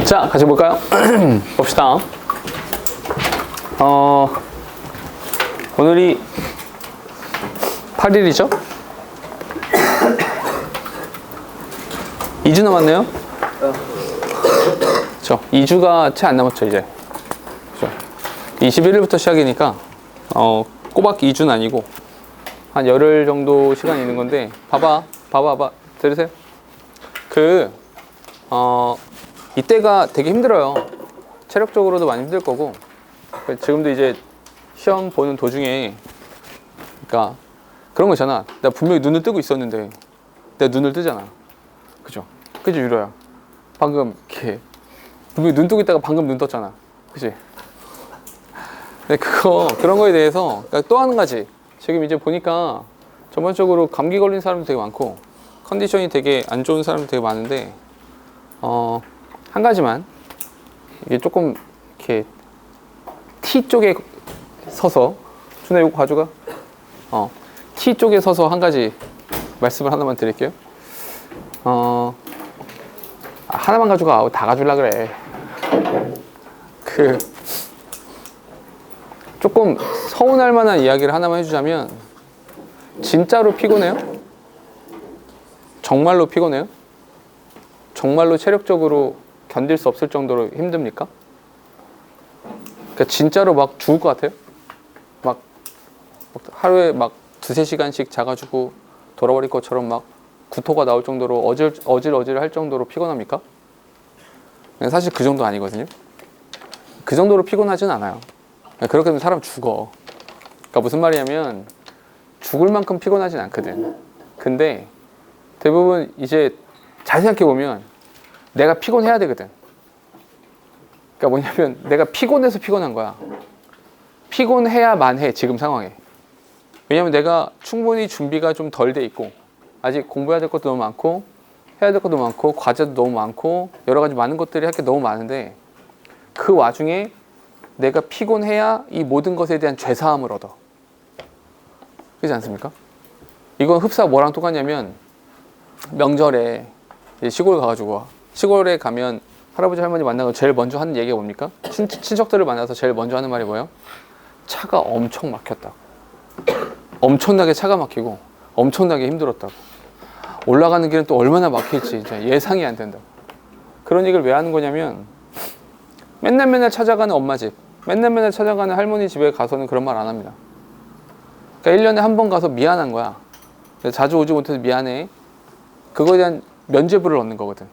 자, 같이 볼까요? 봅시다. 오늘이 8일이죠? 2주 남았네요? 그쵸? 2주가 채 안 남았죠, 이제. 그쵸? 21일부터 시작이니까, 꼬박 2주는 아니고, 한 열흘 정도 시간이 있는 건데, 봐봐. 들으세요? 이때가 되게 힘들어요. 체력적으로도 많이 힘들 거고, 지금도 이제 시험 보는 도중에, 그러니까 그런 거 있잖아. 내가 분명히 눈을 뜨고 있었는데, 내가 눈을 뜨잖아. 그죠? 그죠, 유로야? 방금, 이렇게, 분명히 눈 뜨고 있다가 방금 눈 떴잖아. 그치? 근데 그런 거에 대해서, 그러니까 또 한 가지. 지금 이제 보니까 전반적으로 감기 걸린 사람도 되게 많고, 컨디션이 되게 안 좋은 사람도 되게 많은데, 한 가지만, 이게 조금, 이렇게, T 쪽에 서서, 준아 이거 가져가? T 쪽에 서서 한 가지 말씀을 하나만 드릴게요. 하나만 가져가. 다 가져올라 그래. 조금 서운할 만한 이야기를 하나만 해주자면, 진짜로 피곤해요? 정말로 피곤해요? 정말로 체력적으로 견딜 수 없을 정도로 힘듭니까? 그러니까 진짜로 막 죽을 것 같아요? 막 하루에 막 2-3시간씩 자가지고 돌아버릴 것처럼 막 구토가 나올 정도로 어질 할 정도로 피곤합니까? 사실 그 정도 아니거든요. 그 정도로 피곤하진 않아요. 그렇게 되면 사람 죽어. 그러니까 무슨 말이냐면 죽을 만큼 피곤하진 않거든. 근데 대부분 이제 잘 생각해보면 내가 피곤해야 되거든. 그러니까 뭐냐면 내가 피곤해서 피곤한 거야. 피곤해야만 해, 지금 상황에. 왜냐면 내가 충분히 준비가 좀 덜 돼 있고, 아직 공부해야 될 것도 너무 많고, 해야 될 것도 많고, 과제도 너무 많고, 여러 가지 많은 것들이 할 게 너무 많은데, 그 와중에 내가 피곤해야 이 모든 것에 대한 죄사함을 얻어. 그렇지 않습니까? 이건 흡사가 뭐랑 똑같냐면, 명절에 시골 가가지고, 시골에 가면 할아버지 할머니 만나고 제일 먼저 하는 얘기가 뭡니까? 친척들을 만나서 제일 먼저 하는 말이 뭐예요? 차가 엄청 막혔다고. 엄청나게 차가 막히고 엄청나게 힘들었다고. 올라가는 길은 또 얼마나 막힐지 예상이 안 된다고. 그런 얘기를 왜 하는 거냐면, 맨날 찾아가는 엄마 집, 맨날 찾아가는 할머니 집에 가서는 그런 말 안 합니다. 그러니까 1년에 한 번 가서 미안한 거야. 자주 오지 못해서 미안해. 그거에 대한 면죄부를 얻는 거거든.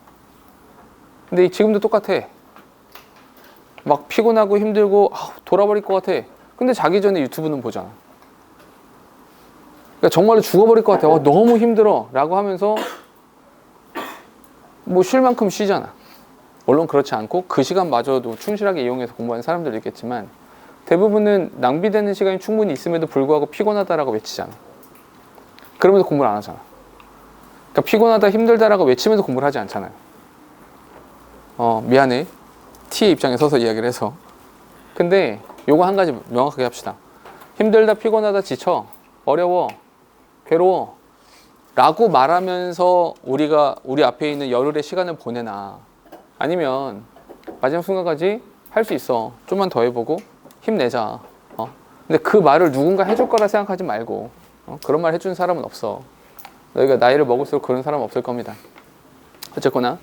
근데 지금도 똑같아. 막 피곤하고 힘들고 돌아버릴 것 같아. 근데 자기 전에 유튜브는 보잖아. 그러니까 정말로 죽어버릴 것 같아. 너무 힘들어 라고 하면서 뭐 쉴 만큼 쉬잖아. 물론 그렇지 않고 그 시간마저도 충실하게 이용해서 공부하는 사람들도 있겠지만, 대부분은 낭비되는 시간이 충분히 있음에도 불구하고 피곤하다라고 외치잖아. 그러면서 공부를 안 하잖아. 그러니까 피곤하다 힘들다라고 외치면서 공부를 하지 않잖아요. 미안해. T의 입장에 서서 이야기를 해서. 근데 요거 한 가지 명확하게 합시다. 힘들다, 피곤하다, 지쳐, 어려워, 괴로워 라고 말하면서 우리 앞에 있는 열흘의 시간을 보내나, 아니면 마지막 순간까지 할 수 있어, 좀만 더 해보고 힘내자. 근데 그 말을 누군가 해줄 거라 생각하지 말고, 그런 말 해주는 사람은 없어. 너희가 나이를 먹을수록 그런 사람은 없을 겁니다. 어쨌거나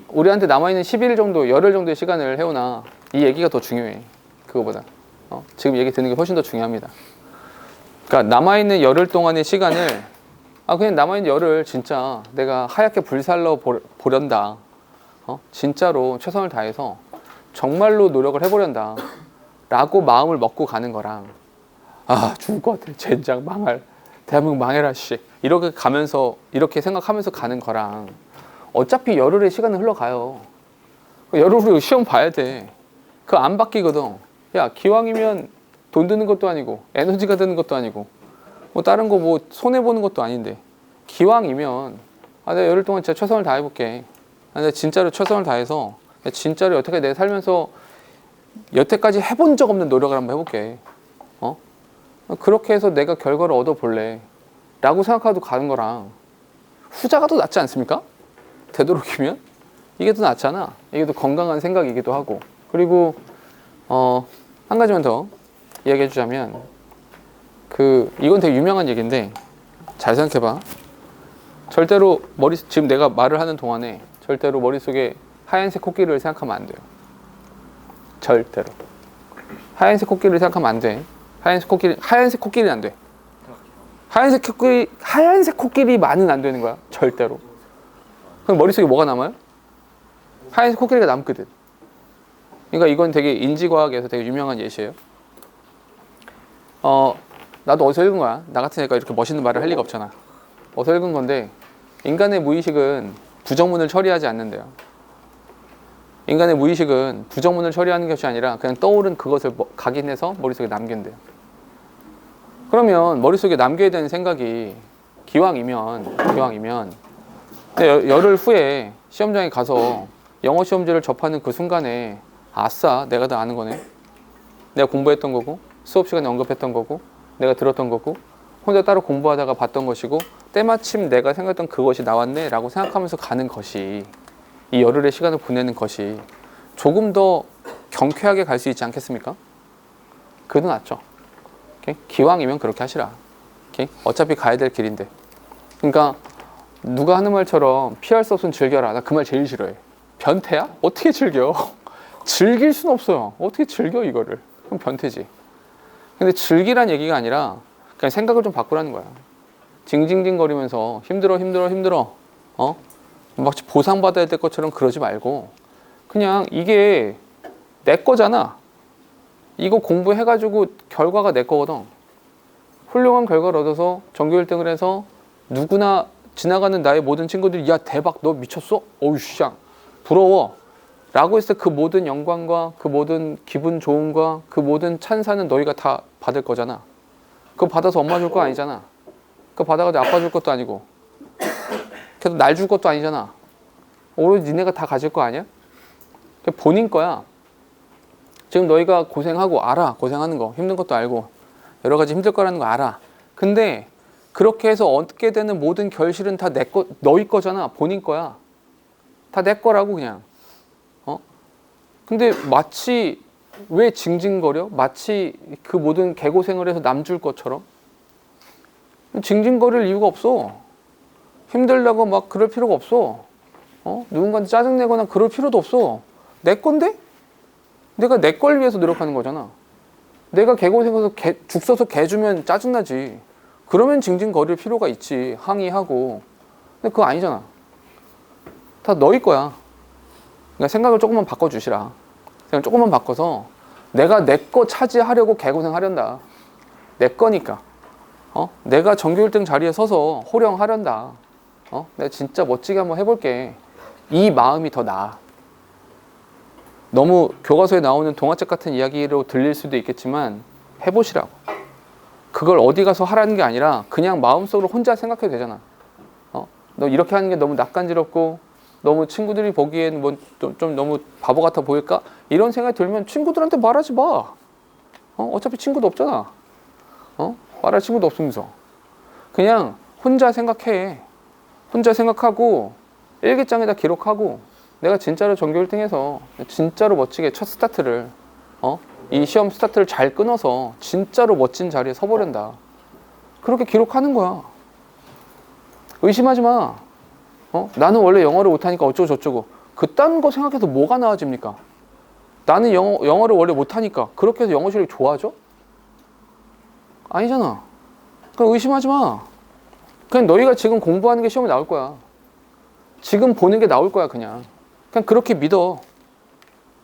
우리한테 남아있는 11일 정도, 열흘 정도의 시간을 해오나, 이 얘기가 더 중요해. 그거보다. 지금 얘기 듣는 게 훨씬 더 중요합니다. 그러니까 남아있는 열흘 동안의 시간을, 그냥 남아있는 열흘 진짜 내가 하얗게 불살러 보련다. 진짜로 최선을 다해서 정말로 노력을 해보련다 라고 마음을 먹고 가는 거랑, 죽을 것 같아, 젠장 망할, 대한민국 망해라 씨, 이렇게 생각하면서 가는 거랑, 어차피 열흘의 시간은 흘러가요. 열흘 후에 시험 봐야 돼. 그거 안 바뀌거든. 야, 기왕이면 돈 드는 것도 아니고 에너지가 드는 것도 아니고 뭐 다른 거 뭐 손해보는 것도 아닌데, 기왕이면 내가 열흘 동안 진짜 최선을 다해볼게. 내가 진짜로 최선을 다해서 진짜로 여태까지 내 살면서 여태까지 해본 적 없는 노력을 한번 해볼게. 그렇게 해서 내가 결과를 얻어볼래 라고 생각하고 가는 거랑 후자가 더 낫지 않습니까? 되도록이면. 이게 더 낫잖아. 이게 더 건강한 생각이기도 하고. 그리고 한 가지만 더 이야기해 주자면 이건 되게 유명한 얘기인데 잘 생각해봐. 절대로 지금 내가 말을 하는 동안에 절대로 머릿속에 하얀색 코끼리를 생각하면 안 돼요. 절대로. 하얀색 코끼리를 생각하면 안 돼. 하얀색 코끼리는 안 돼. 하얀색 코끼리만은 안 되는 거야. 절대로. 그럼 머릿속에 뭐가 남아요? 하얀색 코끼리가 남거든. 그러니까 이건 되게 인지과학에서 되게 유명한 예시예요. 나도 어디서 읽은 거야. 나 같은 애가 이렇게 멋있는 말을 할 리가 없잖아. 어디서 읽은 건데 인간의 무의식은 부정문을 처리하지 않는데요. 인간의 무의식은 부정문을 처리하는 것이 아니라 그냥 떠오른 그것을 각인해서 머릿속에 남긴대요. 그러면 머릿속에 남겨야 되는 생각이 기왕이면 열흘 후에 시험장에 가서 영어 시험지를 접하는 그 순간에 아싸, 내가 다 아는 거네. 내가 공부했던 거고 수업 시간에 언급했던 거고 내가 들었던 거고 혼자 따로 공부하다가 봤던 것이고 때마침 내가 생각했던 그것이 나왔네 라고 생각하면서 가는 것이, 이 열흘의 시간을 보내는 것이 조금 더 경쾌하게 갈 수 있지 않겠습니까? 그래도 낫죠. 오케이? 기왕이면 그렇게 하시라. 오케이? 어차피 가야 될 길인데. 그러니까 누가 하는 말처럼 피할 수 없으면 즐겨라. 나 그 말 제일 싫어해. 변태야? 어떻게 즐겨? 즐길 순 없어요. 어떻게 즐겨 이거를? 그럼 변태지. 근데 즐기란 얘기가 아니라 그냥 생각을 좀 바꾸라는 거야. 징징징거리면서 힘들어 마치 보상받아야 될 것처럼 그러지 말고 그냥 이게 내 거잖아. 이거 공부해가지고 결과가 내 거거든. 훌륭한 결과를 얻어서 전교 1등을 해서 누구나 지나가는 나의 모든 친구들이 야 대박 너 미쳤어? 어우 씨 부러워 라고 했을 때 그 모든 영광과 그 모든 기분 좋음과 그 모든 찬사는 너희가 다 받을 거잖아. 그거 받아서 엄마 줄 거 아니잖아. 그거 받아가지고 아빠 줄 것도 아니고 걔도 날 줄 것도 아니잖아. 오로지 니네가 다 가질 거 아니야? 본인 거야. 지금 너희가 고생하고 알아. 고생하는 거 힘든 것도 알고 여러 가지 힘들 거라는 거 알아. 근데 그렇게 해서 얻게 되는 모든 결실은 다 내 거, 너희 거잖아. 본인 거야. 다 내 거라고 그냥. 근데 마치 왜 징징거려? 마치 그 모든 개고생을 해서 남 줄 것처럼? 징징거릴 이유가 없어. 힘들다고 막 그럴 필요가 없어. 누군가한테 짜증내거나 그럴 필요도 없어. 내 건데? 내가 내 걸 위해서 노력하는 거잖아. 내가 개고생해서 죽 써서 개 주면 짜증나지. 그러면 징징거릴 필요가 있지. 항의하고. 근데 그거 아니잖아. 다 너희 거야. 그러니까 생각을 조금만 바꿔주시라. 생각을 조금만 바꿔서 내가 내 거 차지하려고 개고생하련다. 내 거니까. 내가 전교 1등 자리에 서서 호령하련다. 내가 진짜 멋지게 한번 해볼게. 이 마음이 더 나아. 너무 교과서에 나오는 동화책 같은 이야기로 들릴 수도 있겠지만 해보시라고. 그걸 어디 가서 하라는 게 아니라 그냥 마음속으로 혼자 생각해도 되잖아. 너 이렇게 하는 게 너무 낯간지럽고 너무 친구들이 보기엔 뭐 좀 너무 바보 같아 보일까? 이런 생각이 들면 친구들한테 말하지 마. 어차피 친구도 없잖아. 말할 친구도 없으면서. 그냥 혼자 생각해. 혼자 생각하고 일기장에다 기록하고 내가 진짜로 전교 1등해서 진짜로 멋지게 첫 스타트를 이 시험 스타트를 잘 끊어서 진짜로 멋진 자리에 서보련다. 그렇게 기록하는 거야. 의심하지 마. 나는 원래 영어를 못하니까 어쩌고 저쩌고 그딴 거 생각해서 뭐가 나아집니까? 나는 영어를 원래 못하니까 그렇게 해서 영어 실력이 좋아져? 아니잖아. 그럼 의심하지 마. 그냥 너희가 지금 공부하는 게 시험에 나올 거야. 지금 보는 게 나올 거야 그냥 그렇게 믿어.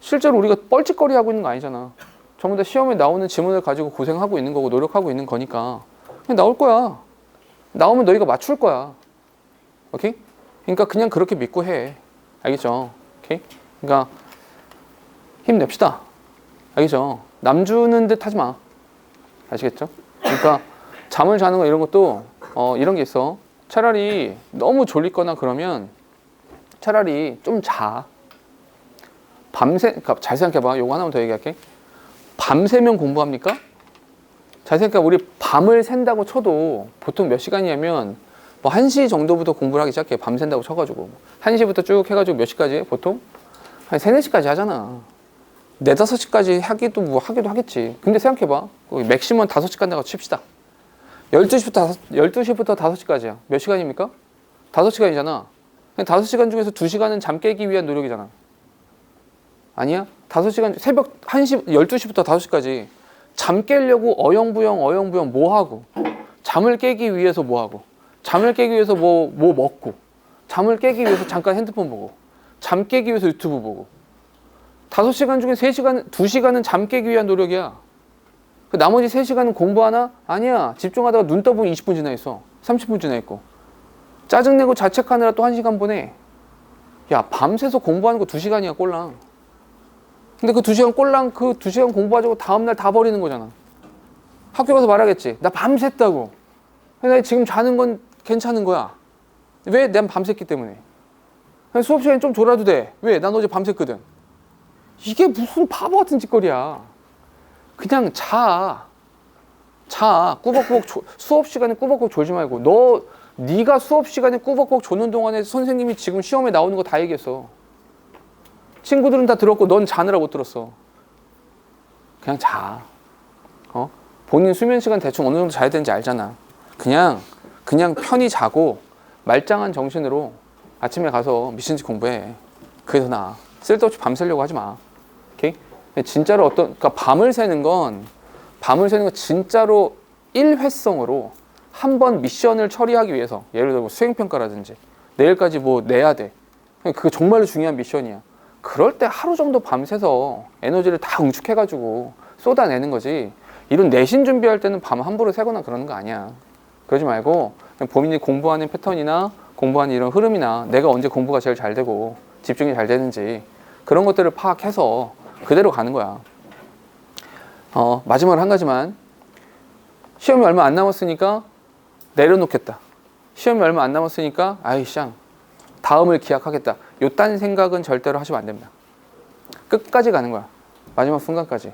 실제로 우리가 뻘짓거리 하고 있는 거 아니잖아. 전부 다 시험에 나오는 지문을 가지고 고생하고 있는 거고 노력하고 있는 거니까 그냥 나올 거야. 나오면 너희가 맞출 거야. 오케이? 그러니까 그냥 그렇게 믿고 해. 알겠죠? 오케이? 그러니까 힘냅시다. 알겠죠? 남 주는 듯 하지 마. 아시겠죠? 그러니까 잠을 자는 거 이런 것도 이런 게 있어. 차라리 너무 졸리거나 그러면 차라리 좀 자. 그러니까 잘 생각해봐. 요거 하나만 더 얘기할게. 밤새면 공부합니까? 잘 생각해. 우리 밤을 샌다고 쳐도 보통 몇 시간이냐면 뭐 1시 정도부터 공부를 하기 시작해. 밤샌다고 쳐가지고 1시부터 쭉 해가지고 몇 시까지 해? 보통? 한 3, 4시까지 하잖아. 4, 5시까지 하기도 하겠지. 근데 생각해봐. 맥시멈 5시 간다고 칩시다. 12시부터 5시까지야. 몇 시간입니까? 5시간이잖아. 5시간 중에서 2시간은 잠 깨기 위한 노력이잖아. 아니야? 5시간, 새벽 1시, 12시부터 5시까지 잠 깨려고 어영부영 뭐 하고, 잠을 깨기 위해서 뭐 하고, 잠을 깨기 위해서 뭐 먹고, 잠을 깨기 위해서 잠깐 핸드폰 보고, 잠 깨기 위해서 유튜브 보고. 5시간 중에 3시간, 2시간은 잠 깨기 위한 노력이야. 그 나머지 3시간은 공부하나? 아니야. 집중하다가 눈 떠보면 20분 지나 있어. 30분 지나 있고. 짜증내고 자책하느라 또 1시간 보내. 야, 밤새서 공부하는 거 2시간이야, 꼴랑. 근데 그 2시간 꼴랑 그 2시간 공부하자고 다음날 다 버리는 거잖아. 학교 가서 말하겠지. 나 밤샜다고. 나 지금 자는 건 괜찮은 거야. 왜? 난 밤샜기 때문에. 수업 시간에 좀 졸아도 돼. 왜? 난 어제 밤샜거든. 이게 무슨 바보 같은 짓거리야. 그냥 자. 꾸벅꾸벅 수업 시간에 꾸벅꾸벅 졸지 말고. 네가 수업 시간에 꾸벅꾸벅 조는 동안에 선생님이 지금 시험에 나오는 거 다 얘기했어. 친구들은 다 들었고 넌 자느라 못 들었어. 그냥 자. 본인 수면 시간 대충 어느 정도 자야 되는지 알잖아. 그냥 편히 자고 말짱한 정신으로 아침에 가서 미친 듯이 공부해. 그게 더 나아. 쓸데없이 밤 새려고 하지 마. 오케이? 진짜로 그러니까 밤을 새는 건 진짜로 일회성으로 한 번 미션을 처리하기 위해서, 예를 들어 수행평가라든지 내일까지 뭐 내야 돼. 그게 정말로 중요한 미션이야. 그럴 때 하루 정도 밤새서 에너지를 다 응축해가지고 쏟아내는 거지. 이런 내신 준비할 때는 밤 함부로 새거나 그러는 거 아니야. 그러지 말고 그냥 본인이 공부하는 패턴이나 공부하는 이런 흐름이나 내가 언제 공부가 제일 잘 되고 집중이 잘 되는지 그런 것들을 파악해서 그대로 가는 거야. 마지막으로 한 가지만. 시험이 얼마 안 남았으니까 내려놓겠다. 시험이 얼마 안 남았으니까 다음을 기약하겠다. 요딴 생각은 절대로 하시면 안 됩니다. 끝까지 가는 거야. 마지막 순간까지.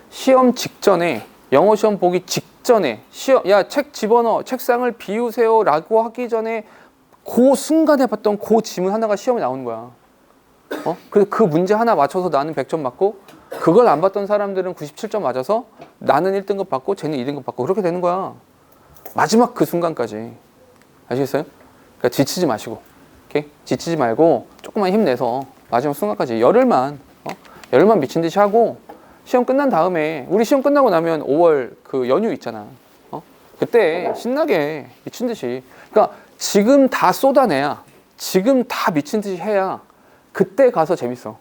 시험 직전에, 영어 시험 보기 직전에 책 집어넣어, 책상을 비우세요 라고 하기 전에 그 순간에 봤던 그 지문 하나가 시험에 나오는 거야. 그래서 그 문제 하나 맞춰서 나는 100점 맞고, 그걸 안 봤던 사람들은 97점 맞아서 나는 1등급 받고 쟤는 2등급 받고, 그렇게 되는 거야. 마지막 그 순간까지. 아시겠어요? 그러니까 지치지 마시고, 오케이? 지치지 말고 조금만 힘내서 마지막 순간까지 열흘만 미친 듯이 하고, 시험 끝난 다음에, 우리 시험 끝나고 나면 5월 그 연휴 있잖아. 그때 신나게 미친 듯이. 그러니까 지금 다 쏟아내야, 지금 다 미친 듯이 해야 그때 가서 재밌어.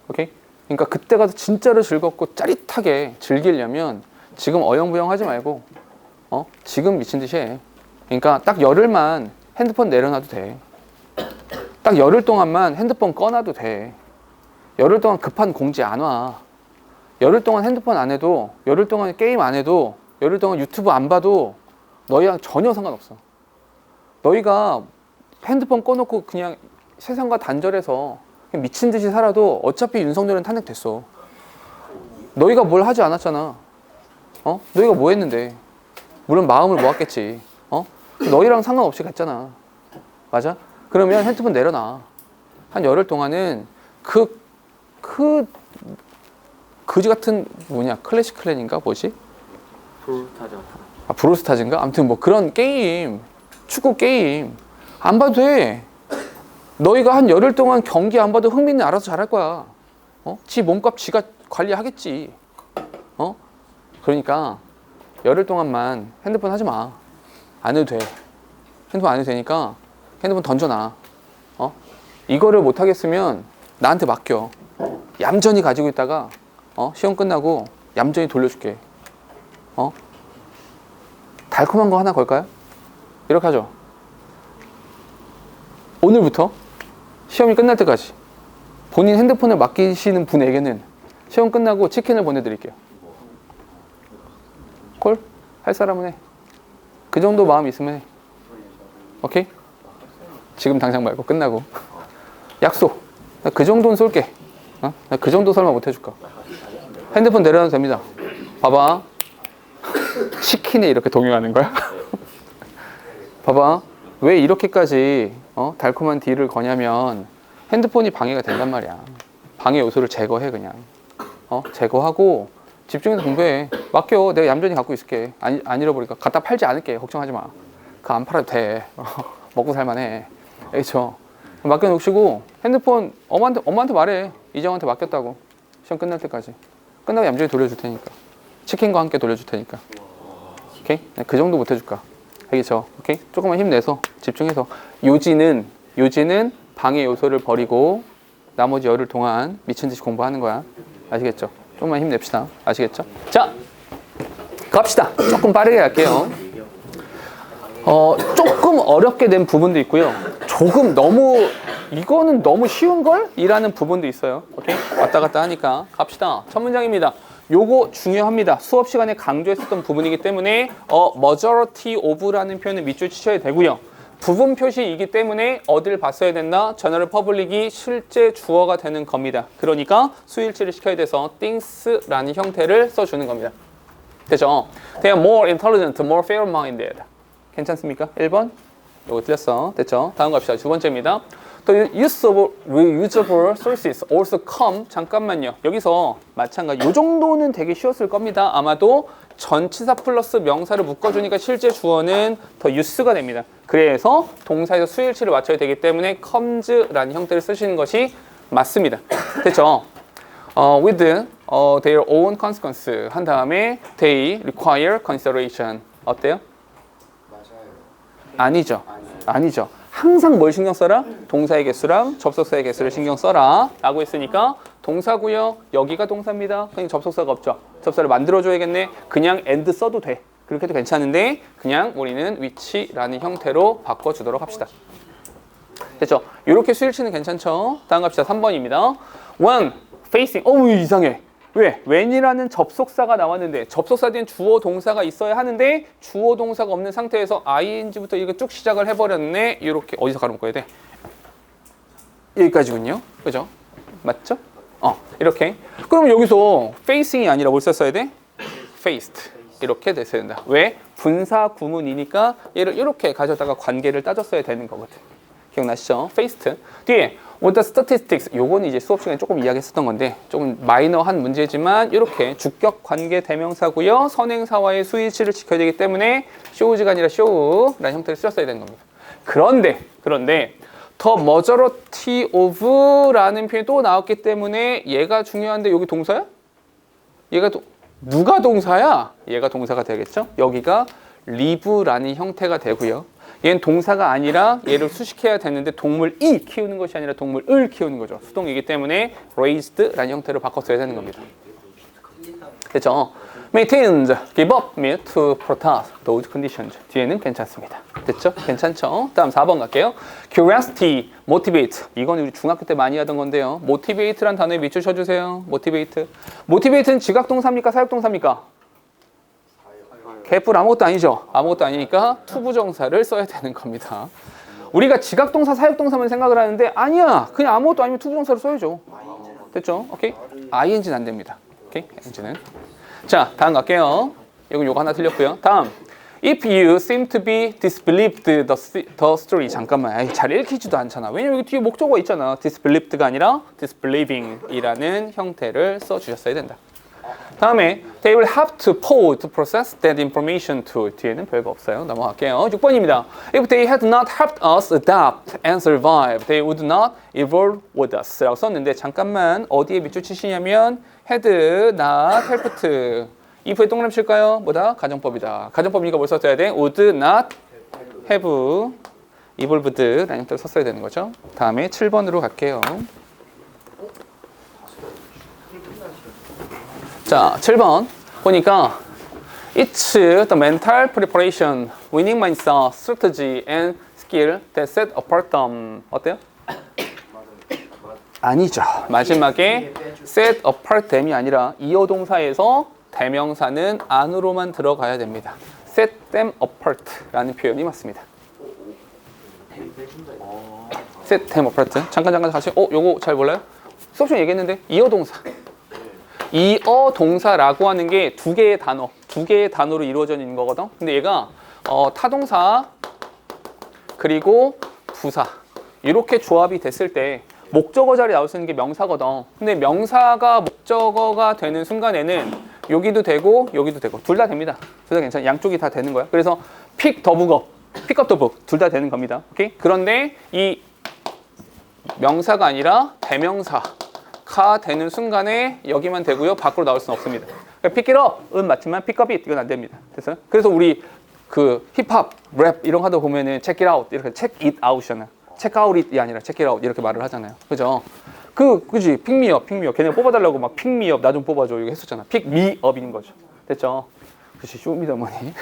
오케이? 그러니까 그때 가서 진짜로 즐겁고 짜릿하게 즐기려면 지금 어영부영 하지 말고 지금 미친 듯이 해. 그러니까 딱 열흘만 핸드폰 내려놔도 돼. 딱 열흘 동안만 핸드폰 꺼놔도 돼. 열흘 동안 급한 공지 안 와. 열흘 동안 핸드폰 안 해도, 열흘 동안 게임 안 해도, 열흘 동안 유튜브 안 봐도 너희랑 전혀 상관없어. 너희가 핸드폰 꺼놓고 그냥 세상과 단절해서 그냥 미친 듯이 살아도 어차피 윤석열은 탄핵됐어. 너희가 뭘 하지 않았잖아. 너희가 뭐 했는데. 물론 마음을 모았겠지. 너희랑 상관없이 갔잖아. 맞아? 그러면 핸드폰 내려놔. 한 열흘 동안은 그지 같은 클래식 클랜인가 뭐지? 브롤스타즈. 브롤스타즈인가? 아무튼 뭐 그런 게임, 축구 게임 안 봐도 돼. 너희가 한 열흘 동안 경기 안 봐도 흥민이 알아서 잘할 거야. 지 몸값 지가 관리하겠지. 그러니까 열흘 동안만 핸드폰 하지 마. 안 해도 돼. 핸드폰 안 해도 되니까 핸드폰 던져놔. 이거를 못 하겠으면 나한테 맡겨. 얌전히 가지고 있다가 시험 끝나고 얌전히 돌려줄게. 달콤한 거 하나 걸까요? 이렇게 하죠. 오늘부터 시험이 끝날 때까지 본인 핸드폰을 맡기시는 분에게는 시험 끝나고 치킨을 보내드릴게요. 콜? 할 사람은 해. 그 정도 마음 있으면 해. 오케이? 지금 당장 말고 끝나고. 약속. 나 그 정도는 쏠게. 나 그 정도 설마 못 해줄까? 핸드폰 내려놔도 됩니다. 봐봐. 치킨에 이렇게 동요하는 거야? 봐봐. 왜 이렇게까지 달콤한 딜을 거냐면 핸드폰이 방해가 된단 말이야. 방해 요소를 제거해 그냥. 제거하고 집중해서 공부해. 맡겨. 내가 얌전히 갖고 있을게. 안 잃어버릴까. 갖다 팔지 않을게. 걱정하지 마. 그거 안 팔아도 돼. 먹고 살만해. 그렇죠. 맡겨놓으시고 핸드폰 엄마한테 말해. 이정한테 맡겼다고. 시험 끝날 때까지. 끝나고 얌전히 돌려줄 테니까. 치킨과 함께 돌려줄 테니까. 오케이? 그 정도 못 해줄까. 알겠죠? 오케이? 조금만 힘내서 집중해서 요지는 방해 요소를 버리고 나머지 열흘 동안 미친 듯이 공부하는 거야. 아시겠죠? 조금만 힘냅시다. 아시겠죠? 자, 갑시다. 조금 빠르게 갈게요. 조금 어렵게 된 부분도 있고요. 조금 이거는 너무 쉬운 걸? 이라는 부분도 있어요. 오케이? 왔다 갔다 하니까 갑시다. 첫 문장입니다. 요거 중요합니다. 수업 시간에 강조했었던 부분이기 때문에 majority of라는 표현을 밑줄 치셔야 되고요. 부분 표시이기 때문에 어딜 봤어야 된다? general public이 실제 주어가 되는 겁니다. 그러니까 수일치를 시켜야 돼서 things라는 형태를 써주는 겁니다. 됐죠? They are more intelligent, more fair-minded. 괜찮습니까? 1번? 요거 틀렸어. 됐죠? 다음 갑시다. 두 번째입니다. The use of reusable sources also come. 잠깐만요. 여기서 마찬가지. 요 정도는 되게 쉬웠을 겁니다. 아마도 전치사 플러스 명사를 묶어주니까 실제 주어는 더 use가 됩니다. 그래서 동사에서 수일치를 맞춰야 되기 때문에 comes라는 형태를 쓰시는 것이 맞습니다. 됐죠? With their own consequence 한 다음에 they require consideration. 어때요? 아니죠. 항상 뭘 신경 써라? 동사의 개수랑 접속사의 개수를 신경 써라 라고 했으니까 동사고요. 여기가 동사입니다. 그냥 접속사가 없죠. 접속사를 만들어줘야겠네. 그냥 and 써도 돼. 그렇게 해도 괜찮은데 그냥 우리는 which라는 형태로 바꿔주도록 합시다. 됐죠? 이렇게 수일치는 괜찮죠? 다음 갑시다. 3번입니다. When facing 이상해. 왜? when이라는 접속사가 나왔는데 접속사 뒤엔 주어 동사가 있어야 하는데 주어 동사가 없는 상태에서 ing부터 이렇게 쭉 시작을 해버렸네. 이렇게 어디서 가로묶어야 돼? 여기까지군요. 그죠? 맞죠? 이렇게. 그럼 여기서 facing이 아니라 뭘 썼어야 돼? faced. 이렇게 됐어야 된다. 왜? 분사 구문이니까 얘를 이렇게 가져다가 관계를 따졌어야 되는 거거든. 기억나시죠? faced. 뒤에 with the statistics. 요거는 이제 수업 시간에 조금 이야기했었던 건데 조금 마이너한 문제지만 이렇게 주격 관계 대명사고요. 선행사와의 수일치를 지켜야 되기 때문에 shows가 아니라 show라는 형태를 쓰였어야 되는 겁니다. 그런데 the majority of라는 표현이 또 나왔기 때문에 얘가 중요한데 여기 동사야? 누가 동사야? 얘가 동사가 되겠죠? 여기가 live라는 형태가 되고요. 얘는 동사가 아니라 얘를 수식해야 되는데 동물이 키우는 것이 아니라 동물을 키우는 거죠. 수동이기 때문에 raised라는 형태로 바꿨어야 되는 겁니다. 됐죠? maintained, give up, meet to protect those conditions. 뒤에는 괜찮습니다. 됐죠? 괜찮죠? 다음 4번 갈게요. curiosity, motivate. 이건 우리 중학교 때 많이 하던 건데요. motivate란 단어에 밑줄 쳐주세요. motivate는 지각동사입니까? 사역동사입니까? 개뿔 아무것도 아니죠. 아무것도 아니니까 투부정사를 써야 되는 겁니다. 우리가 지각동사, 사역동사만 생각을 하는데 아니야. 그냥 아무것도 아니면 투부정사를 써야죠. 됐죠? 오케이? ing는 안 됩니다. 오케이? ing는. 자, 다음 갈게요. 요거 하나 틀렸고요. 다음. If you seem to be disbelieved the story. 잠깐만. 잘 읽히지도 않잖아. 왜냐면 여기 뒤에 목적어가 있잖아. disbelieved가 아니라 disbelieving이라는 형태를 써주셨어야 된다. 다음에 they will have to pause to process that information too. 뒤에는 별거 없어요. 넘어갈게요. 6번입니다. If they had not helped us adapt and survive, they would not evolve with us. 라고 썼는데 잠깐만 어디에 밑줄 치시냐면 had not helped. if에 동그라미 칠까요? 뭐다? 가정법이다. 가정법이니까 뭘 썼어야 돼? would not have evolved 라는 형태로 썼어야 되는 거죠. 다음에 7번으로 갈게요. 자, 7번 보니까 It's the mental preparation, winning mindset, strategy, and skill that set apart them. 어때요? 아니죠. 마지막에 set apart them이 아니라 이어 동사에서 대명사는 안으로만 들어가야 됩니다. set them apart라는 표현이 맞습니다. set them apart. 잠깐 다시. 요거 잘 몰라요? 수업 시간에 얘기했는데 이어 동사. 이어 동사라고 하는 게 두 개의 단어로 이루어져 있는 거거든. 근데 얘가 타동사 그리고 부사 이렇게 조합이 됐을 때 목적어 자리에 나올 수 있는 게 명사거든. 근데 명사가 목적어가 되는 순간에는 여기도 되고 여기도 되고 둘 다 됩니다. 둘 다 괜찮아. 양쪽이 다 되는 거야. 그래서 pick the book up, pick up the book 둘 다 되는 겁니다. 오케이? 그런데 이 명사가 아니라 대명사가 되는 순간에 여기만 되고요. 밖으로 나올 수는 없습니다. 그러니까 pick it up은 맞지만 pick up it 이건 안 됩니다. 됐어요? 그래서 우리 그 힙합, 랩 이런 거 하다 보면은 check it out 이렇게 check it out이잖아. check out it이 아니라 check it out 이렇게 말을 하잖아요. 그죠? 그지? pick me up, pick me up. 걔네 뽑아달라고 막 pick me up 나 좀 뽑아줘 이거 했었잖아. pick me up인 거죠. 됐죠? 그치? 쇼미더머니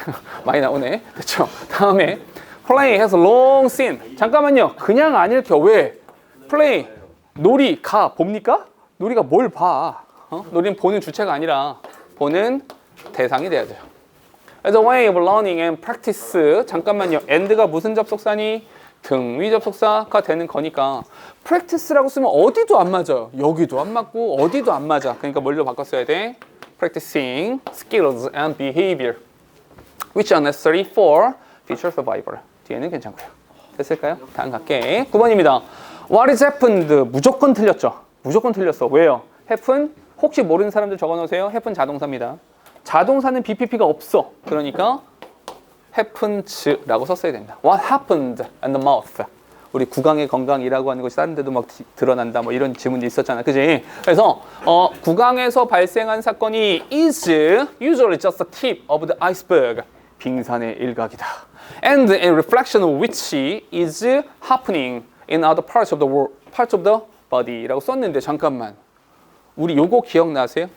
많이 나오네. 됐죠? 다음에 play has a long scene. 잠깐만요. 그냥 안 읽혀. 왜? play 놀이 가 봅니까? 놀이가 뭘 봐? 놀이는 보는 주체가 아니라 보는 대상이 돼야 돼요. As a way of learning and practice. 잠깐만요. and가 무슨 접속사니? 등위 접속사가 되는 거니까 practice라고 쓰면 어디도 안 맞아요. 여기도 안 맞고 어디도 안 맞아. 그러니까 뭘로 바꿨어야 돼? Practicing skills and behavior which are necessary for future survival. 뒤에는 괜찮고요. 됐을까요? 다음 갈게. 9번입니다. What is happened? 무조건 틀렸죠. 무조건 틀렸어. 왜요? happen 혹시 모르는 사람들 적어놓으세요. happen 자동사입니다. 자동사는 BPP가 없어. 그러니까 happens라고 썼어야 된다. What happened in the mouth? 우리 구강의 건강이라고 하는 것이 다른 데도 막 드러난다 뭐 이런 질문도 있었잖아. 그지? 그래서 구강에서 발생한 사건이 is usually just the tip of the iceberg. 빙산의 일각이다. And a reflection of which is happening in other parts of the world, parts of the body라고 썼는데 잠깐만. 우리 요거 기억나세요?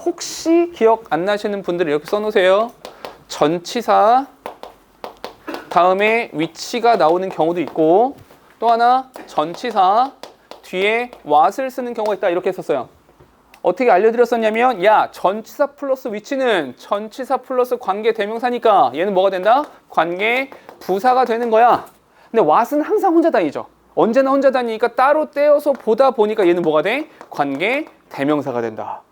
혹시 기억 안 나시는 분들은 이렇게 써놓으세요. 전치사 다음에 위치가 나오는 경우도 있고 또 하나 전치사 뒤에 what을 쓰는 경우가 있다 이렇게 했었어요. 어떻게 알려드렸었냐면 야 전치사 플러스 위치는 전치사 플러스 관계 대명사니까 얘는 뭐가 된다? 관계 부사가 되는 거야. 근데 what은 항상 혼자 다니죠. 언제나 혼자 다니니까 따로 떼어서 보다 보니까 얘는 뭐가 돼? 관계 대명사가 된다.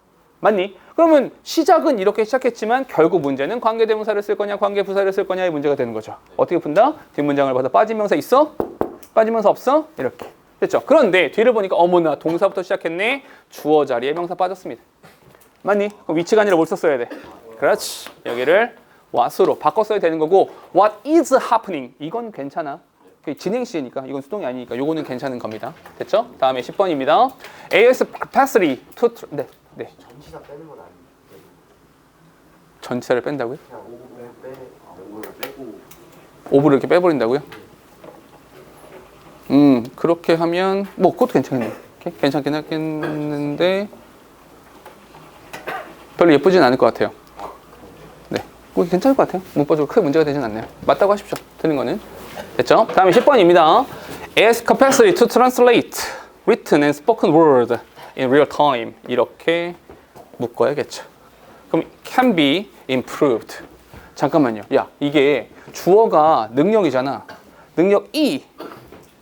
맞니? 그러면 시작은 이렇게 시작했지만 결국 문제는 관계대명사를 쓸 거냐 관계부사를 쓸 거냐의 문제가 되는 거죠. 어떻게 푼다? 뒷문장을 봐서 빠진 명사 있어? 빠진 명사 없어? 이렇게 됐죠. 그런데 뒤를 보니까 어머나 동사부터 시작했네. 주어 자리에 명사 빠졌습니다. 맞니? 그럼 위치가 아니라 뭘 썼어야 돼? 그렇지. 여기를 what으로 바꿔 써야 되는 거고 what is happening 이건 괜찮아. 진행시니까 이건 수동이 아니니까 요거는 괜찮은 겁니다. 됐죠? 다음에 10번입니다. AS capacity to 네. 전치사 빼는 건 아니에요. 전치사를 뺀다고요? 그냥 오브를 빼고 오브를 이렇게 빼버린다고요? 그렇게 하면 뭐 그것도 괜찮겠네. 괜찮긴 하겠는데 별로 예쁘진 않을 것 같아요. 네, 뭐 괜찮을 것 같아요. 문법적으로 크게 문제가 되진 않네요. 맞다고 하십시오. 틀린 거는. 됐죠? 다음에 10번입니다. AS capacity to translate written and spoken word in real time 이렇게 묶어야겠죠. 그럼 can be improved. 잠깐만요. 야, 이게 주어가 능력이잖아. 능력 E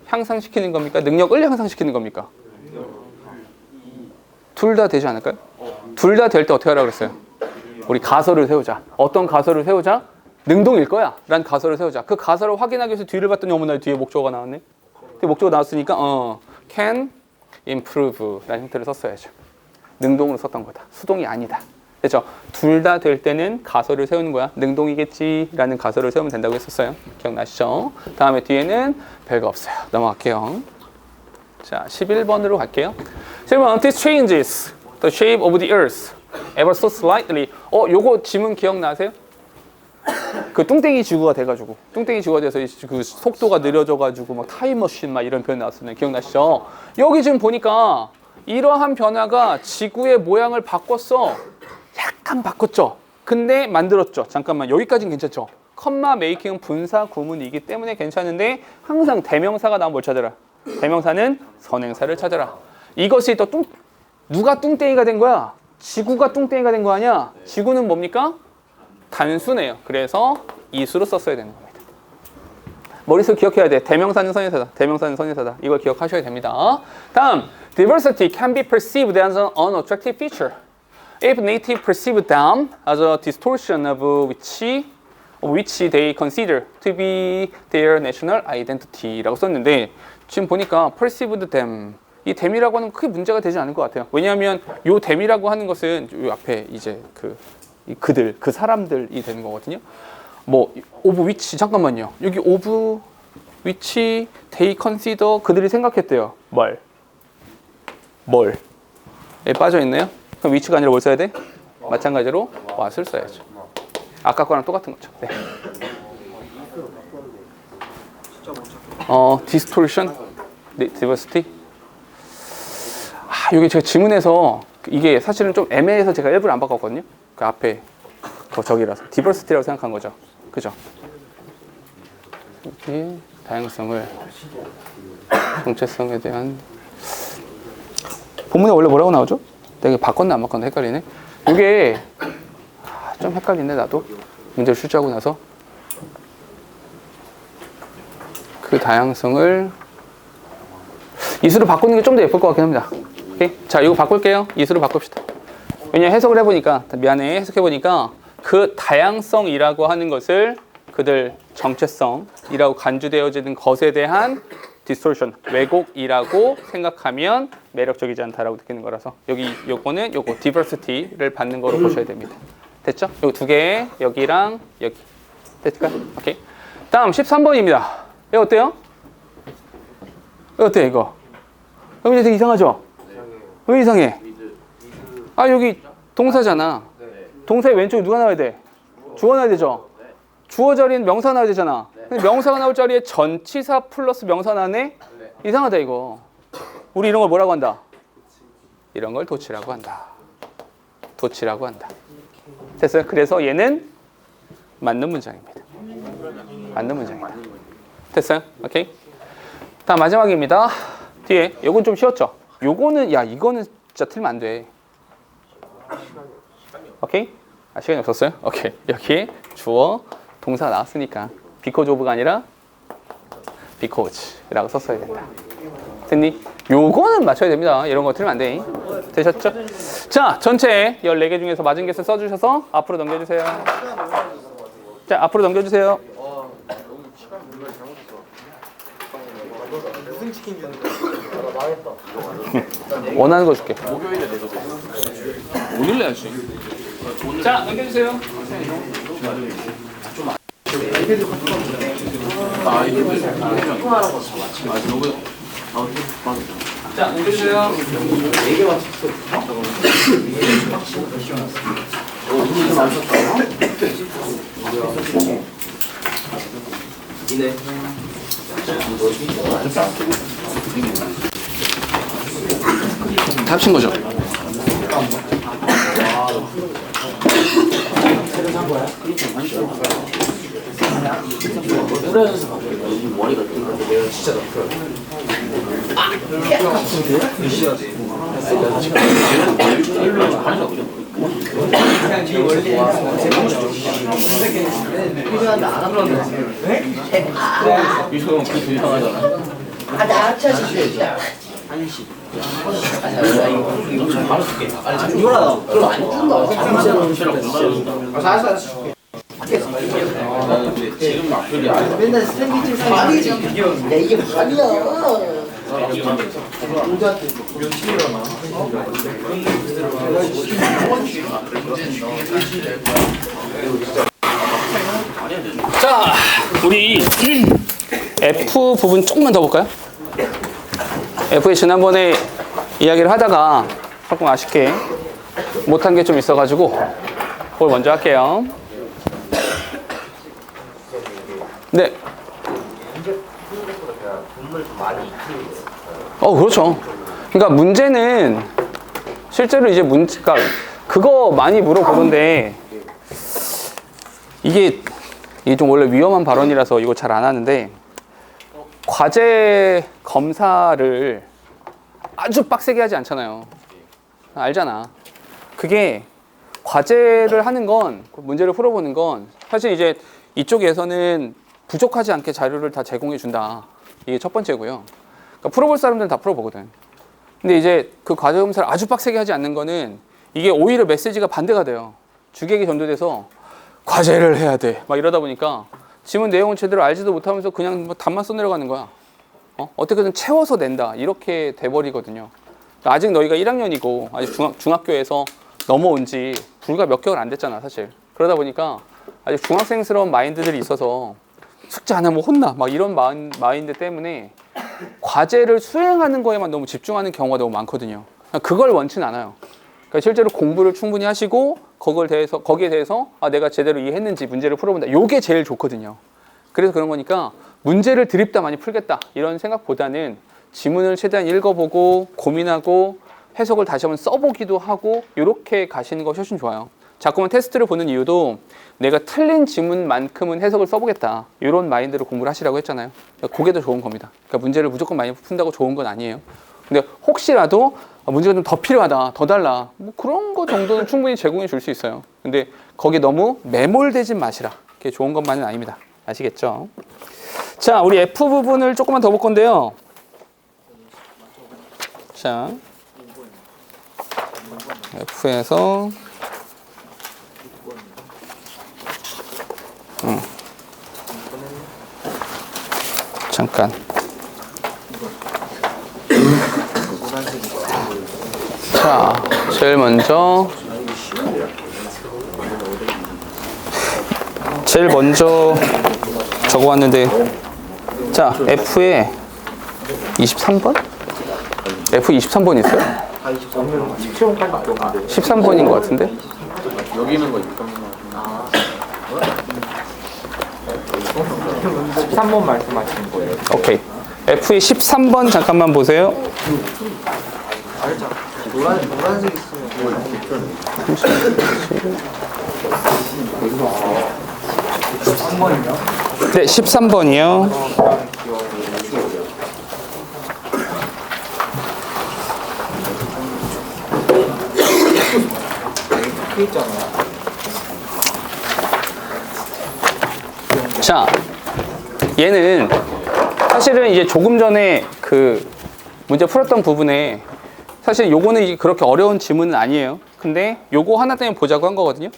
향상시키는 겁니까? 능력을 향상시키는 겁니까? 둘 다 되지 않을까요? 둘 다 될 때 어떻게 하라고 그랬어요? 우리 가설을 세우자. 어떤 가설을 세우자? 능동일 거야. 란 가설을 세우자. 그 가설을 확인하기 위해서 뒤를 봤더니 어머나 뒤에 목적어가 나왔네. 뒤에 목적어 나왔으니까 can improve 라는 형태를 썼어야죠. 능동으로 썼던 거다. 수동이 아니다. 그렇죠? 둘 다 될 때는 가설을 세우는 거야. 능동이겠지라는 가설을 세우면 된다고 했었어요. 기억나시죠? 다음에 뒤에는 별거 없어요. 넘어갈게요. 자, 11번으로 갈게요. 11번, this changes the shape of the earth ever so slightly. 요거 지문 기억나세요? 그 뚱땡이 지구가 돼가지고 뚱땡이 지구가 돼서 그 속도가 느려져가지고 막 타임머신 막 이런 표현 나왔었는데 기억나시죠? 여기 지금 보니까 이러한 변화가 지구의 모양을 바꿨어. 약간 바꿨죠. 근데 만들었죠. 잠깐만 여기까지는 괜찮죠. 컴마 메이킹은 분사 구문이기 때문에 괜찮은데 항상 대명사가 나오면 뭘 찾아라? 대명사는 선행사를 찾아라. 이것이 또 누가 뚱땡이가 된 거야? 지구가 뚱땡이가 된 거 아니야? 지구는 뭡니까? 단수네요. 그래서 이수로 썼어야 되는 겁니다. 머릿속에 기억해야 돼. 대명사는 선행사다. 대명사는 선행사다. 이걸 기억하셔야 됩니다. 다음, diversity can be perceived as an unattractive feature if native perceive them as a distortion of which which they consider to be their national identity라고 썼는데 지금 보니까 perceived them 이 them이라고 하는 건 크게 문제가 되지 않을 것 같아요. 왜냐하면 요 them이라고 하는 것은 요 앞에 이제 그들 그 사람들이 되는 거거든요. 뭐 of which 잠깐만요. 여기 of which they consider 그들이 생각했대요. 뭘? 에 빠져 있네요. 그럼 which가 아니라 뭘 써야 돼? 마찬가지로 what을 써야죠. 아까 거랑 똑같은 거죠. 네. distortion, diversity. 이게 제가 지문에서 이게 사실은 좀 애매해서 제가 일부러 안 바꿨거든요. 그 앞에 저기라서 diversity라고 생각한 거죠. 그죠? 이렇게 다양성을 정체성에 대한 본문에 원래 뭐라고 나오죠? 내가 바꿨나 안 바꿨나 헷갈리네. 이게 좀 헷갈리네 나도. 문제를 출제하고 나서 그 다양성을 이수로 바꾸는 게 좀 더 예쁠 것 같긴 합니다. 오케이? 자, 이거 바꿀게요. 이수로 바꿉시다. 왜냐면 해석을 해보니까 미안해 해석해보니까 그 다양성이라고 하는 것을 그들 정체성이라고 간주되어지는 것에 대한 distortion, 왜곡이라고 생각하면 매력적이지 않다라고 느끼는 거라서 여기 요거는 요거 diversity를 받는 거로 보셔야 됩니다. 됐죠? 요 두 개 여기랑 여기 됐을까요? 오케이. 다음 13번입니다. 이거 어때요? 이거 어때 이거? 이거 되게 이상하죠? 왜 이상해? 아 여기 동사잖아. 동사의 왼쪽에 누가 나와야 돼? 주어 나와야 되죠? 주어 자리엔 명사 나와야 되잖아. 근데 명사가 나올 자리에 전치사 플러스 명사 나네? 이상하다 이거. 우리 이런 걸 뭐라고 한다? 이런 걸 도치라고 한다. 도치라고 한다. 됐어요? 그래서 얘는 맞는 문장입니다. 맞는 문장입니다. 됐어요? 오케이. 다음 마지막입니다. 뒤에 요건 좀 쉬웠죠? 요거는 이거는 진짜 틀리면 안 돼. 오케이? 시간이 없었어요? 오케이. 여기 주어 동사 나왔으니까 because of가 아니라 because라고 썼어야 된다. 됐니? 요거는 맞춰야 됩니다. 이런 거 틀리면 안 돼. 되셨죠? 자, 전체 14개 중에서 맞은 개수 써주셔서 앞으로 넘겨주세요. 자, 앞으로 넘겨주세요. 원하는 거 줄게. 오늘 내야지. 자, 넘겨주세요. 자, 넘겨주세요. 다 합친 거죠? 맨날 스탠딩 아니지. 야 이게 반이야. 자, 우리 F 부분 조금만 더 볼까요? F에 지난번에 이야기를 하다가 조금 아쉽게 못한 게 좀 있어가지고 그걸 먼저 할게요. 네. 그렇죠. 그러니까 문제는 실제로 이제 그러니까 그거 많이 물어보는데 이게 좀 원래 위험한 발언이라서 이거 잘 안 하는데 과제 검사를 아주 빡세게 하지 않잖아요. 알잖아. 그게 과제를 하는 건 문제를 풀어보는 건 사실 이제 이쪽에서는 부족하지 않게 자료를 다 제공해 준다. 이게 첫 번째고요. 그러니까 풀어볼 사람들은 다 풀어보거든. 근데 이제 그 과제 검사를 아주 빡세게 하지 않는 거는 이게 오히려 메시지가 반대가 돼요. 주객이 전도돼서 과제를 해야 돼. 막 이러다 보니까 지문 내용을 제대로 알지도 못하면서 그냥 뭐 답만 써내려가는 거야. 어떻게든 채워서 낸다. 이렇게 돼버리거든요. 아직 너희가 1학년이고 아직 중학교에서 넘어온 지 불과 몇 개월 안 됐잖아, 사실. 그러다 보니까 아직 중학생스러운 마인드들이 있어서 숙제 안 하면 혼나. 막 이런 마인드 때문에 과제를 수행하는 거에만 너무 집중하는 경우가 너무 많거든요. 그걸 원치는 않아요. 그러니까 실제로 공부를 충분히 하시고 거기에 대해서 내가 제대로 이해했는지 문제를 풀어본다. 요게 제일 좋거든요. 그래서 그런 거니까 문제를 드립다 많이 풀겠다 이런 생각보다는 지문을 최대한 읽어보고 고민하고 해석을 다시 한번 써보기도 하고 이렇게 가시는 것이 훨씬 좋아요. 자꾸만 테스트를 보는 이유도 내가 틀린 지문만큼은 해석을 써보겠다 이런 마인드로 공부를 하시라고 했잖아요. 그게 더 좋은 겁니다. 그러니까 문제를 무조건 많이 푼다고 좋은 건 아니에요. 근데 혹시라도 문제가 좀 더 필요하다, 더 달라, 뭐 그런 거 정도는 충분히 제공해 줄 수 있어요. 근데 거기 너무 매몰되지 마시라. 그게 좋은 것만은 아닙니다. 아시겠죠? 자, 우리 F 부분을 조금만 더 볼 건데요. 자, F에서 잠깐. 자, 제일 먼저 적어왔는데, 자, F에 23번? F 23번 있어요? 13번인 것 같은데? 여기 있는 거 있다. 13번 말씀하시는 거예요? 오케이. F의 13번 잠깐만 보세요. 노란색 있으면 네, 13번이요. 자, 얘는 사실은 이제 조금 전에 그 문제 풀었던 부분에 사실 요거는 이게 그렇게 어려운 지문은 아니에요. 근데 요거 하나 때문에 보자고 한 거거든요.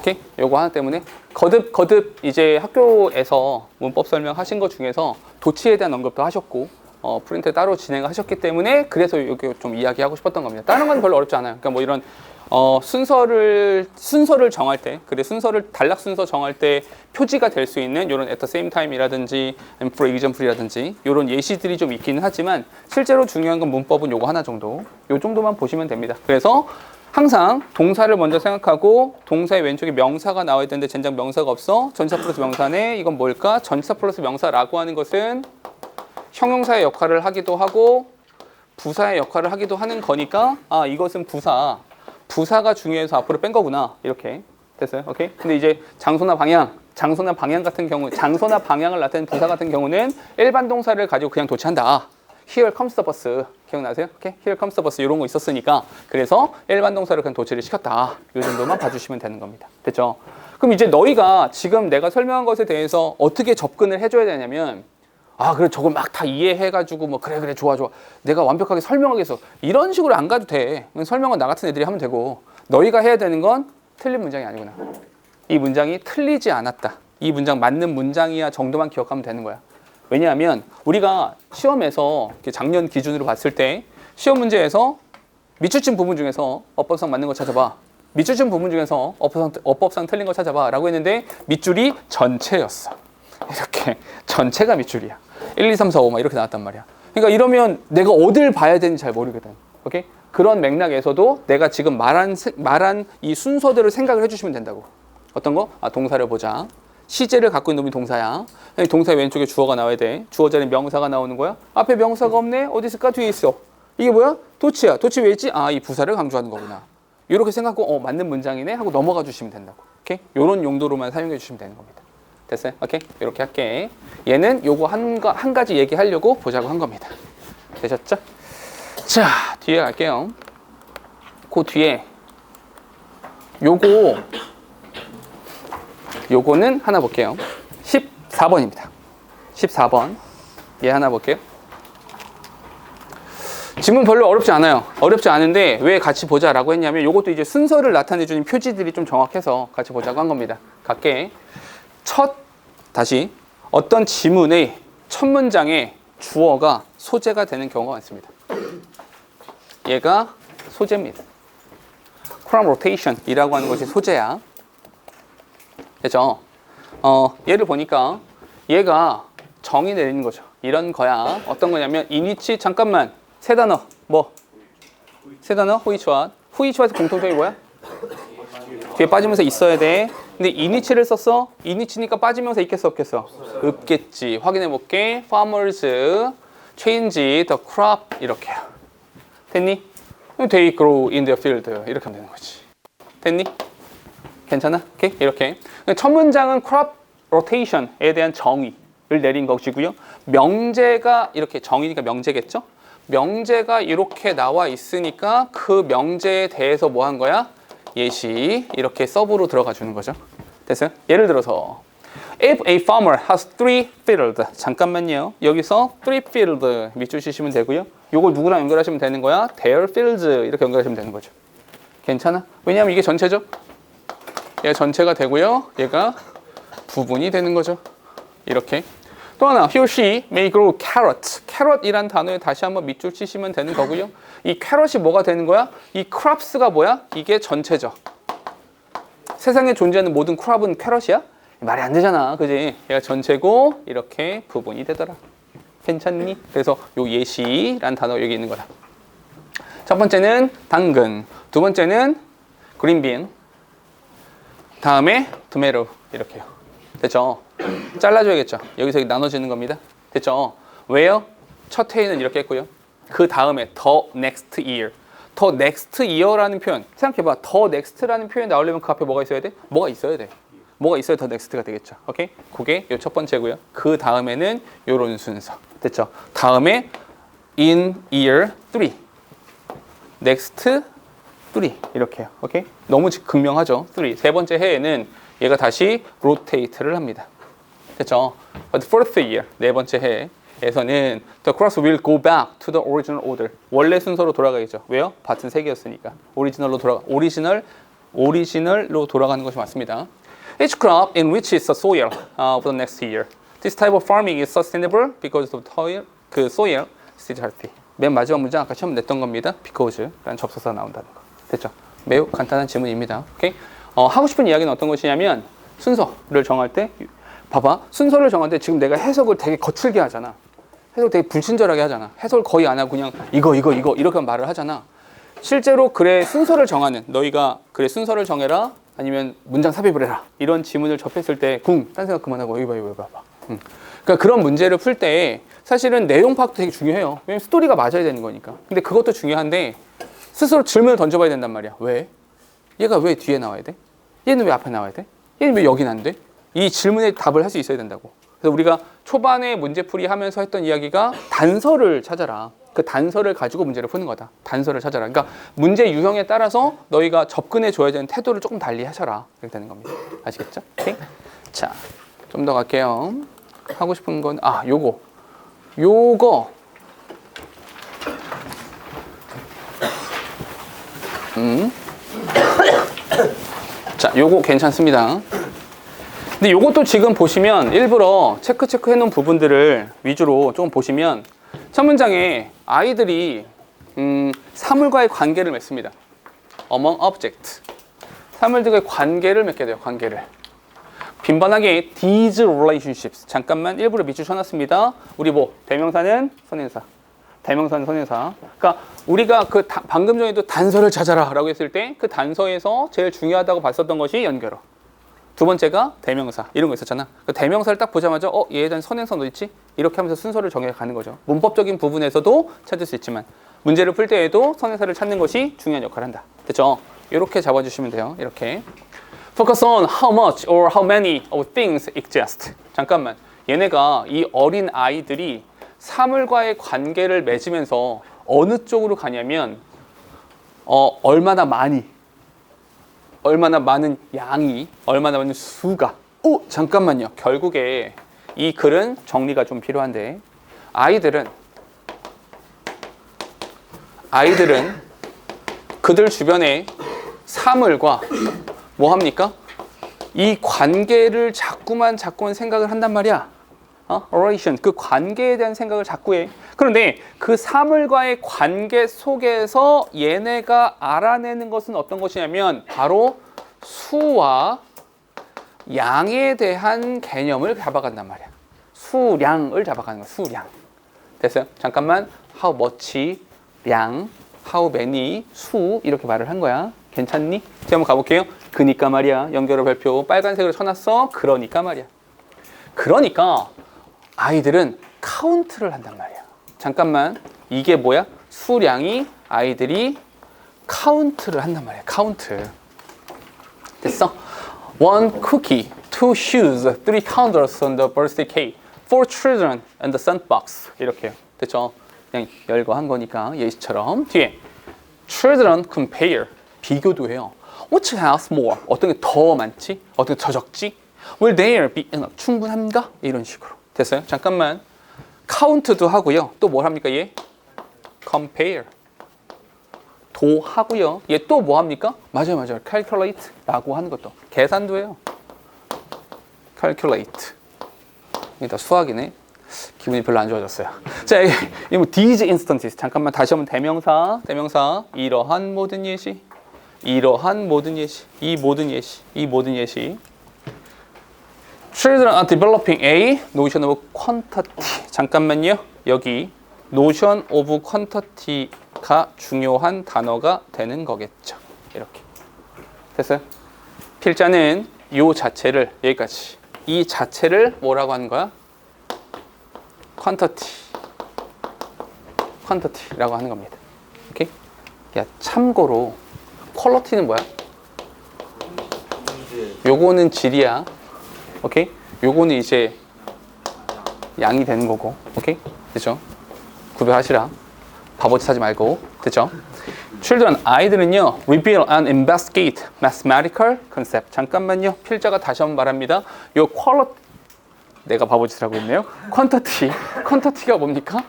오케이? 요거 하나 때문에 거듭 이제 학교에서 문법 설명하신 것 중에서 도치에 대한 언급도 하셨고 프린트 따로 진행하셨기 때문에 그래서 여기 좀 이야기하고 싶었던 겁니다. 다른 건 별로 어렵지 않아요. 그러니까 뭐 이런 순서를 정할 때, 순서를 단락 순서 정할 때 표지가 될 수 있는 이런 at the same time이라든지 for example이라든지 이런 예시들이 좀 있기는 하지만 실제로 중요한 건 문법은 요거 하나 정도, 요 정도만 보시면 됩니다. 그래서 항상 동사를 먼저 생각하고 동사의 왼쪽에 명사가 나와야 되는데 젠장 명사가 없어. 전치사 플러스 명사네. 이건 뭘까? 전치사 플러스 명사라고 하는 것은 형용사의 역할을 하기도 하고 부사의 역할을 하기도 하는 거니까 이것은 부사가 중요해서 앞으로 뺀 거구나. 이렇게 됐어요. 오케이? 근데 이제 장소나 방향 같은 경우, 장소나 방향을 나타내는 부사 같은 경우는 일반 동사를 가지고 그냥 도치한다. Here comes the bus. 기억나세요? 오케이? Here comes the bus. 이런 거 있었으니까 그래서 일반 동사를 그냥 도치를 시켰다. 이 정도만 봐주시면 되는 겁니다. 됐죠? 그럼 이제 너희가 지금 내가 설명한 것에 대해서 어떻게 접근을 해줘야 되냐면 그래 저걸 막 다 이해해가지고 뭐 그래 좋아 내가 완벽하게 설명하겠어 이런 식으로 안 가도 돼. 설명은 나 같은 애들이 하면 되고 너희가 해야 되는 건 틀린 문장이 아니구나. 이 문장이 틀리지 않았다. 이 문장 맞는 문장이야 정도만 기억하면 되는 거야. 왜냐하면 우리가 시험에서 작년 기준으로 봤을 때 시험 문제에서 밑줄친 부분 중에서 어법상 맞는 거 찾아봐. 밑줄친 부분 중에서 어법상 틀린 거 찾아봐 라고 했는데 밑줄이 전체였어. 이렇게 전체가 밑줄이야. 1, 2, 3, 4, 5 막 이렇게 나왔단 말이야. 그러니까 이러면 내가 어딜 봐야 되는지 잘 모르거든. 오케이? 그런 맥락에서도 내가 지금 말한 이 순서대로 생각을 해주시면 된다고. 어떤 거? 동사를 보자. 시제를 갖고 있는 놈이 동사야. 동사의 왼쪽에 주어가 나와야 돼. 주어 자리에 명사가 나오는 거야. 앞에 명사가 없네. 어디 있을까? 뒤에 있어. 이게 뭐야? 도치야. 도치 왜 있지? 이 부사를 강조하는 거구나. 이렇게 생각하고 맞는 문장이네 하고 넘어가 주시면 된다고. 오케이? 이런 용도로만 사용해 주시면 되는 겁니다. 됐어요? 오케이? 이렇게 할게. 얘는 요거 한 가지 얘기하려고 보자고 한 겁니다. 되셨죠? 자, 뒤에 갈게요. 그 뒤에 요거는 하나 볼게요. 14번입니다. 14번. 얘 하나 볼게요. 지문 별로 어렵지 않아요. 어렵지 않은데 왜 같이 보자라고 했냐면 이것도 이제 순서를 나타내주는 표지들이 좀 정확해서 같이 보자고 한 겁니다. 갈게. 다시 어떤 지문의 첫 문장에 주어가 소재가 되는 경우가 많습니다. 얘가 소재입니다. crop rotation이라고 하는 것이 소재야. 그죠? 얘를 보니까 얘가 정의 내리는 거죠. 이런 거야. 어떤 거냐면 in which 잠깐만 세 단어 뭐? 세 단어 which what? which what의 공통점이 뭐야? 뒤에 빠지면서 있어야 돼. 근데 in which를 썼어? in which니까 빠지면서 있겠어 없겠어? 없겠지. 확인해 볼게. farmers change the crop 이렇게요. 됐니? They grow in the field 이렇게 하면 되는 거지. 됐니? 괜찮아? 오케이? 이렇게. 첫 문장은 crop rotation에 대한 정의를 내린 것이고요. 명제가 이렇게 정의니까 명제겠죠? 명제가 이렇게 나와 있으니까 그 명제에 대해서 뭐 한 거야? 예시 이렇게 서브로 들어가 주는 거죠. 됐어요? 예를 들어서 If a farmer has 3 fields 잠깐만요. 여기서 3 fields 밑줄 치시면 되고요. 요걸 누구랑 연결하시면 되는 거야? Their fields 이렇게 연결하시면 되는 거죠. 괜찮아? 왜냐하면 이게 전체죠. 얘가 전체가 되고요. 얘가 부분이 되는 거죠. 이렇게. 또 하나, he or she may grow carrot. carrot이란 단어에 다시 한번 밑줄 치시면 되는 거고요. 이 carrot이 뭐가 되는 거야? 이 crops가 뭐야? 이게 전체죠. 세상에 존재하는 모든 crop은 carrot이야? 말이 안 되잖아. 그지? 얘가 전체고 이렇게 부분이 되더라. 괜찮니? 그래서 요 예시란 단어 여기 있는 거다. 첫 번째는 당근, 두 번째는 green 다음에 tomato 이렇게요. 됐죠? 잘라줘야겠죠? 여기서 나눠지는 겁니다. 됐죠? 왜요? 첫 회에는 이렇게 했고요. 그 다음에 the next year. the next year라는 표현 생각해봐. the next라는 표현이 나오려면 그 앞에 뭐가 있어야 돼? 뭐가 있어야 돼. 뭐가 있어야 the next가 되겠죠. 오케이? 그게 요 첫 번째고요. 그 다음에는 요런 순서. 됐죠? 다음에 in year 3. next 3 이렇게요. 오케이? 너무 극명하죠. 3. 세 번째 해에는 얘가 다시 rotate를 합니다. 됐죠? But fourth year 네 번째 해에서는 the cross will go back to the original order. 원래 순서로 돌아가겠죠. 왜요? 밭은 세 개였으니까. 오리지널로 돌아가는 것이 맞습니다. Each crop enriches the soil of the next year. This type of farming is sustainable because of the soil is healthy. 맨 마지막 문장 아까 시험 냈던 겁니다. Because라는 접속사가 나온다는 거. 됐죠? 매우 간단한 질문입니다. 오케이? 하고 싶은 이야기는 어떤 것이냐면 순서를 정할 때 봐봐. 순서를 정할 때 지금 내가 해석을 되게 거칠게 하잖아. 해석을 되게 불친절하게 하잖아. 해석을 거의 안 하고 그냥 이거 이렇게 말을 하잖아. 실제로 글의 순서를 정하는 너희가 글의 순서를 정해라 아니면 문장 삽입을 해라 이런 지문을 접했을 때 딴 생각 그만하고 이거 봐봐. 그러니까 그런 문제를 풀 때 사실은 내용 파악도 되게 중요해요. 왜냐면 스토리가 맞아야 되는 거니까. 근데 그것도 중요한데 스스로 질문을 던져봐야 된단 말이야. 왜? 얘가 왜 뒤에 나와야 돼? 얘는 왜 앞에 나와야 돼? 얘는 왜 여긴 안 돼? 이 질문에 답을 할 수 있어야 된다고. 그래서 우리가 초반에 문제풀이 하면서 했던 이야기가 단서를 찾아라. 그 단서를 가지고 문제를 푸는 거다. 단서를 찾아라. 그러니까 문제 유형에 따라서 너희가 접근해 줘야 되는 태도를 조금 달리 하셔라. 이렇게 되는 겁니다. 아시겠죠? 오케이? 자, 좀 더 갈게요. 하고 싶은 건 요거. 자, 요거 괜찮습니다. 근데 요것도 지금 보시면 일부러 체크 해놓은 부분들을 위주로 좀 보시면 첫 문장에 아이들이 사물과의 관계를 맺습니다. among object. 사물들과의 관계를 맺게 돼요. 관계를. 빈번하게 these relationships. 잠깐만 일부러 밑줄 쳐놨습니다. 우리 대명사는 선행사. 대명사는 선행사. 그러니까 우리가 방금 전에도 단서를 찾아라 라고 했을 때 그 단서에서 제일 중요하다고 봤었던 것이 연결어. 두 번째가 대명사 이런 거 있었잖아. 그 대명사를 딱 보자마자 얘에 대한 선행사 어디 있지? 이렇게 하면서 순서를 정해가는 거죠. 문법적인 부분에서도 찾을 수 있지만 문제를 풀 때에도 선행사를 찾는 것이 중요한 역할을 한다. 됐죠? 이렇게 잡아주시면 돼요. 이렇게 Focus on how much or how many of things exist. 잠깐만 얘네가 이 어린 아이들이 사물과의 관계를 맺으면서 어느 쪽으로 가냐면 얼마나 많은 양이, 얼마나 많은 수가. 잠깐만요. 결국에 이 글은 정리가 좀 필요한데 아이들은 아이들은 그들 주변의 사물과 뭐 합니까? 이 관계를 자꾸만 생각을 한단 말이야. relation, 그 관계에 대한 생각을 자꾸 해. 그런데 그 사물과의 관계 속에서 얘네가 알아내는 것은 어떤 것이냐면 바로 수와 양에 대한 개념을 잡아간단 말이야. 수량을 잡아가는 거야. 수량. 됐어요? 잠깐만. How much, 량, how many, 수 이렇게 말을 한 거야. 괜찮니? 제가 한번 가볼게요. 그니까 말이야. 연결어 별표 빨간색으로 쳐놨어. 그러니까 말이야. 그러니까 아이들은 카운트를 한단 말이야. 잠깐만. 이게 뭐야? 수량이 아이들이 카운트를 한단 말이야. 카운트. 됐어? One cookie, two shoes, three candles on the birthday cake, four children and the sandbox. 이렇게요. 됐죠? 그냥 열거 한 거니까 예시처럼 뒤에 children compare. 비교도 해요. Which has more? 어떤 게 더 많지? 어떤 게 더 적지? Will there be enough? 충분한가? 이런 식으로. 됐어요? 잠깐만. 카운트도 하고요. 또 뭘 합니까? 얘? compare. 도 하고요. 얘 또 뭐 합니까? 맞아요. calculate 라고 하는 것도. 계산도 해요. calculate. 이게 다 수학이네. 기분이 별로 안 좋아졌어요. 자, 이 뭐 these instances. 잠깐만 다시 한번 대명사. 이러한 모든 예시. 이러한 모든 예시. 이 모든 예시. Children are developing a notion of quantity. 잠깐만요. 여기 notion of quantity가 중요한 단어가 되는 거겠죠. 이렇게. 됐어요? 필자는 요 자체를 여기까지. 이 자체를 뭐라고 하는 거야? quantity라고 하는 겁니다. 오케이? 야, 참고로 퀄리티는 뭐야? 요거는 질이야. 오케이? 요거는 이제 양이 되는 거고. 오케이? 됐죠? 구별하시라. 바보짓 하지 말고. 됐죠? Children, 아이들은요, reveal and investigate mathematical concept. 잠깐만요. 필자가 다시 한번 말합니다. 요 quality, 내가 바보짓을 하고 있네요. quantity가 뭡니까?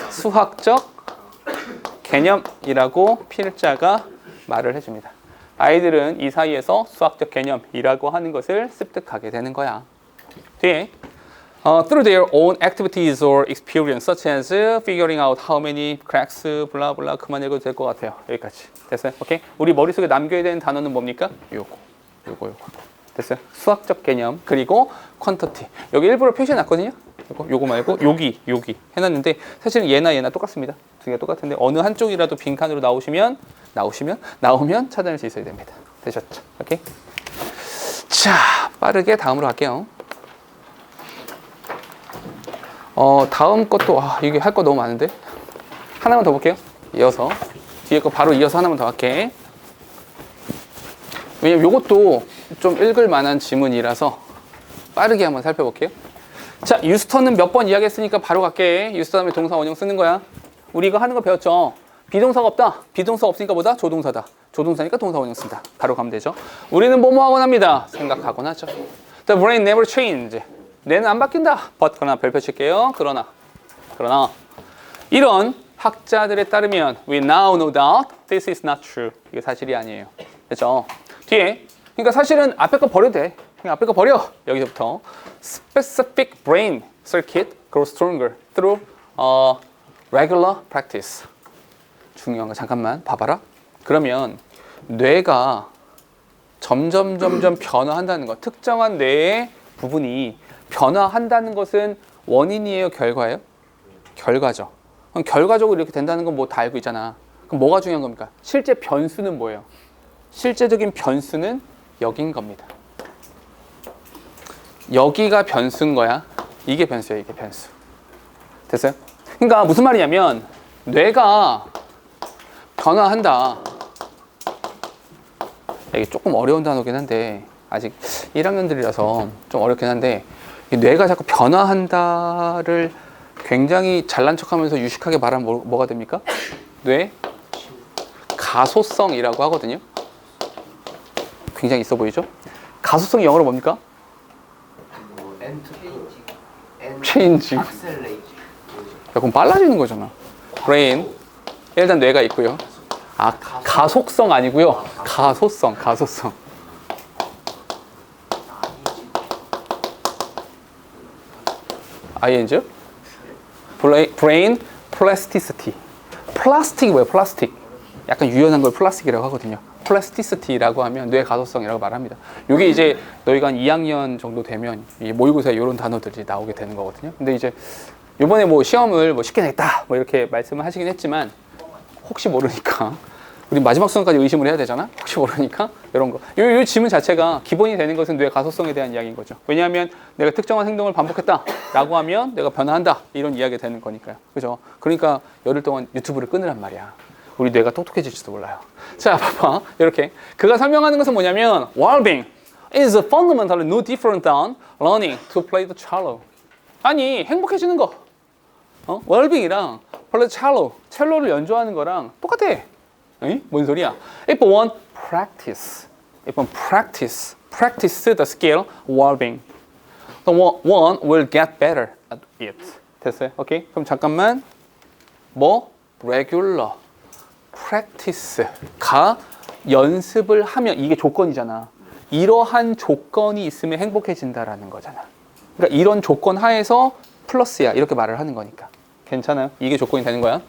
수학적 개념이라고 필자가 말을 해줍니다. 아이들은 이 사이에서 수학적 개념이라고 하는 것을 습득하게 되는 거야. 뒤에 through their own activities or experience, such as figuring out how many cracks, 블라블라 그만 읽어도 될 것 같아요. 여기까지. 됐어요? 오케이? 우리 머릿속에 남겨야 되는 단어는 뭡니까? 요거. 됐어요? 수학적 개념 그리고 quantity. 여기 일부러 표시해놨거든요. 요거 말고 여기 해놨는데 사실은 얘나 똑같습니다. 두 개가 똑같은데 어느 한쪽이라도 빈칸으로 나오면 찾아낼 수 있어야 됩니다. 되셨죠? 오케이? 자, 빠르게 다음으로 갈게요. 다음 것도 이게 할 거 너무 많은데 하나만 더 볼게요. 이어서 뒤에 거 바로 이어서 하나만 더 할게. 왜냐면 요것도 좀 읽을 만한 지문이라서 빠르게 한번 살펴볼게요. 자, 유스턴은 몇 번 이야기했으니까 바로 갈게. 유스턴 다음에 동사 원형 쓰는 거야. 우리 이거 하는 거 배웠죠? 비동사가 없다. 비동사가 없으니까 뭐다? 조동사다. 조동사니까 동사 원형 쓴다. 바로 가면 되죠. 우리는 뭐뭐 하곤 합니다. 생각하곤 하죠. The brain never change. 뇌는 안 바뀐다. but 그러나 별표 칠게요. 그러나 이런 학자들에 따르면 we now know that this is not true. 이게 사실이 아니에요. 그렇죠? 뒤에 그러니까 사실은 앞에 거 버려도 돼. 그냥 앞에 거 버려. 여기서부터 specific brain circuit grows stronger through regular practice. 중요한 거 잠깐만 봐봐라. 그러면 뇌가 점점 변화한다는 거. 특정한 뇌의 부분이 변화한다는 것은 원인이에요, 결과예요? 결과죠. 그럼 결과적으로 이렇게 된다는 건 뭐 다 알고 있잖아. 그럼 뭐가 중요한 겁니까? 실제 변수는 뭐예요? 실제적인 변수는 여긴 겁니다. 여기가 변수인 거야. 이게 변수야, 이게 변수. 됐어요? 그러니까 무슨 말이냐면 뇌가 변화한다. 이게 조금 어려운 단어긴 한데 아직 1학년들이라서 좀 어렵긴 한데 뇌가 자꾸 변화한다를 굉장히 잘난 척하면서 유식하게 말하면 뭐가 됩니까? 뇌 가소성이라고 하거든요. 굉장히 있어 보이죠? 가소성이 영어로 뭡니까? change. 야, 그럼 빨라지는 거잖아. brain 일단 뇌가 있고요. 아, 가속성 아니고요. 가소성. ING? Brain plasticity. 플라스틱이 뭐예요? 플라스틱. 약간 유연한 걸 플라스틱이라고 하거든요. 플라스티시티라고 하면 뇌 가소성이라고 말합니다. 이게 이제 너희가 한 2학년 정도 되면 이 모의고사에 이런 단어들이 나오게 되는 거거든요. 근데 이제 이번에 뭐 시험을 뭐 쉽게 냈다 뭐 이렇게 말씀을 하시긴 했지만 혹시 모르니까 우리 마지막 수능까지 의심을 해야 되잖아. 혹시 모르니까 이런 거. 이 지문 자체가 기본이 되는 것은 뇌 가소성에 대한 이야기인 거죠. 왜냐하면 내가 특정한 행동을 반복했다라고 하면 내가 변화한다 이런 이야기가 되는 거니까요. 그죠? 그러니까 열흘 동안 유튜브를 끊으란 말이야. 우리 뇌가 똑똑해질지도 몰라요. 자, 봐봐. 이렇게 그가 설명하는 것은 뭐냐면 well-being is fundamentally no different than learning to play the cello. 아니, 행복해지는 거. well-being이랑 play the cello, 첼로를 연주하는 거랑 똑같아. 에이? 뭔 소리야? If one practice the skill well-being, then one will get better at it. 됐어요? 오케이? 그럼 잠깐만. regular practice가 연습을 하면 이게 조건이잖아. 이러한 조건이 있으면 행복해진다라는 거잖아. 그러니까 이런 조건 하에서 플러스야 이렇게 말을 하는 거니까 괜찮아요? 이게 조건이 되는 거야.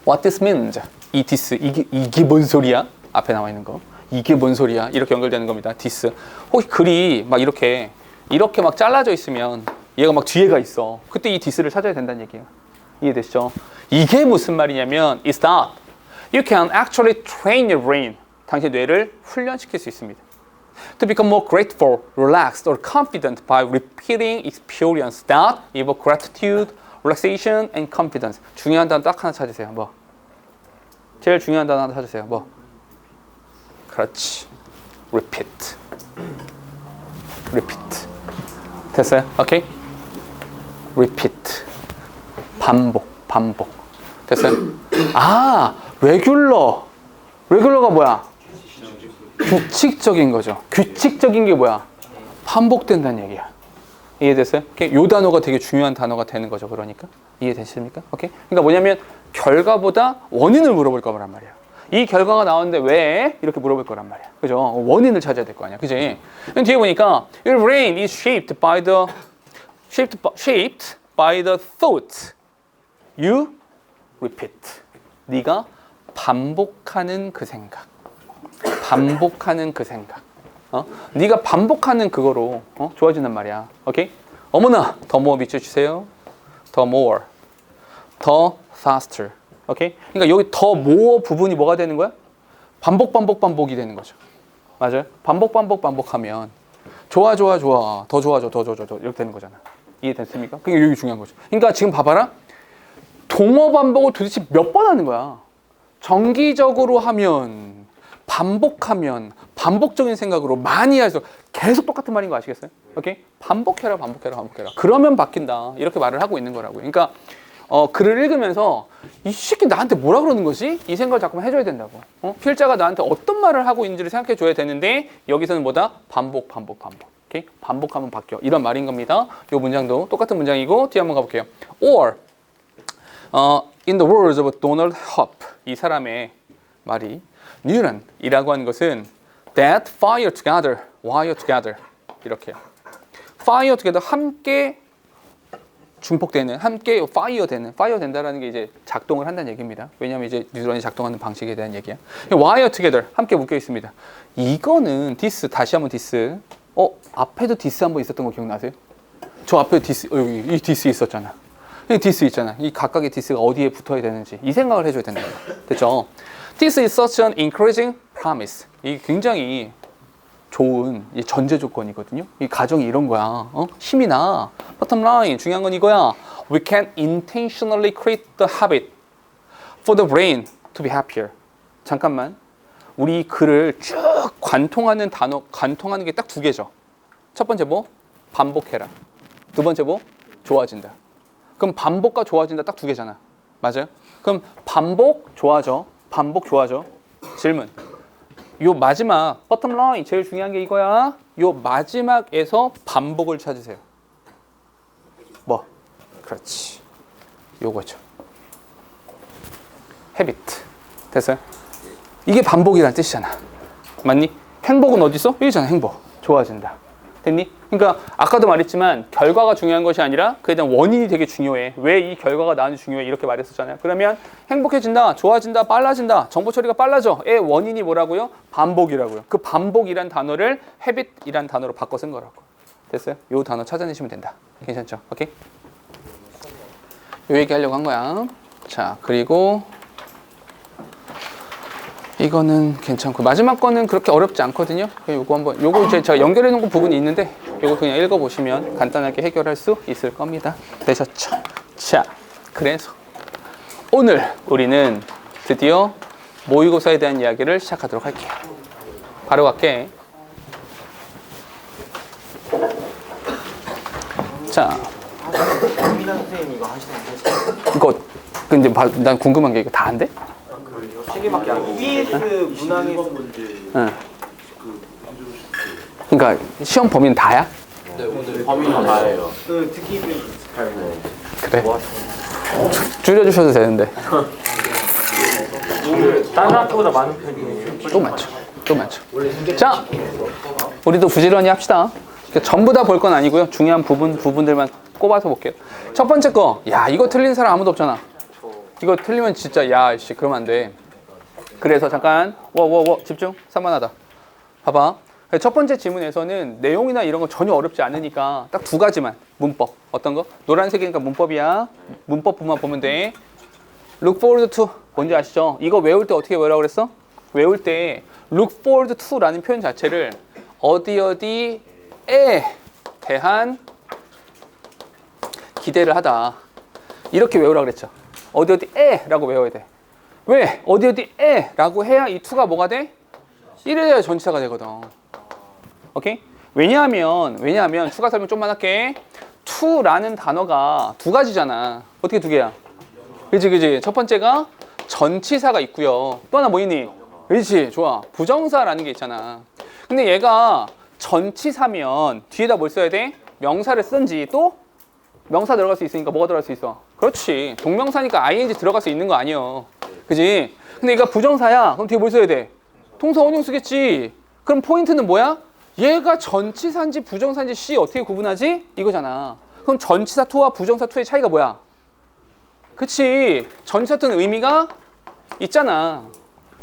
What this means? 이 this 이게 뭔 소리야? 앞에 나와 있는 거 이게 뭔 소리야? 이렇게 연결되는 겁니다. this 혹시 글이 막 이렇게 막 잘라져 있으면 얘가 막 뒤에가 있어. 그때 이 this를 찾아야 된다는 얘기예요. 이해되시죠? 이게 무슨 말이냐면 is that you can actually train your brain. 당신 뇌를 훈련시킬 수 있습니다. To become more grateful, relaxed, or confident by repeating experience that evoke gratitude, relaxation, and confidence. 중요한 단어 딱 하나 찾으세요. 뭐? 제일 중요한 단어 하나 찾으세요. 뭐? 그렇지. Repeat. 됐어요? 오케이? Repeat. 반복. 됐어요? 아, 레귤러가 뭐야? 규칙적인 거죠. 규칙적인 게 뭐야? 반복된다는 얘기야. 이해됐어요? 이 단어가 되게 중요한 단어가 되는 거죠. 그러니까 이해되십니까? 오케이? 그러니까 뭐냐면 결과보다 원인을 물어볼 거란 말이야. 이 결과가 나왔는데 왜? 이렇게 물어볼 거란 말이야. 그죠? 원인을 찾아야 될 거 아니야. 그지? 뒤에 보니까 your brain is shaped by the thought you repeat. 네가 반복하는 그 생각. 네가 반복하는 그거로 좋아진단 말이야. 오케이? 어머나, 더 more 비춰주세요. 더 more, 더 faster. 오케이? 그러니까 여기 더 more 부분이 뭐가 되는 거야? 반복이 되는 거죠. 맞아요? 반복하면 좋아, 더 좋아져, 이렇게 되는 거잖아. 이해됐습니까? 그게 여기 중요한 거죠. 그러니까 지금 봐봐라. 동어 반복을 도대체 몇 번 하는 거야? 정기적으로 하면, 반복하면, 반복적인 생각으로 많이 할수록 계속 똑같은 말인 거 아시겠어요? 오케이? 반복해라. 그러면 바뀐다. 이렇게 말을 하고 있는 거라고요. 그러니까 글을 읽으면서 이 새끼 나한테 뭐라 그러는 거지? 이 생각을 자꾸 해줘야 된다고. 필자가 나한테 어떤 말을 하고 있는지를 생각해 줘야 되는데 여기서는 뭐다? 반복. 오케이? 반복하면 바뀌어. 이런 말인 겁니다. 이 문장도 똑같은 문장이고 뒤에 한번 가볼게요. Or in the words of Donald Hope, 이 사람의 말이 Newton이라고 하는 것은 that fire together, wire together 이렇게 fire together 함께 중폭되는, 함께 fire 된다라는 게 이제 작동을 한다는 얘기입니다. 왜냐하면 이제 뉴런이 작동하는 방식에 대한 얘기야. wire together 함께 묶여 있습니다. 이거는 this 다시 한번 this. 앞에도 this 한번 있었던 거 기억나세요? 저 앞에 this 여기 이 this 있었잖아. 이 디스 있잖아. 이 각각의 디스가 어디에 붙어야 되는지 이 생각을 해줘야 된다. 됐죠? This is such an encouraging promise. 이게 굉장히 좋은 전제 조건이거든요. 이 가정이 이런 거야. 힘이 나. Bottom line 중요한 건 이거야. We can intentionally create the habit for the brain to be happier. 잠깐만. 우리 글을 쭉 관통하는 게 딱 두 개죠. 첫 번째 뭐? 반복해라. 두 번째 뭐? 좋아진다. 그럼 반복과 좋아진다 딱 두 개잖아. 맞아요? 그럼 반복 좋아져. 질문. 요 마지막 bottom line 제일 중요한 게 이거야. 요 마지막에서 반복을 찾으세요. 뭐? 그렇지. 요거죠. habit. 됐어요? 이게 반복이라는 뜻이잖아. 맞니? 행복은 어디 있어? 여기잖아. 행복. 좋아진다. 됐니? 그러니까 아까도 말했지만 결과가 중요한 것이 아니라 그에 대한 원인이 되게 중요해. 왜 이 결과가 나한테 중요해? 이렇게 말했었잖아요. 그러면 행복해진다, 좋아진다, 빨라진다, 정보 처리가 빨라져의 원인이 뭐라고요? 반복이라고요. 그 반복이란 단어를 habit이란 단어로 바꿔 쓴 거라고. 됐어요? 요 단어 찾아내시면 된다. 괜찮죠? 오케이? 요 얘기 하려고 한 거야. 자, 그리고 이거는 괜찮고 마지막 거는 그렇게 어렵지 않거든요. 요거 한번 요거 이제 제가 연결해 놓은 부분이 있는데 요거 그냥 읽어 보시면 간단하게 해결할 수 있을 겁니다. 되셨죠? 자, 그래서 오늘 우리는 드디어 모의고사에 대한 이야기를 시작하도록 할게요. 바로 갈게. 자, 김민아 선생님 이거 하시는 거 이거 근데 난 궁금한 게 이거 다 안 돼? 세 개밖에 안 돼. ES 문항에서 응. 그러니까 시험 범위는 다야? 네, 오늘 범위는 다예요. 그 듣기 그래. 줄여주셔도 되는데. 다른 학교보다 많은 편이에요. 또 많죠. 또 많죠. 자, 우리도 부지런히 합시다. 그러니까 전부 다 볼 건 아니고요. 중요한 부분들만 꼽아서 볼게요. 첫 번째 거, 야 이거 틀린 사람 아무도 없잖아. 이거 틀리면 진짜 야 씨 그러면 안 돼. 그래서 잠깐 집중. 산만하다. 봐봐. 첫 번째 지문에서는 내용이나 이런 거 전혀 어렵지 않으니까 딱 두 가지만 문법. 어떤 거? 노란색이니까 문법이야. 문법부만 보면 돼. Look forward to 뭔지 아시죠? 이거 외울 때 어떻게 외우라고 그랬어? 외울 때 look forward to라는 표현 자체를 어디에 대한 기대를 하다 이렇게 외우라고 그랬죠. 어디에라고 외워야 돼. 왜? 어디에라고 해야 이 to가 뭐가 돼? 이래야 전치사가 되거든. 오케이? 왜냐하면 추가 설명 좀만 할게. to라는 단어가 두 가지잖아. 어떻게 두 개야? 그치. 첫 번째가 전치사가 있고요. 또 하나 뭐 있니? 그렇지. 좋아. 부정사라는 게 있잖아. 근데 얘가 전치사면 뒤에다 뭘 써야 돼? 명사를 쓰든지 또 명사 들어갈 수 있으니까 뭐가 들어갈 수 있어? 그렇지. 동명사니까 ing 들어갈 수 있는 거 아니에요. 그지? 근데 얘가 부정사야. 그럼 뒤에 뭘 써야 돼? 동사 원형 쓰겠지. 그럼 포인트는 뭐야? 얘가 전치사인지 부정사인지 C 어떻게 구분하지? 이거잖아. 그럼 전치사 to와 부정사 to의 차이가 뭐야? 그치. 전치사 to는 의미가 있잖아.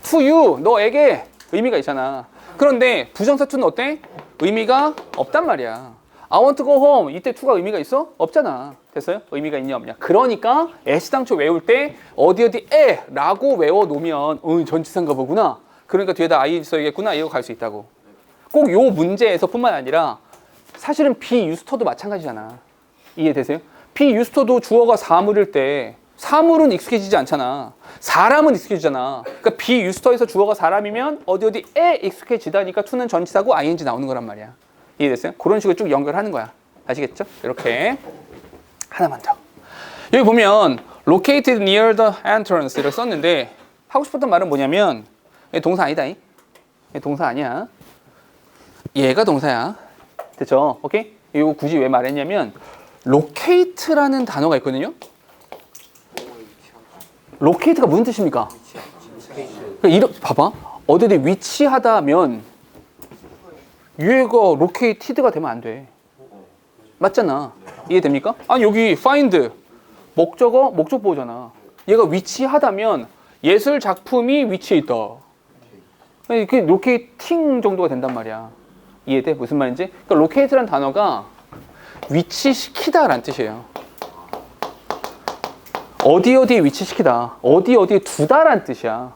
to you, 너에게 의미가 있잖아. 그런데 부정사 to는 어때? 의미가 없단 말이야. I want to go home. 이때 to가 의미가 있어? 없잖아. 됐어요? 의미가 있냐 없냐. 그러니까 애시당초 외울 때 어디에 라고 외워놓으면 전치사인가 보구나. 그러니까 뒤에다 ing 써야겠구나. 이거 갈 수 있다고. 꼭 요 문제에서 뿐만 아니라 사실은 비유스터도 마찬가지잖아. 이해되세요? 비유스터도 주어가 사물일 때 사물은 익숙해지지 않잖아. 사람은 익숙해지잖아. 그러니까 비유스터에서 주어가 사람이면 어디에 익숙해지다니까 to는 전치사고 ing 나오는 거란 말이야. 이해됐어요? 그런 식으로 쭉 연결하는 거야. 아시겠죠? 이렇게 하나만 더. 여기 보면 located near the entrance 이렇게 썼는데 하고 싶었던 말은 뭐냐면 동사 아니다. 동사 아니야. 얘가 동사야. 됐죠? 오케이? 이거 굳이 왜 말했냐면 locate라는 단어가 있거든요. locate가 무슨 뜻입니까? 봐봐. 어디에 위치하다면 얘가 located가 되면 안 돼. 맞잖아. 이해됩니까? 아니 여기 find 목적어 목적 보호잖아. 얘가 위치하다면 예술 작품이 위치해 있다. 이게 locating 정도가 된단 말이야. 이해돼? 무슨 말인지? 그러니까 locate라는 단어가 위치시키다라는 뜻이에요. 어디에 위치시키다. 어디에 두다라는 뜻이야.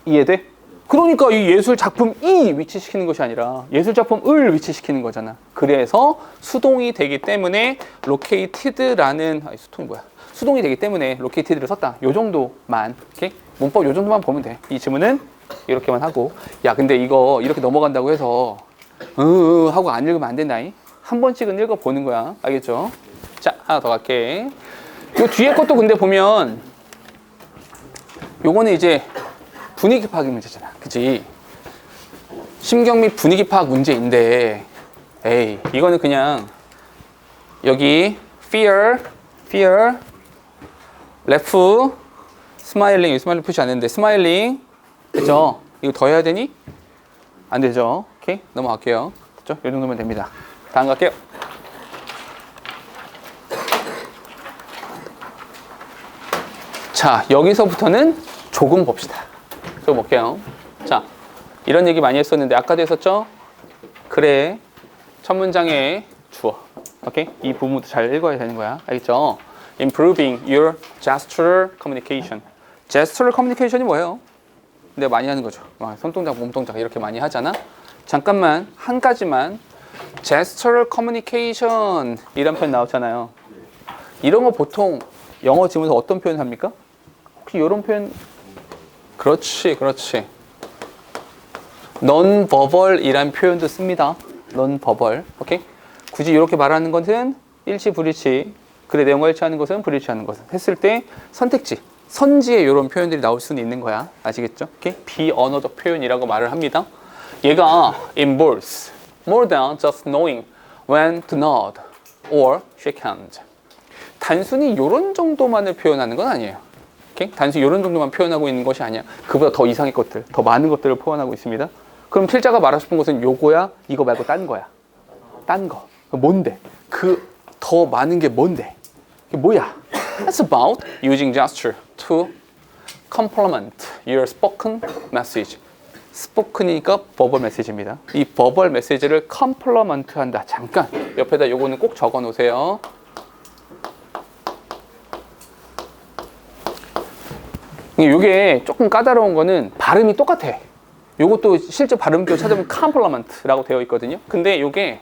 이해돼? 그러니까 이 예술 작품이 위치시키는 것이 아니라 예술 작품을 위치시키는 거잖아. 그래서 수동이 되기 때문에 located라는 수동이 뭐야? 수동이 되기 때문에 located를 썼다. 요 정도만. 오케이? 문법 요 정도만 보면 돼. 이 지문은 이렇게만 하고. 야, 근데 이거 이렇게 넘어간다고 해서 하고 안 읽으면 안 된다. 한 번씩은 읽어 보는 거야. 알겠죠? 자, 하나 더 갈게. 요 뒤에 것도 근데 보면 요거는 이제 분위기 파악의 문제잖아. 그치? 심경 및 분위기 파악 문제인데 에이, 이거는 그냥 여기 fear, ref, 스마일링, 스마일링 표시 안 했는데 스마일링 됐죠? 이거 더 해야 되니? 안 되죠? 오케이, 넘어갈게요. 됐죠? 이 정도면 됩니다. 다음 갈게요. 자, 여기서부터는 조금 봅시다. 조금 볼게요. 자, 이런 얘기 많이 했었는데 아까도 했었죠? 그래, 첫 문장에 주어. 오케이? 이 부분부터 잘 읽어야 되는 거야. 알겠죠? Improving your gestural communication. gestural communication이 뭐예요? 내가 많이 하는 거죠. 손동작, 몸동작 이렇게 많이 하잖아. 잠깐만, 한 가지만. gestural communication 이런 표현 나오잖아요. 이런 거 보통 영어 지문에서 어떤 표현 합니까? 혹시 이런 표현? 그렇지, 그렇지. non-verbal이란 표현도 씁니다. non-verbal. 오케이? 굳이 이렇게 말하는 것은 일치, 불일치. 글의 내용과 일치하는 것은 불일치하는 것은 했을 때 선택지, 선지에 이런 표현들이 나올 수는 있는 거야. 아시겠죠? 오케이? 비언어적 표현이라고 말을 합니다. 얘가 involves more than just knowing when to nod or shake hands. 단순히 이런 정도만을 표현하는 건 아니에요. 오케이? 단순히 이런 정도만 표현하고 있는 것이 아니야. 그보다 더 이상의 것들, 더 많은 것들을 표현하고 있습니다. 그럼 필자가 말하고 싶은 것은 요거야, 이거 말고 딴 거야. 딴 거. 뭔데? 그 더 많은 게 뭔데? 이게 뭐야? It's about using gesture to complement your spoken message. spoken이니까 verbal message입니다. 이 verbal message를 complement 한다. 잠깐 옆에다 요거는 꼭 적어 놓으세요. 이게 조금 까다로운 거는 발음이 똑같아. 요것도 실제 발음표 찾아보면 complement라고 되어 있거든요. 근데 요게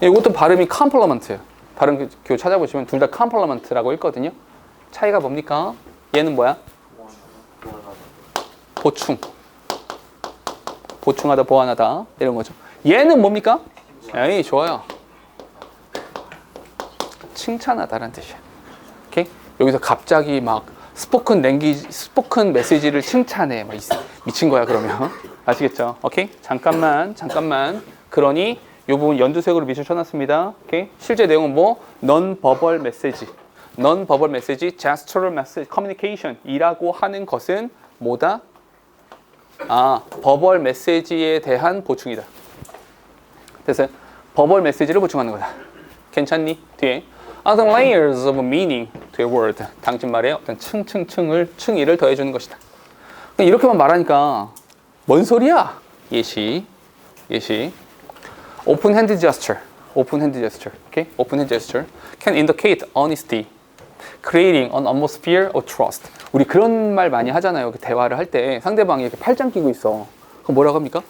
이것도 발음이 complement예요. 발음교 찾아보시면 둘 다 complement라고 있거든요. 차이가 뭡니까? 얘는 뭐야? 보충. 보충하다, 보완하다 이런 거죠. 얘는 뭡니까? 에이, 좋아요. 칭찬하다라는 뜻이야. 오케이? 여기서 갑자기 막 스포큰 랭귀지, 스포큰 메시지를 칭찬해. 막 미친 거야 그러면. 아시겠죠? 오케이? 잠깐만. 그러니 이 부분 연두색으로 밑줄 쳐놨습니다. 오케이? 실제 내용은 뭐? non-verbal message. non-verbal message, gestural message, communication 이라고 하는 것은 뭐다? verbal message에 대한 보충이다. 그래서 verbal message를 보충하는 거다. 괜찮니? 뒤에 other layers of meaning to a word. 당신 말에 어떤 층위를 더해주는 것이다. 이렇게만 말하니까 뭔 소리야? 예시. Open hand gesture. Okay? Open hand gesture can indicate honesty, creating an atmosphere of trust. 우리 그런 말 많이 하잖아요. 대화를 할 때 상대방이 이렇게 팔짱 끼고 있어. 그럼 뭐라고 합니까?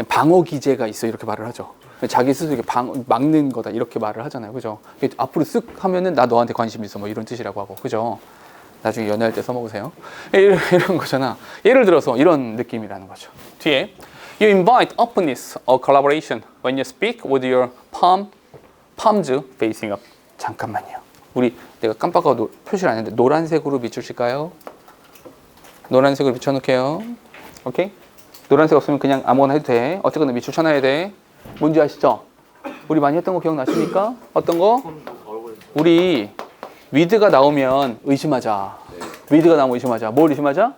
방어 기제가 있어. 이렇게 말을 하죠. 자기 스스로 이렇게 막는 거다. 이렇게 말을 하잖아요. 그죠? 앞으로 쓱 하면은 나 너한테 관심 있어. 뭐 이런 뜻이라고 하고. 그죠? 나중에 연애할 때 써먹으세요. 이런 거잖아. 예를 들어서 이런 느낌이라는 거죠. 뒤에 You invite openness or collaboration when you speak with your palms facing up. 잠깐만요. 우리 내가 깜빡하고 표시를 안 했는데 노란색으로 비추실까요? 노란색으로 비춰놓을게요. 오케이? 노란색 없으면 그냥 아무거나 해도 돼. 어쨌거나 밑줄 쳐놔야 돼. 뭔지 아시죠? 우리 많이 했던 거 기억나십니까? 어떤 거? 우리 with가 나오면 의심하자. with가 나오면 의심하자. 뭘 의심하자?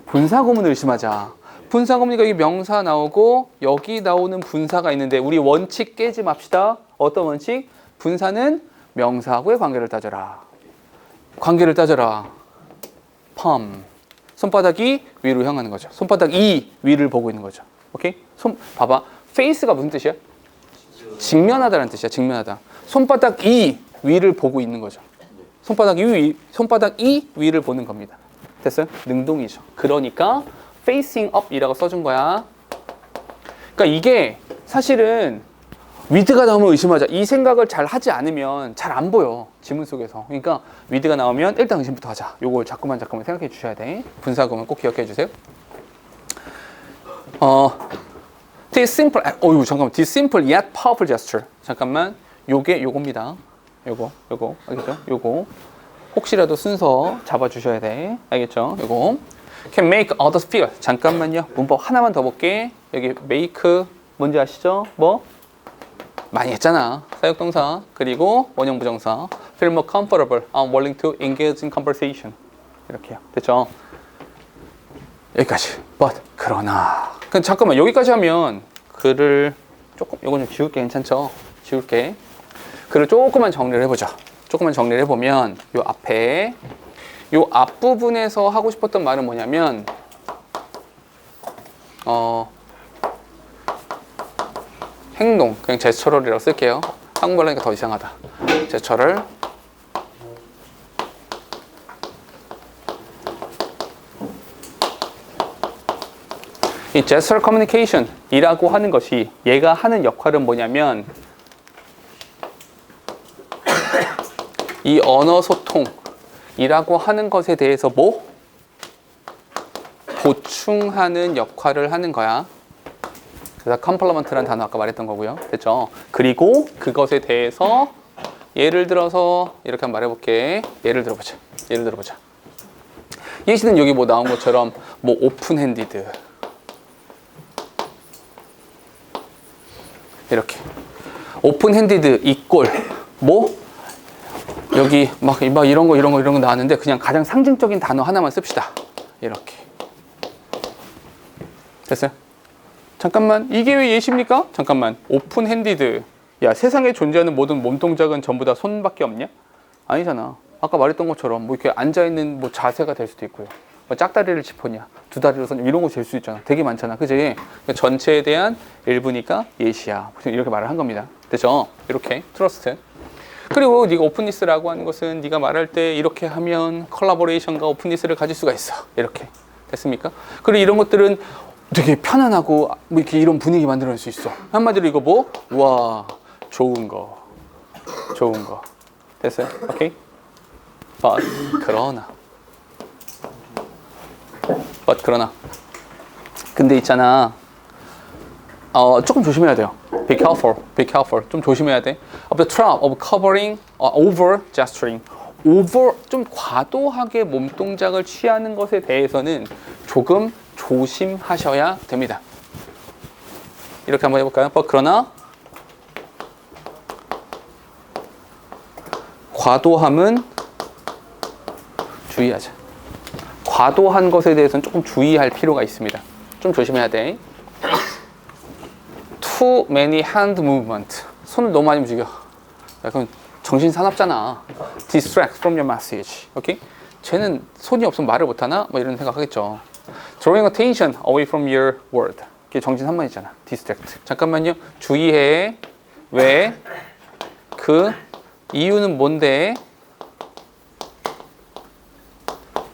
분사구문을 의심하자. 분사구문이니까 여기 명사 나오고 여기 나오는 분사가 있는데 우리 원칙 깨지 맙시다. 어떤 원칙? 분사는 명사하고의 관계를 따져라. palm. 손바닥이 위로 향하는 거죠. 손바닥이 위를 보고 있는 거죠. 오케이? 봐봐. face가 무슨 뜻이야? 직면하다라는 뜻이야. 직면하다. 손바닥이 위를 보고 있는 거죠. 손바닥이 위를 보는 겁니다. 됐어요? 능동이죠. 그러니까 facing up이라고 써준 거야. 그러니까 이게 사실은 with가 나오면 의심하자. 이 생각을 잘 하지 않으면 잘 안 보여. 지문 속에서. 그러니까 with가 나오면 일단 의심부터 하자. 요걸 자꾸만 생각해 주셔야 돼. 분사구문 꼭 기억해 주세요. This simple, this simple yet powerful gesture. 잠깐만. 요겁니다. 요거. 알겠죠? 요거. 혹시라도 순서 잡아 주셔야 돼. 알겠죠? 요거. Can make others feel. 잠깐만요. 문법 하나만 더 볼게. 여기 make 뭔지 아시죠? 뭐? 많이 했잖아. 사역동사 그리고 원형 부정사. Feel more comfortable. I'm willing to engage in conversation. 이렇게요. 됐죠? 여기까지. But 그러나. 근데 잠깐만 여기까지 하면 글을 조금 이건 좀 지울게. 괜찮죠? 지울게. 글을 조금만 정리를 해보자. 조금만 정리를 해보면 요 앞에 요 앞부분에서 하고 싶었던 말은 뭐냐면 행동, 그냥 제스처럴이라고 쓸게요. 한국말로 하니까 더 이상하다. 제스처럴. 이 제스처럴 커뮤니케이션이라고 하는 것이 얘가 하는 역할은 뭐냐면 이 언어 소통이라고 하는 것에 대해서 뭐? 보충하는 역할을 하는 거야. 그래서 컴플리먼트라는 단어 아까 말했던 거고요. 됐죠? 그리고 그것에 대해서 예를 들어서 이렇게 한번 말해볼게. 예를 들어보자. 예시는 여기 뭐 나온 것처럼 뭐 오픈핸디드 이렇게 오픈핸디드 이꼴 뭐 여기 막 이런 거 나왔는데 그냥 가장 상징적인 단어 하나만 씁시다. 이렇게 됐어요? 잠깐만 이게 왜 예시입니까? 잠깐만 오픈핸디드 야 세상에 존재하는 모든 몸동작은 전부 다 손밖에 없냐? 아니잖아. 아까 말했던 것처럼 뭐 이렇게 앉아있는 뭐 자세가 될 수도 있고요. 뭐 짝다리를 짚었냐 두 다리로 선 이런 거 될 수 있잖아. 되게 많잖아. 그지? 전체에 대한 일부니까 예시야. 이렇게 말을 한 겁니다. 됐죠? 이렇게 트러스트. 그리고 네가 오픈니스라고 하는 것은 네가 말할 때 이렇게 하면 컬라보레이션과 오픈니스를 가질 수가 있어. 이렇게 됐습니까? 그리고 이런 것들은 되게 편안하고 뭐 이렇게 이런 분위기 만들어낼 수 있어. 한마디로 이거 뭐? 와 좋은 거 됐어요? 오케이? 그러나 근데 있잖아 조금 조심해야 돼요. Be careful. 좀 조심해야 돼. Of the trap of covering, over gesturing. 좀 과도하게 몸 동작을 취하는 것에 대해서는 조금 조심하셔야 됩니다. 이렇게 한번 해볼까요? 그러나 과도함은 주의하자. 과도한 것에 대해서는 조금 주의할 필요가 있습니다. 좀 조심해야 돼. Too many hand movement. 손을 너무 많이 움직여. 야, 그럼 정신 사납잖아. Distract from your message. 오케이? 쟤는 손이 없으면 말을 못하나? 뭐 이런 생각하겠죠. Drawing attention away from your word. 이게 정신 산만이잖아. Distract. 잠깐만요. 주의해. 왜? 그 이유는 뭔데?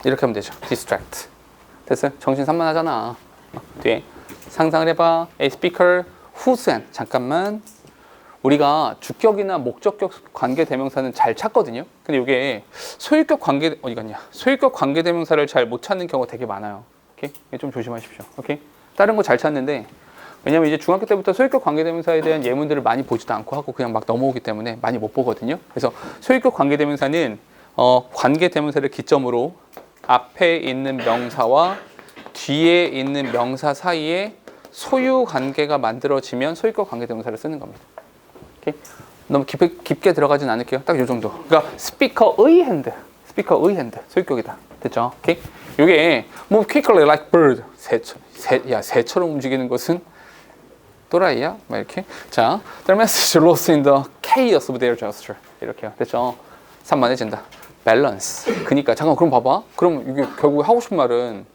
이렇게 하면 되죠. Distract. 됐어요? 정신 산만하잖아. 뒤에 상상을 해봐. A speaker whose hand. 잠깐만. 우리가 주격이나 목적격 관계대명사는 잘 찾거든요. 근데 이게 소유격 관계 어디 갔냐? 소유격 관계대명사를 잘 못 찾는 경우가 되게 많아요. 오케이? 좀 조심하십시오. 오케이? 다른 거 잘 찾는데 왜냐면 이제 중학교 때부터 소유격 관계대명사에 대한 예문들을 많이 보지도 않고 하고 그냥 막 넘어오기 때문에 많이 못 보거든요. 그래서 소유격 관계대명사는 관계대명사를 기점으로 앞에 있는 명사와 뒤에 있는 명사 사이에 소유 관계가 만들어지면 소유격 관계대명사를 쓰는 겁니다. 오케이? 너무 깊게 들어가진 않을게요. 딱 요 정도. 그러니까 스피커의 핸드 소유격이다. 됐죠? 오케이? 요게 move quickly like bird 새처럼 움직이는 것은 또라이야? 막 이렇게. 자, their message lost in the chaos of their gesture. 이렇게요. 됐죠? 산만해진다. 밸런스. 그니까 잠깐 그럼 봐봐. 그럼 이게 결국 하고 싶은 말은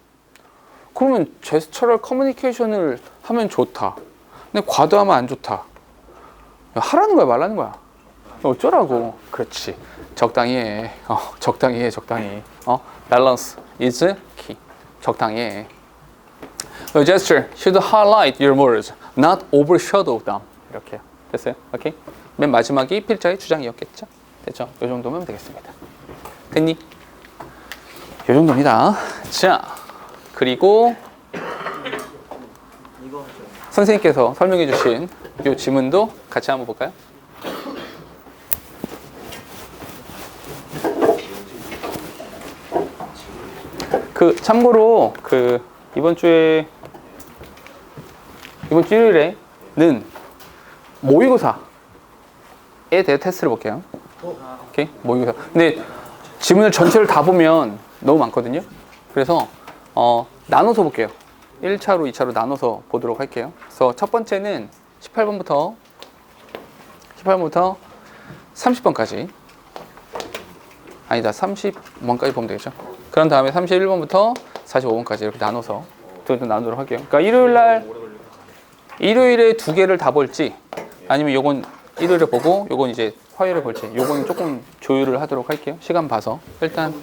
그러면 제스처럴 커뮤니케이션을 하면 좋다. 근데 과도하면 안 좋다. 하라는 거야, 말라는 거야. 어쩌라고. 그렇지. 적당히 해. 적당히 해. Balance is key. 적당히 해. The gesture should highlight your words, not overshadow them. 이렇게요. 됐어요? 오케이? 맨 마지막이 필자의 주장이었겠죠? 됐죠? 이 정도면 되겠습니다. 됐니? 이 정도입니다. 자, 그리고 선생님께서 설명해 주신 이 지문도 같이 한번 볼까요? 참고로 이번 일요일에는 모의고사 대해 테스트를 볼게요. 오케이? 모의고사. 근데 지문을 전체를 다 보면 너무 많거든요. 그래서 나눠서 볼게요. 1차로 2차로 나눠서 보도록 할게요. 그래서 첫 번째는 18번부터 30번까지. 아니다, 30번까지 보면 되겠죠. 그런 다음에 31번부터 45번까지 이렇게 나눠서 나누도록 할게요. 그러니까 일요일에 두 개를 다 볼지, 아니면 요건 일요일에 보고 요건 이제 화요일에 볼지, 요건 조금 조율을 하도록 할게요. 시간 봐서 일단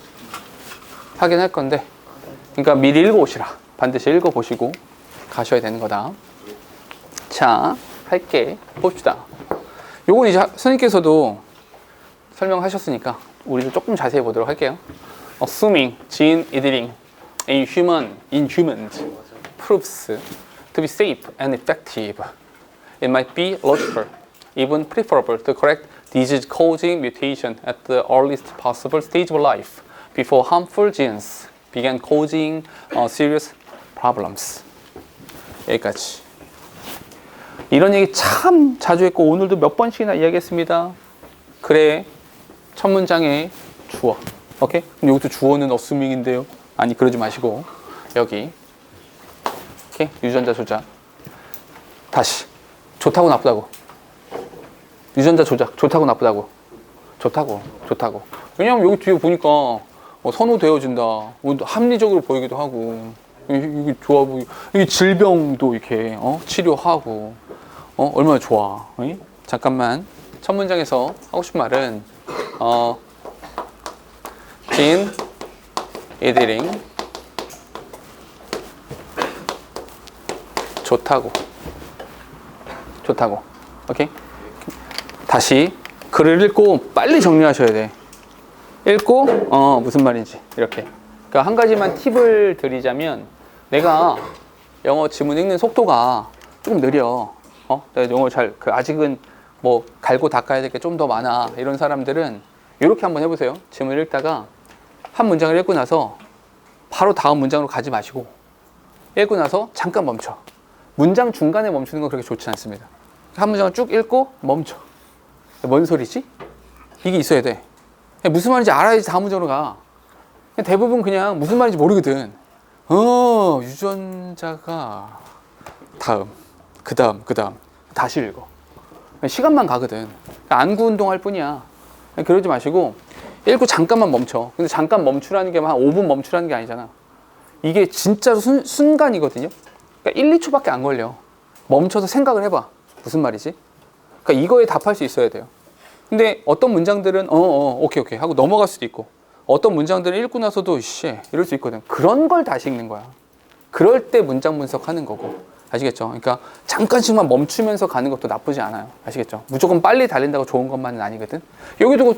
확인할 건데, 그러니까 미리 읽어오시라. 반드시 읽어보시고 가셔야 되는 거다. 자, 할게. 봅시다. 요건 이제 선생님께서도 설명하셨으니까 우리도 조금 자세히 보도록 할게요. Assuming gene editing in humans proves to be safe and effective, it might be logical, even preferable, to correct disease-causing mutation at the earliest possible stage of life before harmful genes began causing serious problems. 여기까지. 이런 얘기 참 자주 했고 오늘도 몇 번씩이나 이야기했습니다. 그래, 첫 문장에 주어. 오케이? 그럼 여기서 주어는 assuming인데요. 아니, 그러지 마시고 여기 오케이? 유전자 조작. 다시. 좋다고 나쁘다고. 유전자 조작. 좋다고 나쁘다고. 좋다고. 왜냐하면 여기 뒤에 보니까 선호되어진다. 합리적으로 보이기도 하고. 이게 좋아 보이고. 이게 질병도 이렇게 치료하고. 얼마나 좋아. 잠깐만. 첫 문장에서 하고 싶은 말은 gene editing 좋다고. 오케이? 다시 글을 읽고 빨리 정리하셔야 돼. 읽고 무슨 말인지 이렇게. 그러니까 한 가지만 팁을 드리자면, 내가 영어 지문 읽는 속도가 조금 느려. 내가 영어 아직은 뭐 갈고 닦아야 될 게 좀 더 많아. 이런 사람들은 이렇게 한번 해보세요. 지문을 읽다가 한 문장을 읽고 나서 바로 다음 문장으로 가지 마시고, 읽고 나서 잠깐 멈춰. 문장 중간에 멈추는 건 그렇게 좋지 않습니다. 한 문장을 쭉 읽고 멈춰. 뭔 소리지? 이게 있어야 돼. 무슨 말인지 알아야지 다음 문장으로 가. 대부분 그냥 무슨 말인지 모르거든. 유전자가 다음, 그 다음 다시 읽어. 시간만 가거든. 안구 운동할 뿐이야. 그러지 마시고 읽고 잠깐만 멈춰. 근데 잠깐 멈추라는 게 한 5분 멈추라는 게 아니잖아. 이게 진짜로 순간이거든요. 그러니까 1, 2초밖에 안 걸려. 멈춰서 생각을 해봐. 무슨 말이지? 그러니까 이거에 답할 수 있어야 돼요. 근데 어떤 문장들은 오케이 하고 넘어갈 수도 있고, 어떤 문장들은 읽고 나서도 이럴 수 있거든. 그런 걸 다시 읽는 거야. 그럴 때 문장 분석하는 거고. 아시겠죠? 그러니까 잠깐씩만 멈추면서 가는 것도 나쁘지 않아요. 아시겠죠? 무조건 빨리 달린다고 좋은 것만은 아니거든. 여기도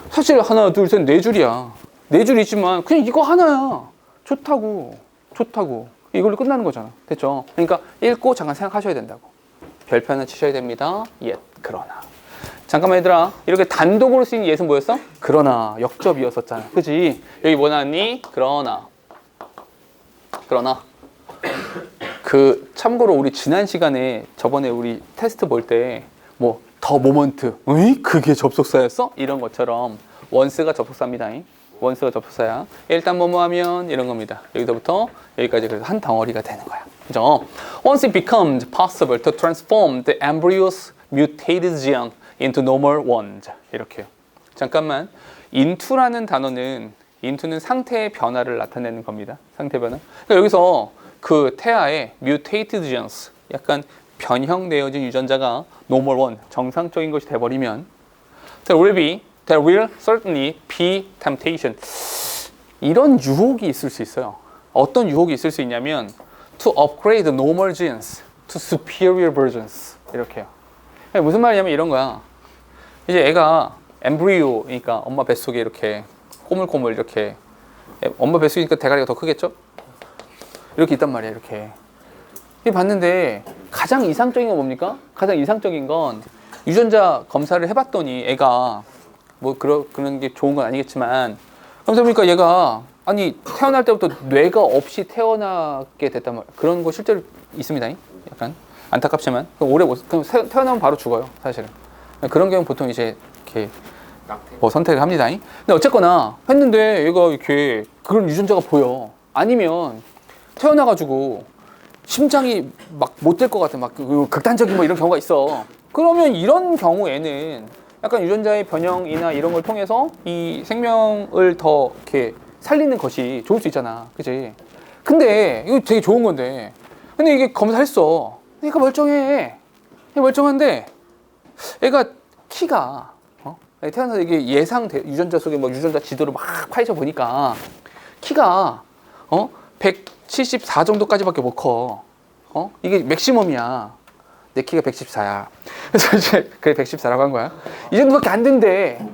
사실 하나, 둘, 셋, 네 줄이야. 네 줄이지만 그냥 이거 하나야. 좋다고. 이걸로 끝나는 거잖아. 됐죠? 그러니까 읽고 잠깐 생각하셔야 된다고. 별표는 치셔야 됩니다. 그러나. 잠깐만 얘들아, 이렇게 단독으로 쓰인 예은 뭐였어? 그러나. 역접이었었잖아. 그치? 여기 뭐 나왔니? 그러나. 참고로 우리 지난 시간에 저번에 우리 테스트 볼 때 뭐 더 모먼트, 그게 접속사였어? 이런 것처럼 원스가 접속사입니다. 원스가 접속사야. 일단 뭐뭐 하면 이런 겁니다. 여기서부터 여기까지 그래서 한 덩어리가 되는 거야. 그죠? Once it becomes possible to transform the embryo's mutated gene into normal ones. 이렇게요. 잠깐만. into라는 단어는 상태의 변화를 나타내는 겁니다. 상태 변화. 그러니까 여기서 그 태아의 mutated genes, 약간 변형되어진 유전자가 normal one, 정상적인 것이 돼버리면 there will certainly be temptation. 이런 유혹이 있을 수 있어요. 어떤 유혹이 있을 수 있냐면 to upgrade normal genes to superior versions. 이렇게요. 무슨 말이냐면 이런 거야. 이제 애가 엠브리오니까 엄마 뱃속에 이렇게 꼬물꼬물 이렇게, 엄마 뱃속이니까 대가리가 더 크겠죠? 이렇게 있단 말이야. 이렇게 봤는데 가장 이상적인 건 뭡니까? 가장 이상적인 건 유전자 검사를 해봤더니 애가 뭐 그런 게 좋은 건 아니겠지만, 그러면서 보니까 얘가 아니 태어날 때부터 뇌가 없이 태어나게 됐단 말이야. 그런 거 실제로 있습니다. 약간 안타깝지만 오래 못, 그럼 태어나면 바로 죽어요. 사실은 그런 경우 보통 이제 이렇게 뭐 선택을 합니다. 근데 어쨌거나 했는데 얘가 이렇게 그런 유전자가 보여. 아니면 태어나가지고 심장이 막 못 될 것 같아. 막 극단적인 뭐 이런 경우가 있어. 그러면 이런 경우에는 약간 유전자의 변형이나 이런 걸 통해서 이 생명을 더 이렇게 살리는 것이 좋을 수 있잖아. 그치? 근데 이거 되게 좋은 건데. 근데 이게 검사했어. 얘가 멀쩡해. 얘 멀쩡한데 얘가 키가 태어나서 이게 예상 유전자 속에 뭐 유전자 지도를 막 파헤쳐 보니까 키가 174 정도까지밖에 못 커. 이게 맥시멈이야. 내 키가 114야. 그래서 이제 그래 114라고 한 거야. 이 정도밖에 안 된대.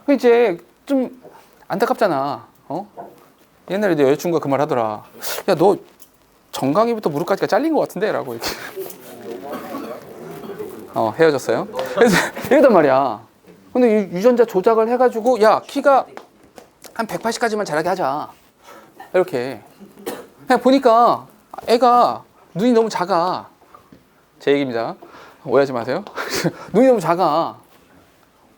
이제 좀 안타깝잖아. 옛날에 내 여자친구가 그 말 하더라. 야, 너 정강이부터 무릎까지가 잘린 것 같은데? 라고 이렇게. 헤어졌어요. 그래서 이러단 말이야. 근데 유전자 조작을 해가지고 야, 키가 한 180까지만 자라게 하자. 이렇게. 그냥 보니까 애가 눈이 너무 작아. 제 얘기입니다. 오해하지 마세요. 눈이 너무 작아.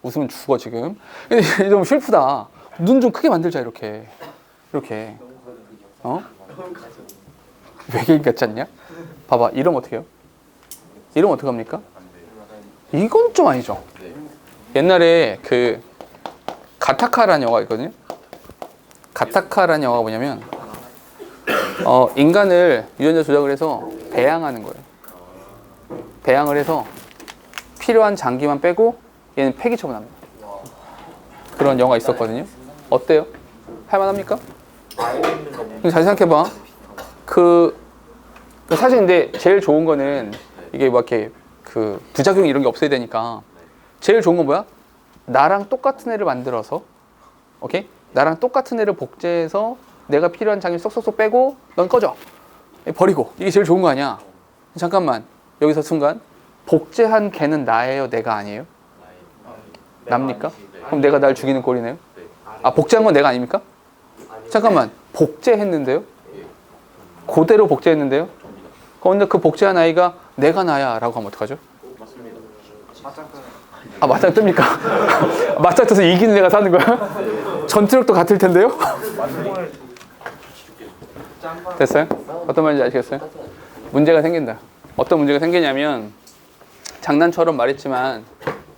웃으면 죽어 지금. 근데 너무 슬프다. 눈 좀 크게 만들자 이렇게. 이렇게. 외계인 같지 않냐? 봐봐. 이러면 어떻게 해요? 이러면 어떡합니까? 이건 좀 아니죠. 옛날에 그 가타카라는 영화가 있거든요. 가타카라는 영화가 뭐냐면 인간을 유전자 조작을 해서 배양하는 거예요. 배양을 해서 필요한 장기만 빼고 얘는 폐기 처분합니다. 그런 영화 있었거든요. 어때요? 할만합니까? 잘 생각해봐. 사실 근데 제일 좋은 거는 이게 막 이렇게 그 부작용 이런 게 없어야 되니까 제일 좋은 건 뭐야? 나랑 똑같은 애를 만들어서 오케이? 나랑 똑같은 애를 복제해서 내가 필요한 장기 쏙쏙쏙 빼고 넌 꺼져. 버리고. 이게 제일 좋은 거 아니야? 잠깐만. 여기서 순간 복제한 걔는 나예요? 내가 아니에요? 납니까? 그럼 내가 날 죽이는 꼴이네요? 아, 복제한 건 내가 아닙니까? 잠깐만. 복제했는데요? 그대로 복제했는데요? 그런데 그 복제한 아이가 내가 나야 라고 하면 어떡하죠? 아, 맞짱 뜹니까? 맞짱 떠서 이기는 애가 사는 거야? 전투력도 같을 텐데요? 됐어요? 어떤 말인지 아시겠어요? 문제가 생긴다. 어떤 문제가 생기냐면 장난처럼 말했지만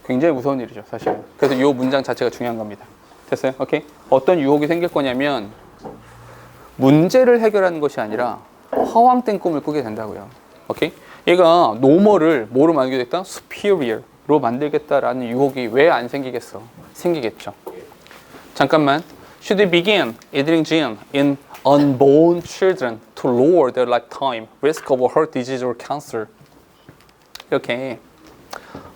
굉장히 무서운 일이죠, 사실. 그래서 이 문장 자체가 중요한 겁니다. 됐어요? 오케이? 어떤 유혹이 생길 거냐면 문제를 해결하는 것이 아니라 허황된 꿈을 꾸게 된다고요. 오케이? 얘가 노멀을 뭐로 만들겠다? superior로 만들겠다라는 유혹이 왜 안 생기겠어? 생기겠죠. 잠깐만. Should we begin editing gene in unborn children to lower their lifetime risk of heart disease or cancer? 이렇게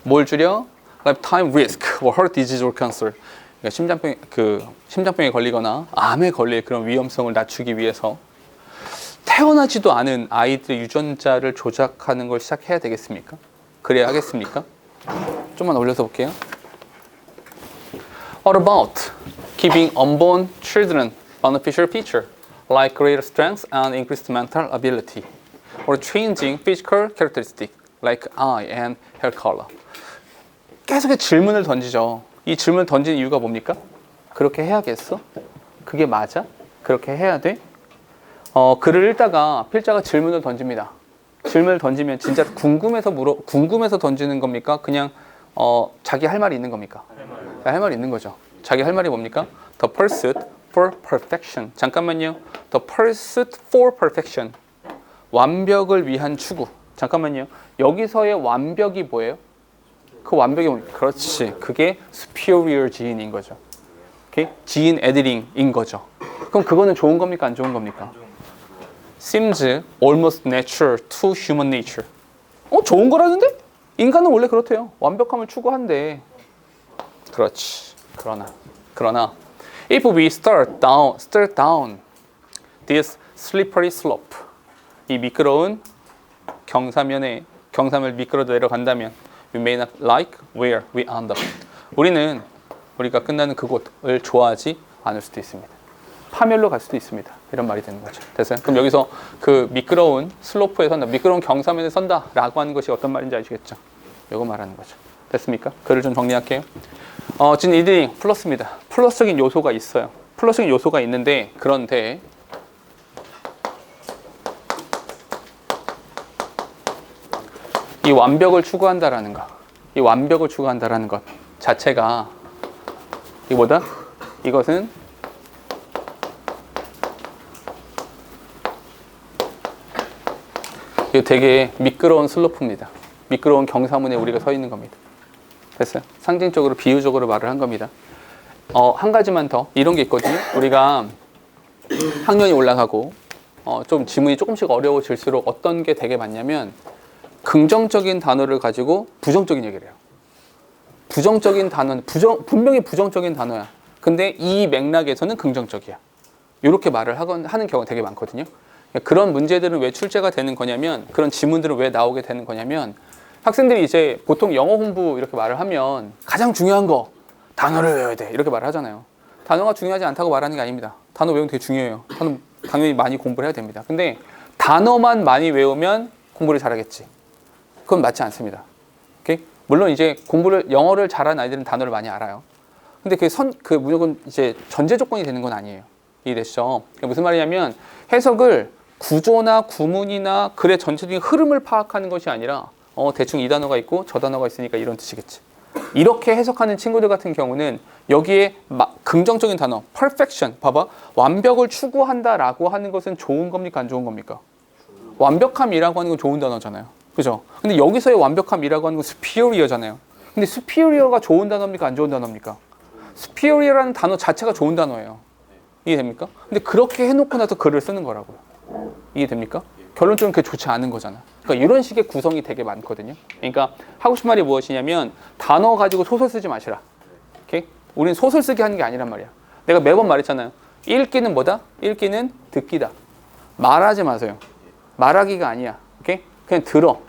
뭘 줄여? lifetime risk of heart disease or cancer. 그러니까 심장병에 걸리거나 암에 걸릴 그런 위험성을 낮추기 위해서 태어나지도 않은 아이들의 유전자를 조작하는 걸 시작해야 되겠습니까? 그래야 하겠습니까? 좀만 올려서 볼게요. What about giving unborn children beneficial feature like greater strength and increased mental ability, or changing physical characteristic like eye and hair color? 계속해서 질문을 던지죠. 이 질문을 던지는 이유가 뭡니까? 그렇게 해야겠어? 그게 맞아? 그렇게 해야 돼? 글을 읽다가 필자가 질문을 던집니다. 질문을 던지면 진짜 궁금해서 던지는 겁니까? 그냥 자기 할 말이 있는 겁니까? 할 말이 있는 거죠. 자기 할 말이 뭡니까? The pursuit for perfection. 잠깐만요. The pursuit for perfection. 완벽을 위한 추구. 잠깐만요. 여기서의 완벽이 뭐예요? 그 완벽이 뭡니까? 그렇지. 그게 superior gene인 거죠. 오케이? gene editing인 거죠. 그럼 그거는 좋은 겁니까? 안 좋은 겁니까? Seems almost natural to human nature. 좋은 거라는데? 인간은 원래 그렇대요. 완벽함을 추구한대. 그렇지. 그러나 if we start down this slippery slope, 이 미끄러운 경사를 미끄러 내려간다면 we may not like where we end up. 우리가 끝나는 그곳을 좋아하지 않을 수도 있습니다. 파멸로 갈 수도 있습니다. 이런 말이 되는 거죠. 됐어요? 그럼 여기서 그 미끄러운 슬로프에 선다, 미끄러운 경사면에 선다라고 하는 것이 어떤 말인지 아시겠죠? 이거 말하는 거죠. 됐습니까? 글을 좀 정리할게요. 지금 이들이 플러스입니다. 플러스적인 요소가 있어요. 플러스적인 요소가 있는데, 그런데 이 완벽을 추구한다라는 것, 이 완벽을 추구한다라는 것 자체가 이거보다 이것은 이거 되게 미끄러운 슬로프입니다. 미끄러운 경사문에 우리가 서 있는 겁니다. 됐어요? 상징적으로 비유적으로 말을 한 겁니다. 한 가지만 더 이런 게 있거든요. 우리가 학년이 올라가고 좀 지문이 조금씩 어려워질수록 어떤 게 되게 많냐면 긍정적인 단어를 가지고 부정적인 얘기를 해요. 부정적인 단어는 분명히 부정적인 단어야. 근데 이 맥락에서는 긍정적이야. 이렇게 말을 하는 경우가 되게 많거든요. 그런 문제들은 왜 출제가 되는 거냐면, 그런 지문들은 왜 나오게 되는 거냐면, 학생들이 이제 보통 영어 공부 이렇게 말을 하면 가장 중요한 거 단어를 외워야 돼 이렇게 말을 하잖아요. 단어가 중요하지 않다고 말하는 게 아닙니다. 단어 외우면 되게 중요해요. 단어 당연히 많이 공부를 해야 됩니다. 근데 단어만 많이 외우면 공부를 잘하겠지, 그건 맞지 않습니다. 오케이? 물론 이제 영어를 잘하는 아이들은 단어를 많이 알아요. 근데 그 무조건 이제 전제 조건이 되는 건 아니에요. 이해되시죠? 그러니까 무슨 말이냐면, 해석을 구조나 구문이나 글의 전체적인 흐름을 파악하는 것이 아니라 대충 이 단어가 있고 저 단어가 있으니까 이런 뜻이겠지, 이렇게 해석하는 친구들 같은 경우는 여기에 긍정적인 단어 perfection, 봐봐, 완벽을 추구한다라고 하는 것은 좋은 겁니까 안 좋은 겁니까? 완벽함이라고 하는 건 좋은 단어잖아요. 그죠? 근데 여기서의 완벽함이라고 하는 건 superior잖아요. 근데 superior가 좋은 단어입니까 안 좋은 단어입니까? superior라는 단어 자체가 좋은 단어예요. 이해됩니까? 근데 그렇게 해놓고 나서 글을 쓰는 거라고요. 이해됩니까? 결론적으로 그게 좋지 않은 거잖아. 그러니까 이런 식의 구성이 되게 많거든요. 그러니까 하고 싶은 말이 무엇이냐면, 단어 가지고 소설 쓰지 마시라. 오케이? 우린 소설 쓰기 하는 게 아니란 말이야. 내가 매번 말했잖아요. 읽기는 뭐다? 읽기는 듣기다. 말하지 마세요. 말하기가 아니야. 오케이? 그냥 들어.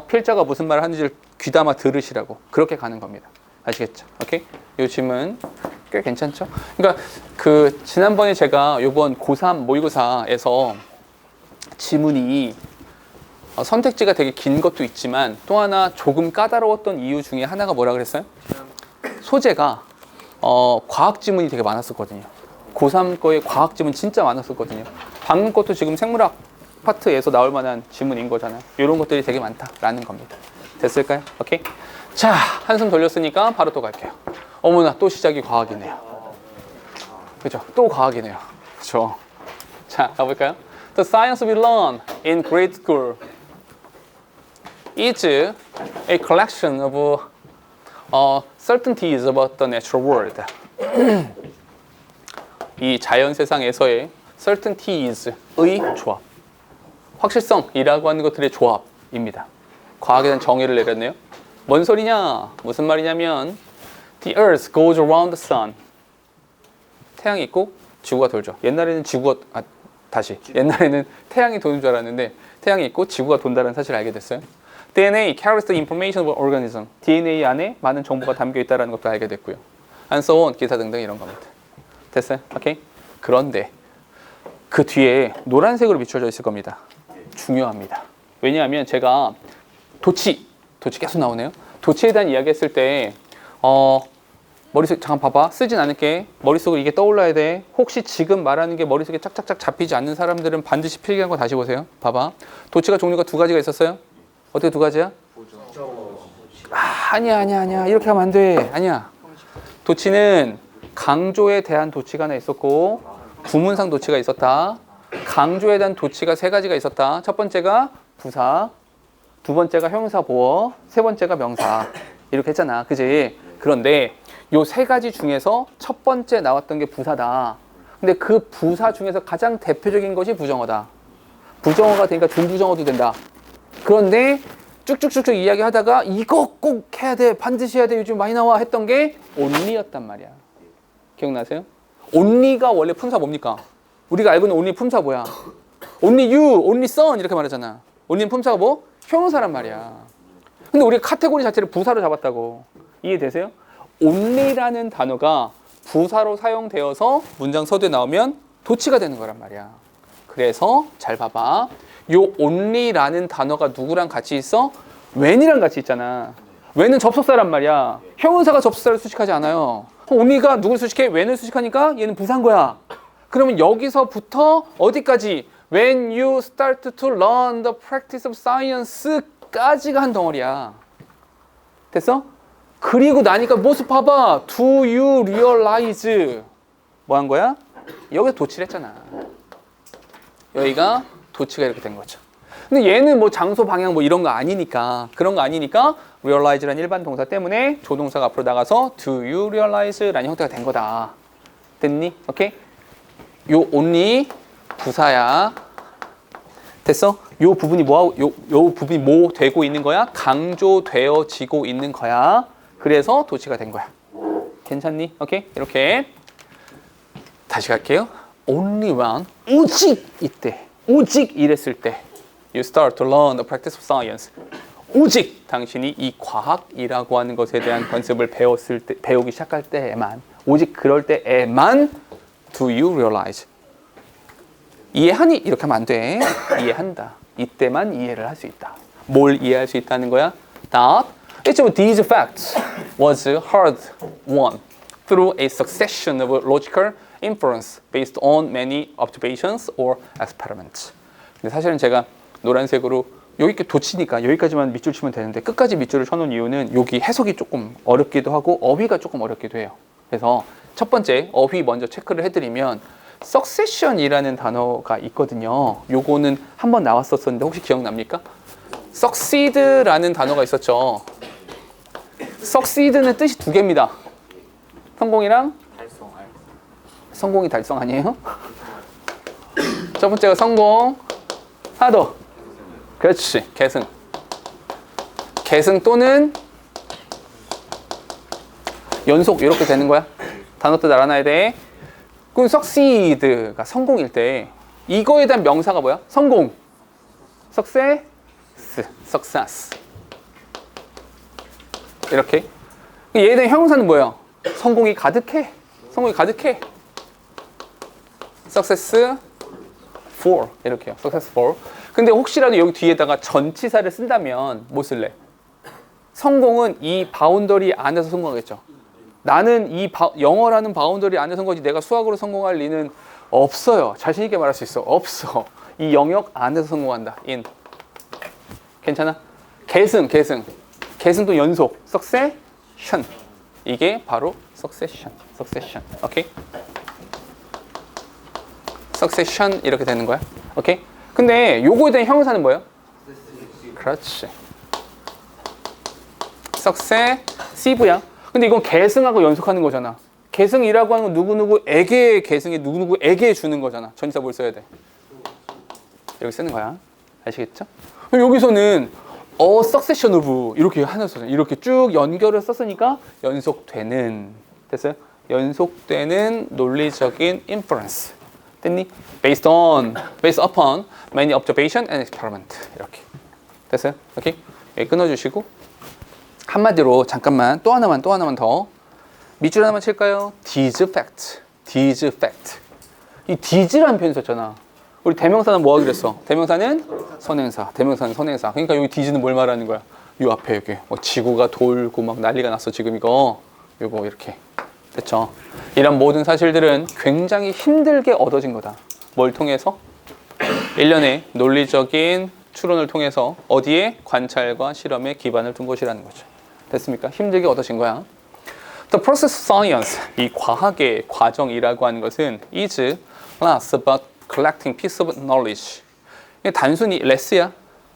필자가 무슨 말을 하는지를 귀담아 들으시라고. 그렇게 가는 겁니다. 아시겠죠? 오케이? 이 질문 꽤 괜찮죠? 그러니까 지난번에 제가 이번 고3 모의고사에서 지문이 선택지가 되게 긴 것도 있지만 또 하나 조금 까다로웠던 이유 중에 하나가 뭐라 그랬어요? 소재가 과학 지문이 되게 많았었거든요. 고3 거에 과학 지문 진짜 많았었거든요. 방금 것도 지금 생물학 파트에서 나올 만한 지문인 거잖아요. 이런 것들이 되게 많다라는 겁니다. 됐을까요? 오케이? 자, 한숨 돌렸으니까 바로 또 갈게요. 어머나, 또 시작이 과학이네요. 그죠? 또 과학이네요. 그죠? 자, 가볼까요? The science we learn in grade school is a collection of certainties about the natural world. 이 자연 세상에서의 certainties의 조합, 확실성이라고 하는 것들의 조합입니다. 과학에 대한 정의를 내렸네요. 뭔 소리냐? 무슨 말이냐면 The earth goes around the sun. 태양이 있고 지구가 돌죠. 옛날에는 옛날에는 태양이 도는 줄 알았는데 태양이 있고 지구가 돈다는 사실을 알게 됐어요. DNA carries the information of organism. DNA 안에 많은 정보가 담겨 있다는 것도 알게 됐고요. And so on, 기타 등등 이런 겁니다. 됐어요? 오케이? 그런데 그 뒤에 노란색으로 비춰져 있을 겁니다. 중요합니다. 왜냐하면 제가 도치 계속 나오네요. 도치에 대한 이야기 했을 때 머릿속에 잠깐 봐봐. 쓰진 않을게. 머릿속으로 이게 떠올라야 돼. 혹시 지금 말하는 게 머릿속에 짝짝짝 잡히지 않는 사람들은 반드시 필기한 거 다시 보세요. 봐봐. 도치가 종류가 두 가지가 있었어요. 어떻게 두 가지야? 아니야. 이렇게 하면 안 돼. 아니야. 도치는 강조에 대한 도치가 하나 있었고 구문상 도치가 있었다. 강조에 대한 도치가 세 가지가 있었다. 첫 번째가 부사, 두 번째가 형용사 보어, 세 번째가 명사. 이렇게 했잖아. 그지? 그런데 요 세 가지 중에서 첫 번째 나왔던 게 부사다. 근데 그 부사 중에서 가장 대표적인 것이 부정어다. 부정어가 되니까 준부정어도 된다. 그런데 쭉쭉쭉쭉 이야기하다가 이거 꼭 해야 돼, 반드시 해야 돼, 요즘 많이 나와 했던 게 only였단 말이야. 기억나세요? only가 원래 품사 뭡니까? 우리가 알고 있는 only 품사 뭐야? only you, only son 이렇게 말하잖아. only는 품사가 뭐? 형용사란 말이야. 근데 우리가 카테고리 자체를 부사로 잡았다고. 이해되세요? only라는 단어가 부사로 사용되어서 문장 서두에 나오면 도치가 되는 거란 말이야. 그래서 잘 봐봐. 요 only라는 단어가 누구랑 같이 있어? when이랑 같이 있잖아. when은 접속사란 말이야. 형용사가 접속사를 수식하지 않아요. only가 누굴 수식해? when을 수식하니까 얘는 부사인 거야. 그러면 여기서부터 어디까지? When you start to learn the practice of science까지가 한 덩어리야. 됐어? 그리고 나니까 모습 봐봐. Do you realize? 뭐 한 거야? 여기서 도치를 했잖아. 여기가 도치가 이렇게 된 거죠. 근데 얘는 뭐 장소, 방향 뭐 이런 거 아니니까, 그런 거 아니니까 realize라는 일반 동사 때문에 조동사가 앞으로 나가서 do you realize라는 형태가 된 거다. 됐니? 오케이? 요 only 부사야. 됐어? 요 부분이 뭐하고, 요 부분이 뭐 되고 있는 거야? 강조되어지고 있는 거야. 그래서 도치가 된 거야. 괜찮니? 오케이? 이렇게. 다시 갈게요. Only when, 오직 이때, 오직 이랬을 때 You start to learn the practice of science. 오직 당신이 이 과학이라고 하는 것에 대한 관습을 배우기 시작할 때에만, 오직 그럴 때에만 do you realize. 이해하니? 이렇게 하면 안 돼. 이해한다. 이때만 이해를 할 수 있다. 뭘 이해할 수 있다는 거야? That each of these facts was hard won through a succession of logical inference based on many observations or experiments. 근데 사실은 제가 노란색으로 여기 이렇게 도치니까 여기까지만 밑줄 치면 되는데 끝까지 밑줄을 쳐놓은 이유는 여기 해석이 조금 어렵기도 하고 어휘가 조금 어렵기도 해요. 그래서 첫 번째 어휘 먼저 체크를 해드리면 succession이라는 단어가 있거든요. 요거는 한번 나왔었는데 혹시 기억납니까? succeed라는 단어가 있었죠. succeed는 뜻이 두 개입니다. 성공이랑 성공이 달성 아니에요? 첫 번째가 성공, 하나 더. 그렇지, 계승. 계승 또는 연속 이렇게 되는 거야. 단어도 알아놔야 돼. 그럼 succeed가 성공일 때 이거에 대한 명사가 뭐야? 성공. success, success. 이렇게. 얘에 대한 형용사는 뭐예요? 성공이 가득해. 성공이 가득해. success for 이렇게요. success for. 근데 혹시라도 여기 뒤에다가 전치사를 쓴다면 뭐 쓸래? 성공은 이 바운더리 안에서 성공하겠죠. 나는 이 영어라는 바운더리 안에 선 거지 내가 수학으로 성공할 리는 없어요. 자신 있게 말할 수 있어. 없어. 이 영역 안에서 성공한다. in. 괜찮아? 계승도 연속. succession. 이게 바로 succession. 오케이? succession 이렇게 되는 거야. 오케이? 근데 요거에 대한 형용사는 뭐예요? 그렇지. successive야. 근데 이건 계승하고 연속하는 거잖아. 계승이라고 하는 건 누구누구에게 계승이 누구누구에게 주는 거잖아. 전치사 뭘 써야 돼? 여기 쓰는 거야. 아시겠죠? 여기서는 a succession of 이렇게 하나 썼잖아. 이렇게 쭉 연결을 썼으니까 연속되는. 됐어요? 연속되는 논리적인 inference. 됐니? based upon many observation and experiment. 이렇게. 됐어요? 오케이? 여기 끊어주시고 한마디로 잠깐만 또 하나만 더 밑줄 하나만 칠까요? these fact. 이 these라는 표현 썼잖아. 우리 대명사는 뭐 하기로 했어? 대명사는 선행사. 그러니까 여기 these는 뭘 말하는 거야? 요 앞에 여기 뭐 지구가 돌고 막 난리가 났어 지금 요거 이렇게. 됐죠? 이런 모든 사실들은 굉장히 힘들게 얻어진 거다. 뭘 통해서? 일련의 논리적인 추론을 통해서 어디에? 관찰과 실험에 기반을 둔 것이라는 거죠. 됐습니까? 힘들게 얻어진 거야. The process of science, 이 과학의 과정이라고 하는 것은 is less about collecting piece of knowledge. 단순히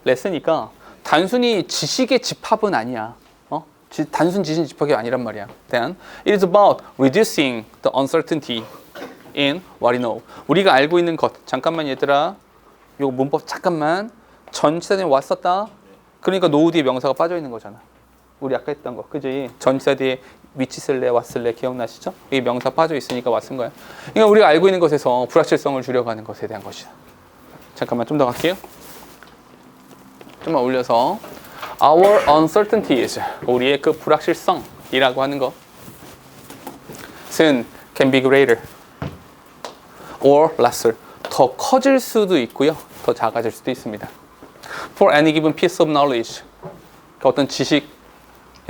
레슨이니까 단순히 지식의 집합은 아니야. 단순 지식 집합이 아니란 말이야. Then it is about reducing the uncertainty in what we know. 우리가 알고 있는 것. 잠깐만 얘들아. 요 문법 잠깐만. 전치사 뒤에 왔었다. 그러니까 노우 뒤에 명사가 빠져 있는 거잖아. 우리 아까 했던 거. 그지? 전치사 뒤에 위치 쓸래 왔을래 기억나시죠? 이 명사 빠져 있으니까 왔은 거야. 그러니까 우리가 알고 있는 것에서 불확실성을 줄여가는 것에 대한 것이다. 잠깐만 좀 더 갈게요. 좀만 올려서 Our uncertainties, 우리의 그 불확실성이라고 하는 것은 can be greater or lesser, 더 커질 수도 있고요, 더 작아질 수도 있습니다. For any given piece of knowledge, 어떤 지식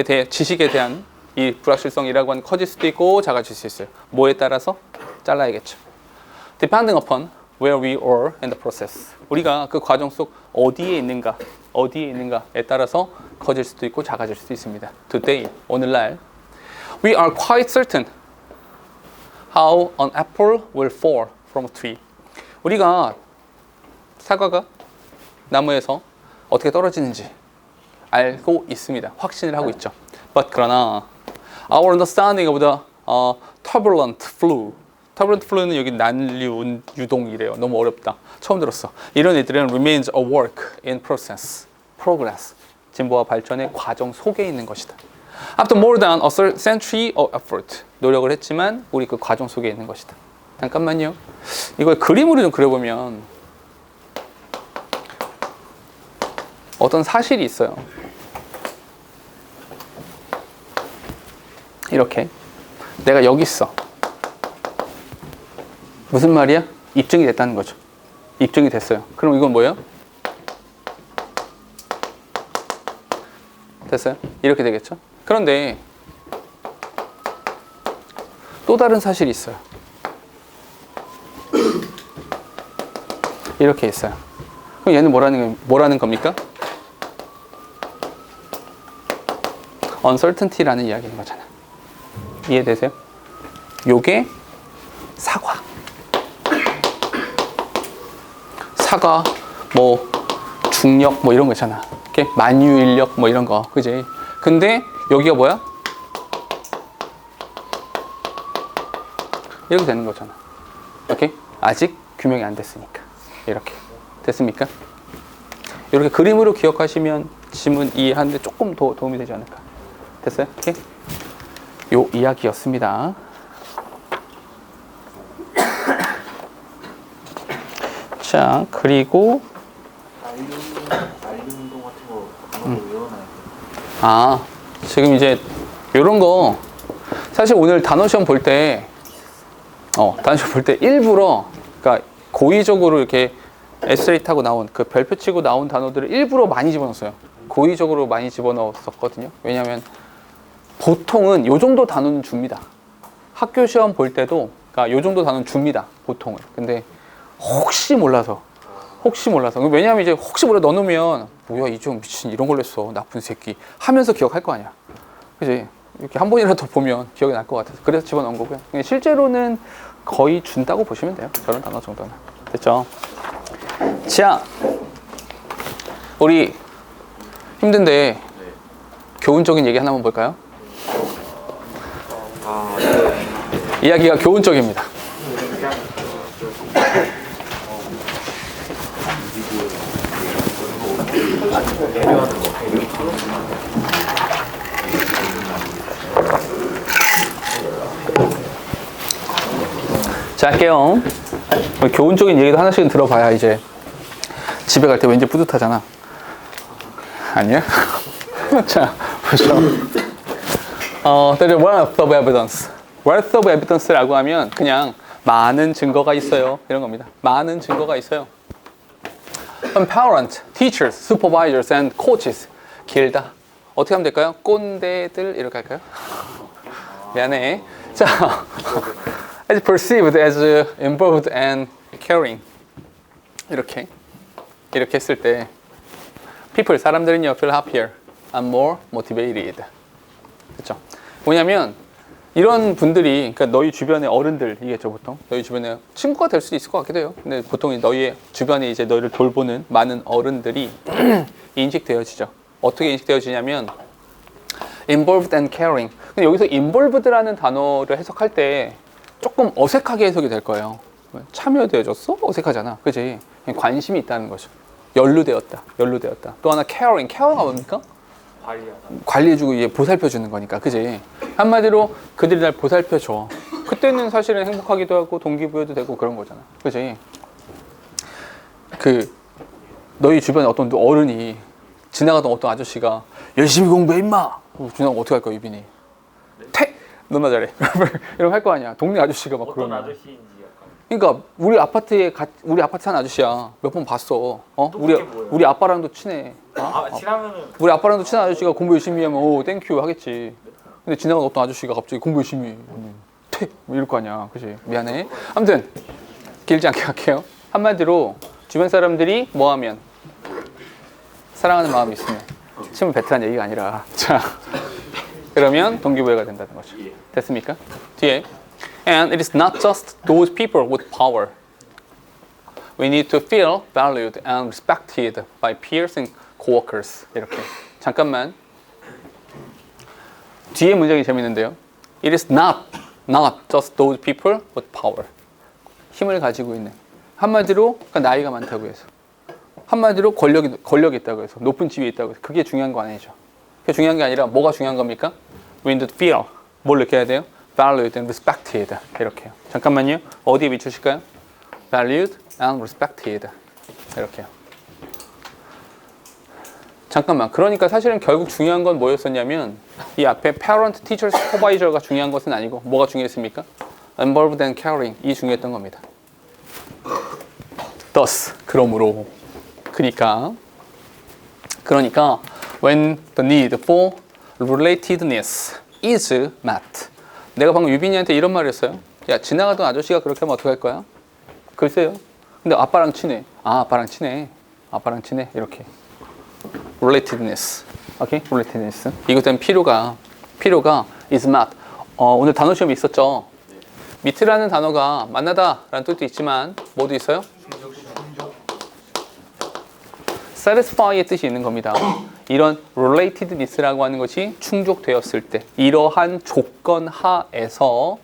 대해 지식에 대한 이 불확실성이라고 하는 커질 수도 있고 작아질 수 있어요. 뭐에 따라서 잘라야겠죠. Depending upon where we are in the process. 우리가 그 과정 속 어디에 있는가에 따라서 커질 수도 있고 작아질 수도 있습니다. Today, 오늘날 we are quite certain how an apple will fall from a tree. 우리가 사과가 나무에서 어떻게 떨어지는지 알고 있습니다. 확신을 하고 있죠. But 그러나 our understanding of the turbulent flu는 여기 난류 유동이래요. 너무 어렵다. 처음 들었어. 이런 애들은 remains a work in progress. 진보와 발전의 과정 속에 있는 것이다. After more than a century of effort. 노력을 했지만 우리 그 과정 속에 있는 것이다. 잠깐만요. 이걸 그림으로 좀 그려보면 어떤 사실이 있어요. 이렇게 내가 여기 있어. 무슨 말이야? 입증이 됐다는 거죠. 입증이 됐어요. 그럼 이건 뭐예요? 됐어요? 이렇게 되겠죠? 그런데 또 다른 사실이 있어요. 이렇게 있어요. 그럼 얘는 뭐라는 겁니까? uncertainty라는 이야기인 거잖아. 이해되세요? 요게 사과, 뭐 중력 뭐 이런 거 있잖아. 이렇게 만유인력 뭐 이런 거, 그지? 근데 여기가 뭐야? 이렇게 되는 거잖아. 오케이? 아직 규명이 안 됐으니까. 이렇게 됐습니까? 이렇게 그림으로 기억하시면 지문 이해하는데 조금 더 도움이 되지 않을까? 됐어요? 오케이? 요 이야기였습니다. 자, 그리고 난리 운동 같은 거 단어로 외워놔야 돼. 지금 이제 요런 거 사실 오늘 단어 시험 볼 때 일부러 그러니까 고의적으로 이렇게 에세이 타고 나온 그 별표 치고 나온 단어들을 일부러 많이 집어넣었어요. 고의적으로 많이 집어넣었었거든요. 왜냐하면 보통은 요 정도 단어는 줍니다. 학교 시험 볼 때도 그러니까 요 정도 단어는 줍니다. 보통은. 근데 혹시 몰라서 왜냐하면 이제 혹시 몰라 넣어놓으면 뭐야 이종 미친 이런 걸 냈어 나쁜 새끼 하면서 기억할 거 아니야. 그지? 이렇게 한 번이라도 보면 기억이 날 것 같아서 그래서 집어넣은 거고요. 실제로는 거의 준다고 보시면 돼요. 저런 단어 정도는. 됐죠? 자, 우리 힘든데 교훈적인 얘기 하나만 볼까요? 이야기가 교훈적입니다. 자, 할게요. 교훈적인 얘기도 하나씩은 들어봐야 이제 집에 갈 때 왠지 뿌듯하잖아. 아니야? 자, 보시죠. There is wealth of evidence. wealth of evidence라고 하면 그냥 많은 증거가 있어요. 이런 겁니다. 많은 증거가 있어요. Parents, teachers, supervisors, and coaches. 길다. 어떻게 하면 될까요? 꼰대들 이렇게 할까요? 미안해. 자, as perceived as involved and caring. 이렇게 했을 때 people, 사람들은요 feel happier and more motivated. 그렇죠? 뭐냐면 이런 분들이 그러니까 너희 주변의 어른들이겠죠. 보통 너희 주변에 친구가 될 수도 있을 것 같기도 해요. 근데 보통 너희의 주변에 이제 너희를 돌보는 많은 어른들이 인식되어지죠. 어떻게 인식되어지냐면 involved and caring. 근데 여기서 involved라는 단어를 해석할 때 조금 어색하게 해석이 될 거예요. 참여되어졌어? 어색하잖아. 그치? 관심이 있다는 거죠. 연루되었다. 또 하나 caring가 뭡니까? 관리해주고 이게 보살펴주는 거니까. 그치? 한마디로 그들이 날 보살펴줘. 그때는 사실은 행복하기도 하고 동기부여도 되고 그런 거잖아. 그치? 너희 주변에 어떤 어른이 지나가던 어떤 아저씨가 열심히 공부해 임마! 지나가면 어떻게 할까 유빈이? 너나 잘해. 이런 거 할 거 아니야. 동네 아저씨가 막 어떤 그러면. 아저씨인지 약간 그러니까 우리 아파트 사는 아저씨야. 몇 번 봤어. 어? 또 그게 뭐예요? 우리 아빠랑도 친해. 어? 아 지나면은 우리 아빠랑도 친한 아저씨가 공부 열심히 하면 오 땡큐 하겠지. 근데 지나간 어떤 아저씨가 갑자기 공부 열심히 하면 퇴! 뭐 이럴 거 아니야. 그치? 미안해. 아무튼 길지 않게 갈게요. 한마디로 주변 사람들이 뭐 하면 사랑하는 마음이 있으면 침을 뱉으라는 얘기가 아니라 자 그러면 동기부여가 된다는 거죠. 됐습니까? 뒤에 And it is not just those people with power. We need to feel valued and respected by peers and coworkers. 이렇게 잠깐만 뒤에 문장이 재밌는데요. It is not just those people with power. 힘을 가지고 있는 한마디로 그러니까 나이가 많다고 해서 한마디로 권력이 있다고 해서 높은 지위에 있다고 해서 그게 중요한 거 아니죠. 그게 중요한 게 아니라 뭐가 중요한 겁니까? We need to feel 뭘 느껴야 돼요? Valued and respected 이렇게요. 잠깐만요. 어디에 비추실까요? Valued and respected 이렇게요. 잠깐만. 그러니까 사실은 결국 중요한 건 뭐였었냐면 이 앞에 parent, teacher, supervisor가 중요한 것은 아니고 뭐가 중요했습니까? Involved and caring 이 중요했던 겁니다. Thus 그러므로 그러니까 when the need for relatedness is met 내가 방금 유빈이한테 이런 말을 했어요. 야 지나가던 아저씨가 그렇게 하면 어떡할 거야? 글쎄요. 근데 아빠랑 친해. 아빠랑 친해 이렇게 relatedness 오케이? relatedness 이것 때문에 필요가 is met 오늘 단어 시험이 있었죠? meet라는 단어가 만나다 라는 뜻도 있지만 뭐도 있어요? satisfy의 뜻이 있는 겁니다. 이런 relatedness라고 하는 것이 충족되었을 때 이러한 조건 하에서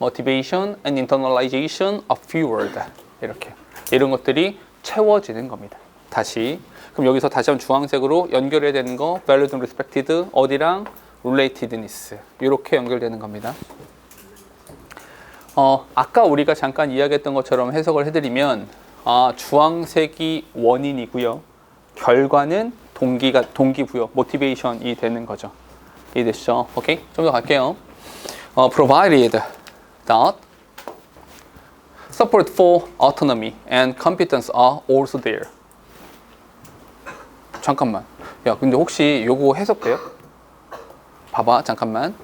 motivation and internalization are fueled 이렇게 이런 것들이 채워지는 겁니다. 그럼 여기서 다시 한번 주황색으로 연결해야 되는 거 valued and respected 어디랑 relatedness 이렇게 연결되는 겁니다. 아까 우리가 잠깐 이야기했던 것처럼 해석을 해드리면 주황색이 원인이고요. 결과는 동기부여, motivation이 되는 거죠. 이해되시죠? 오케이? 좀 더 갈게요. Provided that support for autonomy and competence are also there. 잠깐만. 야, 근데 혹시 요거 해석돼요? 봐봐, 잠깐만.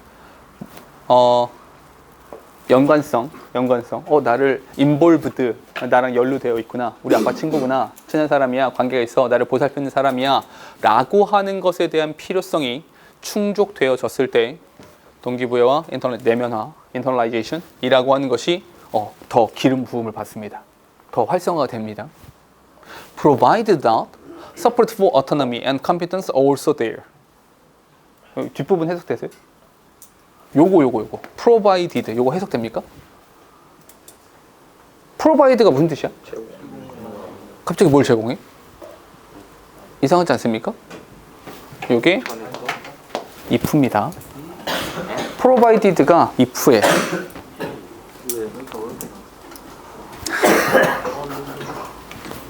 연관성. 나를 involved, 나랑 연루되어 있구나. 우리 아빠 친구구나. 친한 사람이야. 관계가 있어. 나를 보살피는 사람이야. 라고 하는 것에 대한 필요성이 충족되어졌을 때 동기부여와 내면화, internalization 이라고 하는 것이 더 기름 부음을 받습니다. 더 활성화가 됩니다. Provided that support for autonomy and competence are also there. 뒷부분 해석되세요? 요거 provided 요거 해석됩니까? provide가 무슨 뜻이야? 갑자기 뭘 제공해? 이상하지 않습니까? 요게 if입니다. provided가 if에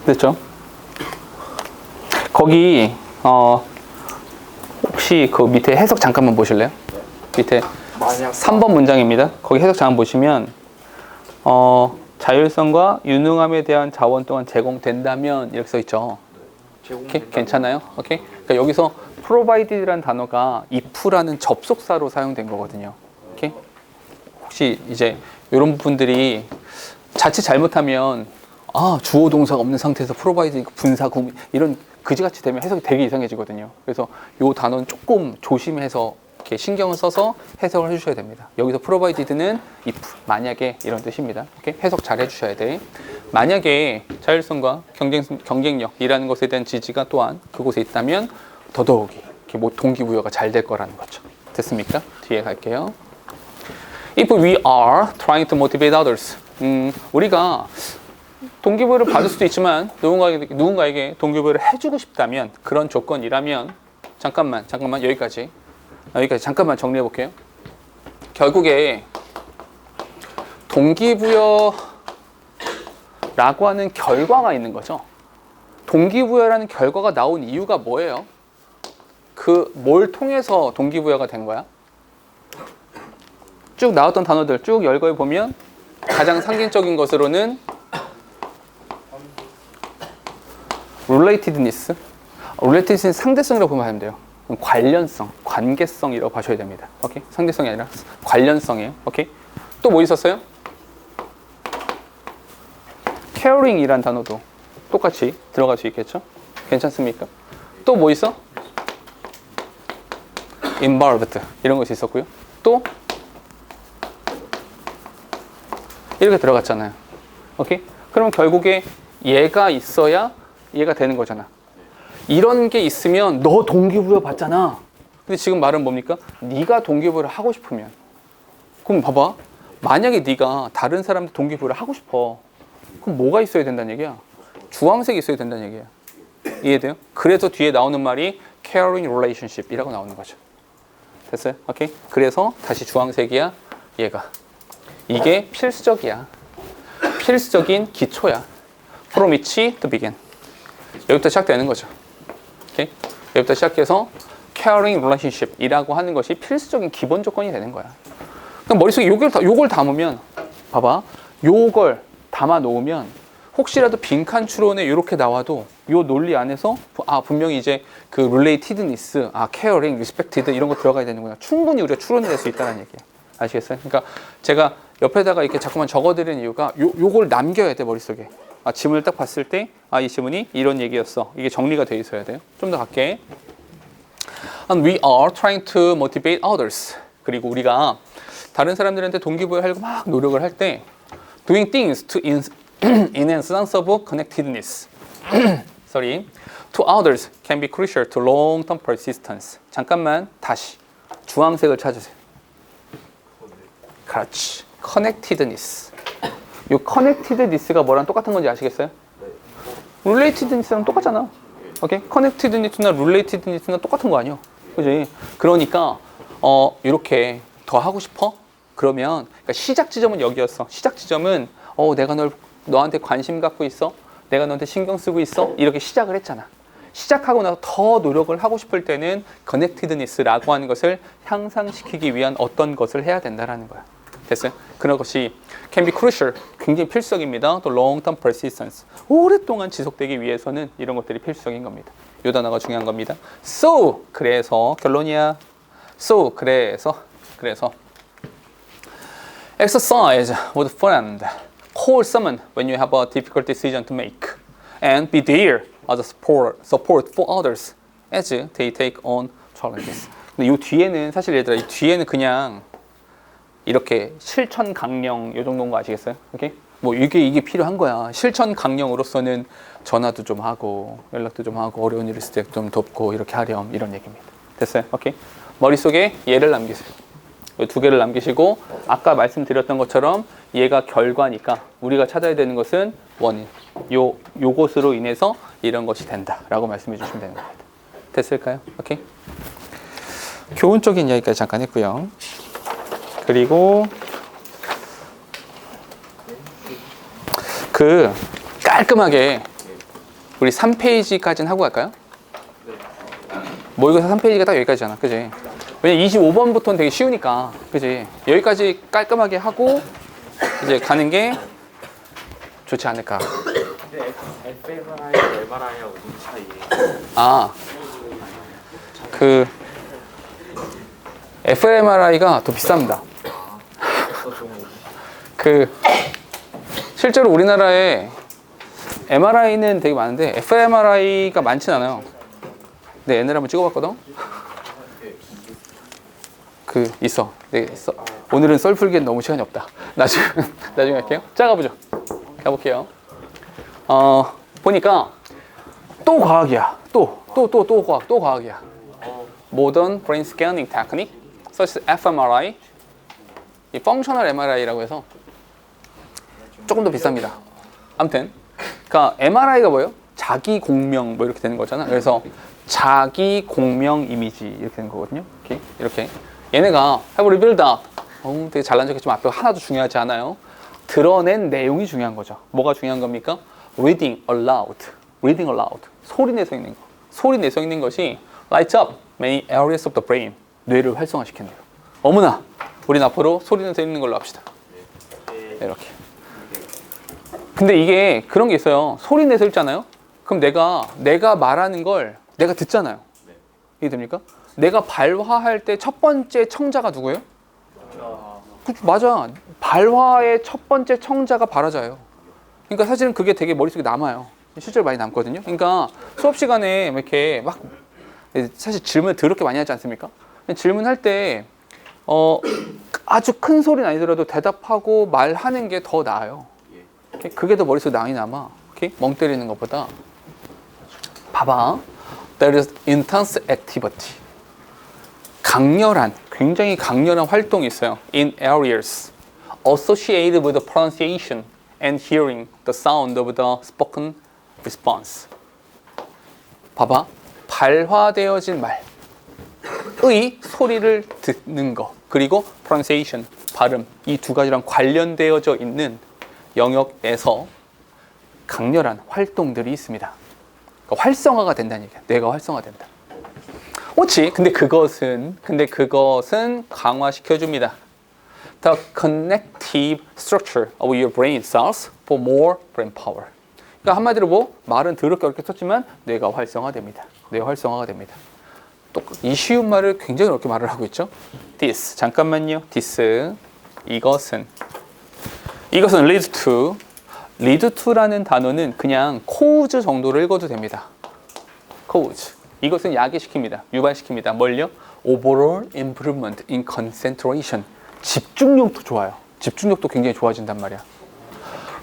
됐죠? 거기 혹시 그 밑에 해석 잠깐만 보실래요? 밑에 3번 문장입니다. 거기 해석 잠깐 보시면 자율성과 유능함에 대한 자원 또한 제공된다면 이렇게 써 있죠. 오케이? 괜찮아요? 오케이? 그러니까 여기서 provided라는 단어가 if라는 접속사로 사용된 거거든요. 오케이? 혹시 이제 이런 부분들이 자칫 잘못하면 주어 동사가 없는 상태에서 provide 분사 구문 이런 그지같이 되면 해석이 되게 이상해지거든요. 그래서 이 단어는 조금 조심해서 이렇게 신경을 써서 해석을 해주셔야 됩니다. 여기서 provided는 if, 만약에 이런 뜻입니다. 오케이? 해석 잘 해주셔야 돼. 만약에 자율성과 경쟁력이라는 것에 대한 지지가 또한 그곳에 있다면 더더욱이 이렇게 동기부여가 잘 될 거라는 거죠. 됐습니까? 뒤에 갈게요. If we are trying to motivate others, 우리가 동기부여를 받을 수도 있지만 누군가에게 동기부여를 해주고 싶다면 그런 조건이라면 잠깐만 여기까지 잠깐만 정리해 볼게요. 결국에 동기부여라고 하는 결과가 있는 거죠. 동기부여라는 결과가 나온 이유가 뭐예요? 뭘 통해서 동기부여가 된 거야? 쭉 나왔던 단어들 쭉 열거해 보면 가장 상징적인 것으로는 relatedness. relatedness 상대성이라고 보면 하면 돼요. 관련성, 관계성이라고 봐셔야 됩니다. 오케이? 상대성이 아니라 관련성이에요. 오케이? 또 뭐 있었어요? caring이란 단어도 똑같이 들어갈 수 있겠죠? 괜찮습니까? 또 뭐 있어? involved 이런 것이 있었고요. 또 이렇게 들어갔잖아요. 오케이? 그럼 결국에 얘가 있어야 얘가 되는 거잖아. 이런 게 있으면 너 동기부여 받잖아. 근데 지금 말은 뭡니까? 네가 동기부여를 하고 싶으면 그럼 봐봐. 만약에 네가 다른 사람들 동기부여를 하고 싶어. 그럼 뭐가 있어야 된다는 얘기야? 주황색이 있어야 된다는 얘기야. 이해돼요? 그래서 뒤에 나오는 말이 caring relationship 이라고 나오는 거죠. 됐어요? 오케이? 그래서 다시 주황색이야. 얘가. 이게 필수적이야. 필수적인 기초야. From which to begin. 여기부터 시작되는 거죠. 오케이? 여기부터 시작해서 caring relationship 이라고 하는 것이 필수적인 기본 조건이 되는 거야. 그럼 머릿속에 요걸 담으면 봐봐. 요걸 담아 놓으면 혹시라도 빈칸 추론에 이렇게 나와도 요 논리 안에서 분명히 이제 그 relatedness, caring, respected 이런 거 들어가야 되는구나. 충분히 우리가 추론해낼 수 있다는 얘기야. 아시겠어요? 그러니까 제가 옆에다가 이렇게 자꾸만 적어드리는 이유가 요걸 남겨야 돼 머릿속에. 지문을 딱 봤을 때 이 지문이 이런 얘기였어. 이게 정리가 돼 있어야 돼요. 좀 더 갈게. And we are trying to motivate others. 그리고 우리가 다른 사람들한테 동기부여하려고 막 노력을 할 때 doing things to enhance sense of connectedness. Sorry. To others can be crucial to long-term persistence. 잠깐만 다시 주황색을 찾으세요. 그렇지. connectedness. 이 connectedness가 뭐랑 똑같은 건지 아시겠어요? relatedness랑 똑같잖아. 오케이? connectedness나 relatedness나 똑같은 거 아니야? 그지? 그러니까 이렇게 더 하고 싶어? 그러면 그러니까 시작 지점은 여기였어. 시작 지점은 내가 너한테 관심 갖고 있어. 내가 너한테 신경 쓰고 있어. 이렇게 시작을 했잖아. 시작하고 나서 더 노력을 하고 싶을 때는 connectedness라고 하는 것을 향상시키기 위한 어떤 것을 해야 된다라는 거야. 됐어요? 그런 것이 can be crucial, 굉장히 필수적입니다. 또 long-term persistence, 오랫동안 지속되기 위해서는 이런 것들이 필수적인 겁니다. 이 단어가 중요한 겁니다. So, 그래서 결론이야. So, 그래서 exercise with friend, call someone when you have a difficult decision to make, and be there as a support for others as they take on challenges. 근데 이 뒤에는 사실 얘들아, 이 뒤에는 그냥 이렇게 실천 강령 요 정도인 거 아시겠어요? 오케이? 뭐 이게 필요한 거야. 실천 강령으로서는 전화도 좀 하고 연락도 좀 하고 어려운 일 있을 때 좀 돕고 이렇게 하렴 이런 얘기입니다. 됐어요? 오케이? 머릿속에 얘를 남기세요. 이 두 개를 남기시고 아까 말씀드렸던 것처럼 얘가 결과니까 우리가 찾아야 되는 것은 원인. 요것으로 인해서 이런 것이 된다라고 말씀해 주시면 되는 겁니다. 됐을까요? 오케이? 교훈적인 이야기까지 잠깐 했고요. 그리고 깔끔하게 우리 3페이지까지는 하고 갈까요? 모의고사 3페이지가 딱 여기까지잖아. 그지? 왜냐면 25번부터는 되게 쉬우니까. 그지? 여기까지 깔끔하게 하고 이제 가는 게 좋지 않을까. 근데 FMRI하고 MRI하고 무슨 차이? fMRI가 더 비쌉니다. 실제로 우리나라에 MRI는 되게 많은데 fMRI가 많진 않아요. 내 얘네를 한번 찍어봤거든. 있어. 오늘은 썰 풀기엔 너무 시간이 없다. 나중에 할게요. 자, 가볼게요. 보니까 또 과학이야. 또 과학이야. Modern brain scanning technique, such as fMRI, 이 functional MRI라고 해서 조금 더 비쌉니다. 아무튼, 그러니까 MRI가 뭐예요? 자기 공명 뭐 이렇게 되는 거잖아. 그래서 자기 공명 이미지 이렇게 되는 거거든요. 이렇게. 얘네가 have revealed that 되게 잘난 척했지만 앞에 하나도 중요하지 않아요. 드러낸 내용이 중요한 거죠. 뭐가 중요한 겁니까? Reading aloud. 소리 내서 읽는 거. 소리 내서 읽는 것이 lights up many areas of the brain. 뇌를 활성화시킨대요. 어머나, 우린 앞으로 소리 내서 읽는 걸로 합시다. 이렇게. 근데 이게 그런 게 있어요. 소리 내서 읽잖아요. 그럼 내가 말하는 걸 내가 듣잖아요. 이해됩니까? 내가 발화할 때 첫 번째 청자가 누구예요? 그쵸, 맞아. 발화의 첫 번째 청자가 발화자예요. 그러니까 사실은 그게 되게 머릿속에 남아요. 실제로 많이 남거든요. 그러니까 수업 시간에 이렇게 막 사실 질문을 더럽게 많이 하지 않습니까? 질문할 때 아주 큰 소리는 아니더라도 대답하고 말하는 게 더 나아요. 그게 더 머릿속에 많이 남아. 오케이? 멍 때리는 것보다. 봐봐. There is intense activity. 굉장히 강렬한 활동이 있어요. In areas associated with the pronunciation and hearing the sound of the spoken response. 봐봐. 발화되어진 말의 소리를 듣는 거, 그리고 pronunciation, 발음, 이 두 가지랑 관련되어져 있는 영역에서 강렬한 활동들이 있습니다. 그러니까 활성화가 된다는 얘기야. 뇌가 활성화된다. 그렇지. 근데 그것은 강화시켜줍니다. The connective structure of your brain cells for more brain power. 그러니까 한마디로 뭐 말은 더럽게 어렵게 썼지만 뇌가 활성화됩니다. 뇌가 활성화가 됩니다. 또 이 쉬운 말을 굉장히 어렵게 말을 하고 있죠. This. 잠깐만요. This. 이것은 lead to라는 단어는 그냥 cause 정도로 읽어도 됩니다. cause. 이것은 야기시킵니다. 유발시킵니다. 뭘요? Overall improvement in concentration. 집중력도 좋아요. 집중력도 굉장히 좋아진단 말이야.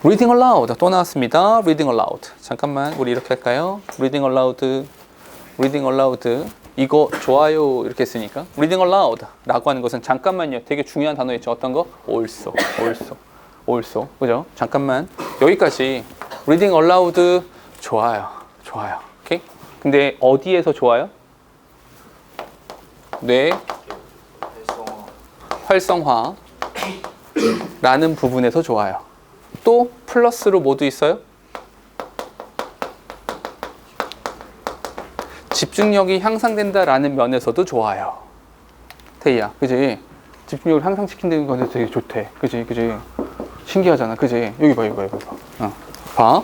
Reading aloud. 또 나왔습니다. Reading aloud. 잠깐만, 우리 이렇게 할까요? Reading aloud. 이거 좋아요 이렇게 했으니까 Reading aloud 라고 하는 것은 잠깐만요. 되게 중요한 단어 있죠. 어떤 거? Also. 그죠? 잠깐만. 여기까지 Reading aloud 좋아요. 오케이? 근데 어디에서 좋아요? 뇌 활성화라는 부분에서 좋아요. 또 플러스로 모두 있어요? 집중력이 향상된다라는 면에서도 좋아요. 태희야, 그지? 집중력을 향상시킨다는 건데 되게 좋대. 그지? 신기하잖아. 그지? 여기 봐. 봐.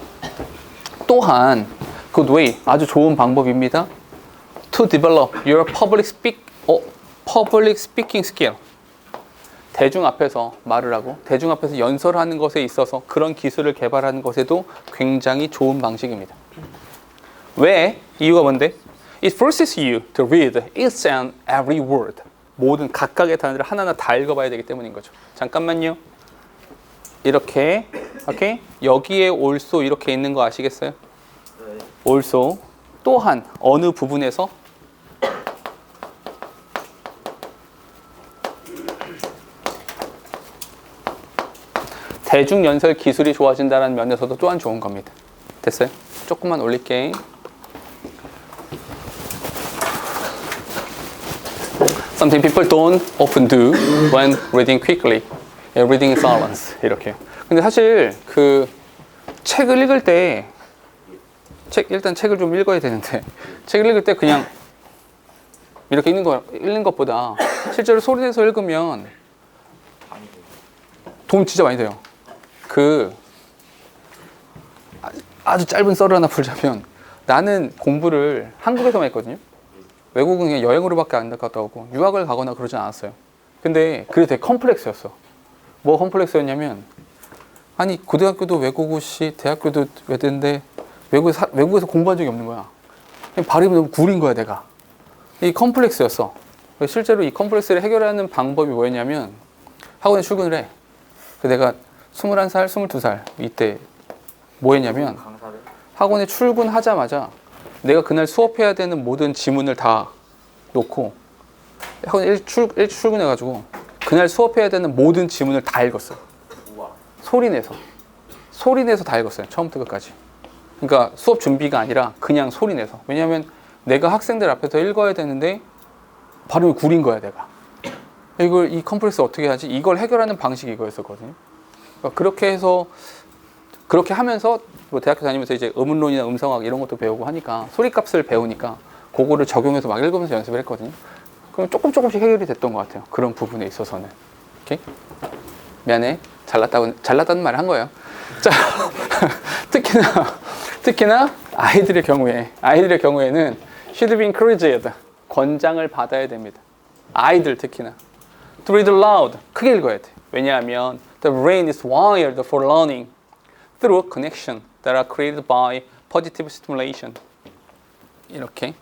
또한 good way, 아주 좋은 방법입니다. To develop your public speaking skill. 대중 앞에서 말을 하고 대중 앞에서 연설하는 것에 있어서 그런 기술을 개발하는 것에도 굉장히 좋은 방식입니다. 왜? 이유가 뭔데? It forces you to read each and every word. 모든 각각의 단어를 하나하나 다 읽어봐야 되기 때문인 거죠. 잠깐만요. 이렇게, 오케이? 여기에 also 이렇게 있는 거 아시겠어요? also 또한 어느 부분에서 대중 연설 기술이 좋아진다는 면에서도 또한 좋은 겁니다. 됐어요? 조금만 올릴게. Something people don't often do when reading quickly, reading in silence. 이렇게. 근데 사실 그 책을 읽을 때 일단 책을 좀 읽어야 되는데 책을 읽을 때 그냥 이렇게 읽는 것보다 실제로 소리 내서 읽으면 도움 진짜 많이 돼요. 그 아주 짧은 썰을 하나 풀자면 나는 공부를 한국에서만 했거든요. 외국은 그냥 여행으로밖에 안 갔다 오고 유학을 가거나 그러진 않았어요. 근데 그게 되게 컴플렉스였어. 뭐 컴플렉스였냐면 아니 고등학교도 외국어시, 대학교도 외대인데 외국에서 공부한 적이 없는 거야. 발음이 너무 구린 거야 내가. 이 컴플렉스였어. 실제로 이 컴플렉스를 해결하는 방법이 뭐였냐면 학원에 출근을 해. 내가 21살, 22살 이때 뭐 했냐면 학원에 출근하자마자 내가 그날 수업해야 되는 모든 지문을 다 놓고 학원에 일찍 출근해가지고 그날 수업해야 되는 모든 지문을 다 읽었어요. 소리 내서 다 읽었어요. 처음부터 끝까지. 그러니까 수업 준비가 아니라 그냥 소리 내서. 왜냐하면 내가 학생들 앞에서 읽어야 되는데 발음이 구린 거야 내가. 이 컴플렉스 어떻게 하지? 이걸 해결하는 방식이 이거였었거든요. 그러니까 그렇게 하면서 뭐 대학교 다니면서 이제 음운론이나 음성학 이런 것도 배우고 하니까 소리값을 배우니까 그거를 적용해서 막 읽으면서 연습을 했거든요. 그럼 조금씩 해결이 됐던 것 같아요. 그런 부분에 있어서는. 오케이? 미안해. 잘났다는 말을 한 거예요. 자, 특히나 아이들의 경우에는 should be encouraged. 권장을 받아야 됩니다. 아이들 특히나. To read aloud. 크게 읽어야 돼. 왜냐하면 the brain is wired for learning through connection that are created by positive stimulation. 이렇게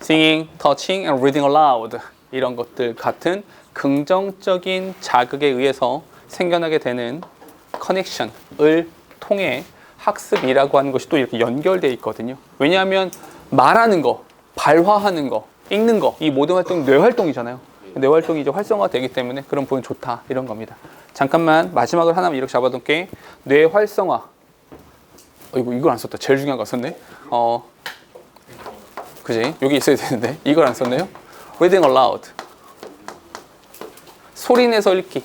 singing, touching, and reading aloud 이런 것들 같은 긍정적인 자극에 의해서 생겨나게 되는 커넥션을 통해 학습이라고 하는 것이 또 이렇게 연결되어 있거든요. 왜냐하면 말하는 거, 발화하는 거, 읽는 거, 이 모든 활동이 뇌 활동이잖아요. 뇌 활동이 이제 활성화되기 때문에 그런 부분 좋다 이런 겁니다. 잠깐만 마지막으로 하나만 이렇게 잡아둘게. 뇌 활성화. 이걸 안 썼다. 제일 중요한 거 썼네. 그지? 여기 있어야 되는데 이걸 안 썼네요. Reading aloud. 소리 내서 읽기.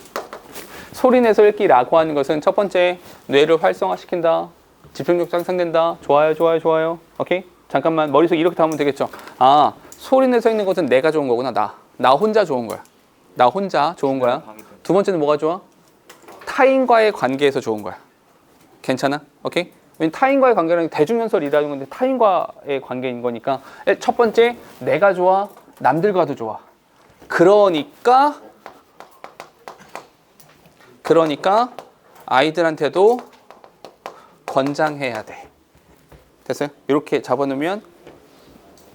소리 내서 읽기라고 하는 것은 첫 번째 뇌를 활성화시킨다. 집중력 향상된다. 좋아요. 오케이? 잠깐만 머릿속에 이렇게 담으면 되겠죠. 아, 소리 내서 읽는 것은 내가 좋은 거구나. 나 혼자 좋은 거야. 나 혼자 좋은 거야. 두 번째는 뭐가 좋아? 타인과의 관계에서 좋은 거야. 괜찮아? 오케이? 왜냐면 타인과의 관계는 대중연설이라는 건데 타인과의 관계인 거니까 첫 번째 내가 좋아. 남들과도 좋아. 그러니까 아이들한테도 권장해야 돼. 됐어요? 이렇게 잡아놓으면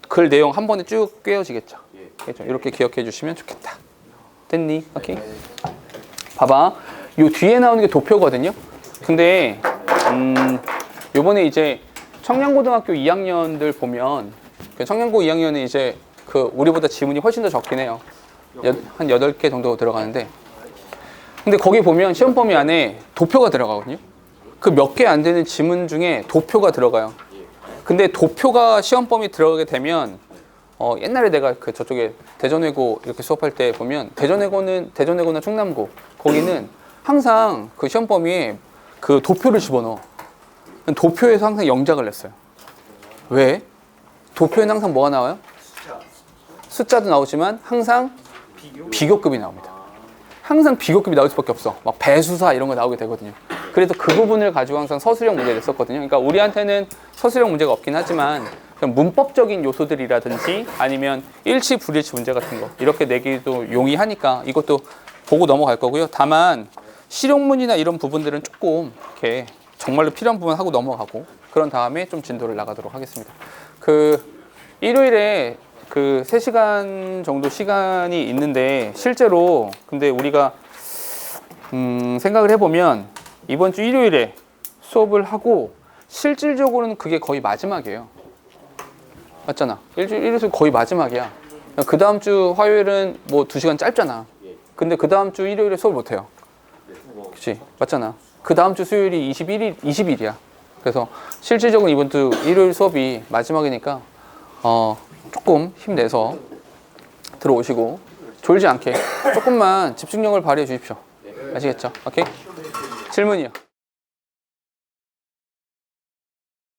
글 내용 한 번에 쭉 꿰어지겠죠. 그렇죠? 이렇게 기억해 주시면 좋겠다. 됐니? 오케이. 봐봐. 요 뒤에 나오는 게 도표거든요. 근데 요번에 이제 청량고등학교 2학년들 보면 청량고 2학년은 이제 우리보다 지문이 훨씬 더 적긴 해요. 한 8개 정도 들어가는데 근데 거기 보면 시험 범위 안에 도표가 들어가거든요. 그 몇 개 안 되는 지문 중에 도표가 들어가요. 근데 도표가 시험 범위 들어가게 되면 옛날에 내가 저쪽에 대전외고 이렇게 수업할 때 보면 대전외고나 충남고 거기는 항상 그 시험 범위에 그 도표를 집어넣어. 도표에서 항상 영작을 냈어요. 왜? 도표에는 항상 뭐가 나와요? 숫자도 나오지만 항상 비교급이 나옵니다. 항상 비교급이 나올 수밖에 없어. 막 배수사 이런 거 나오게 되거든요. 그래서 그 부분을 가지고 항상 서술형 문제를 냈었거든요. 그러니까 우리한테는 서술형 문제가 없긴 하지만 그냥 문법적인 요소들이라든지 아니면 일치 불일치 문제 같은 거 이렇게 내기도 용이하니까 이것도 보고 넘어갈 거고요. 다만 실용문이나 이런 부분들은 조금 이렇게 정말로 필요한 부분 하고 넘어가고 그런 다음에 좀 진도를 나가도록 하겠습니다. 일요일에 3시간 정도 시간이 있는데 실제로 근데 우리가 생각을 해보면 이번 주 일요일에 수업을 하고 실질적으로는 그게 거의 마지막이에요. 맞잖아. 일주일 거의 마지막이야. 그 다음 주 화요일은 뭐 2시간 짧잖아. 근데 그 다음 주 일요일에 수업 못 해요. 그치? 맞잖아. 그 다음 주 수요일이 20일이야. 그래서 실질적으로 이번 주 일요일 수업이 마지막이니까 조금 힘내서 들어오시고 졸지 않게 조금만 집중력을 발휘해 주십시오. 아시겠죠? 오케이? 질문이요.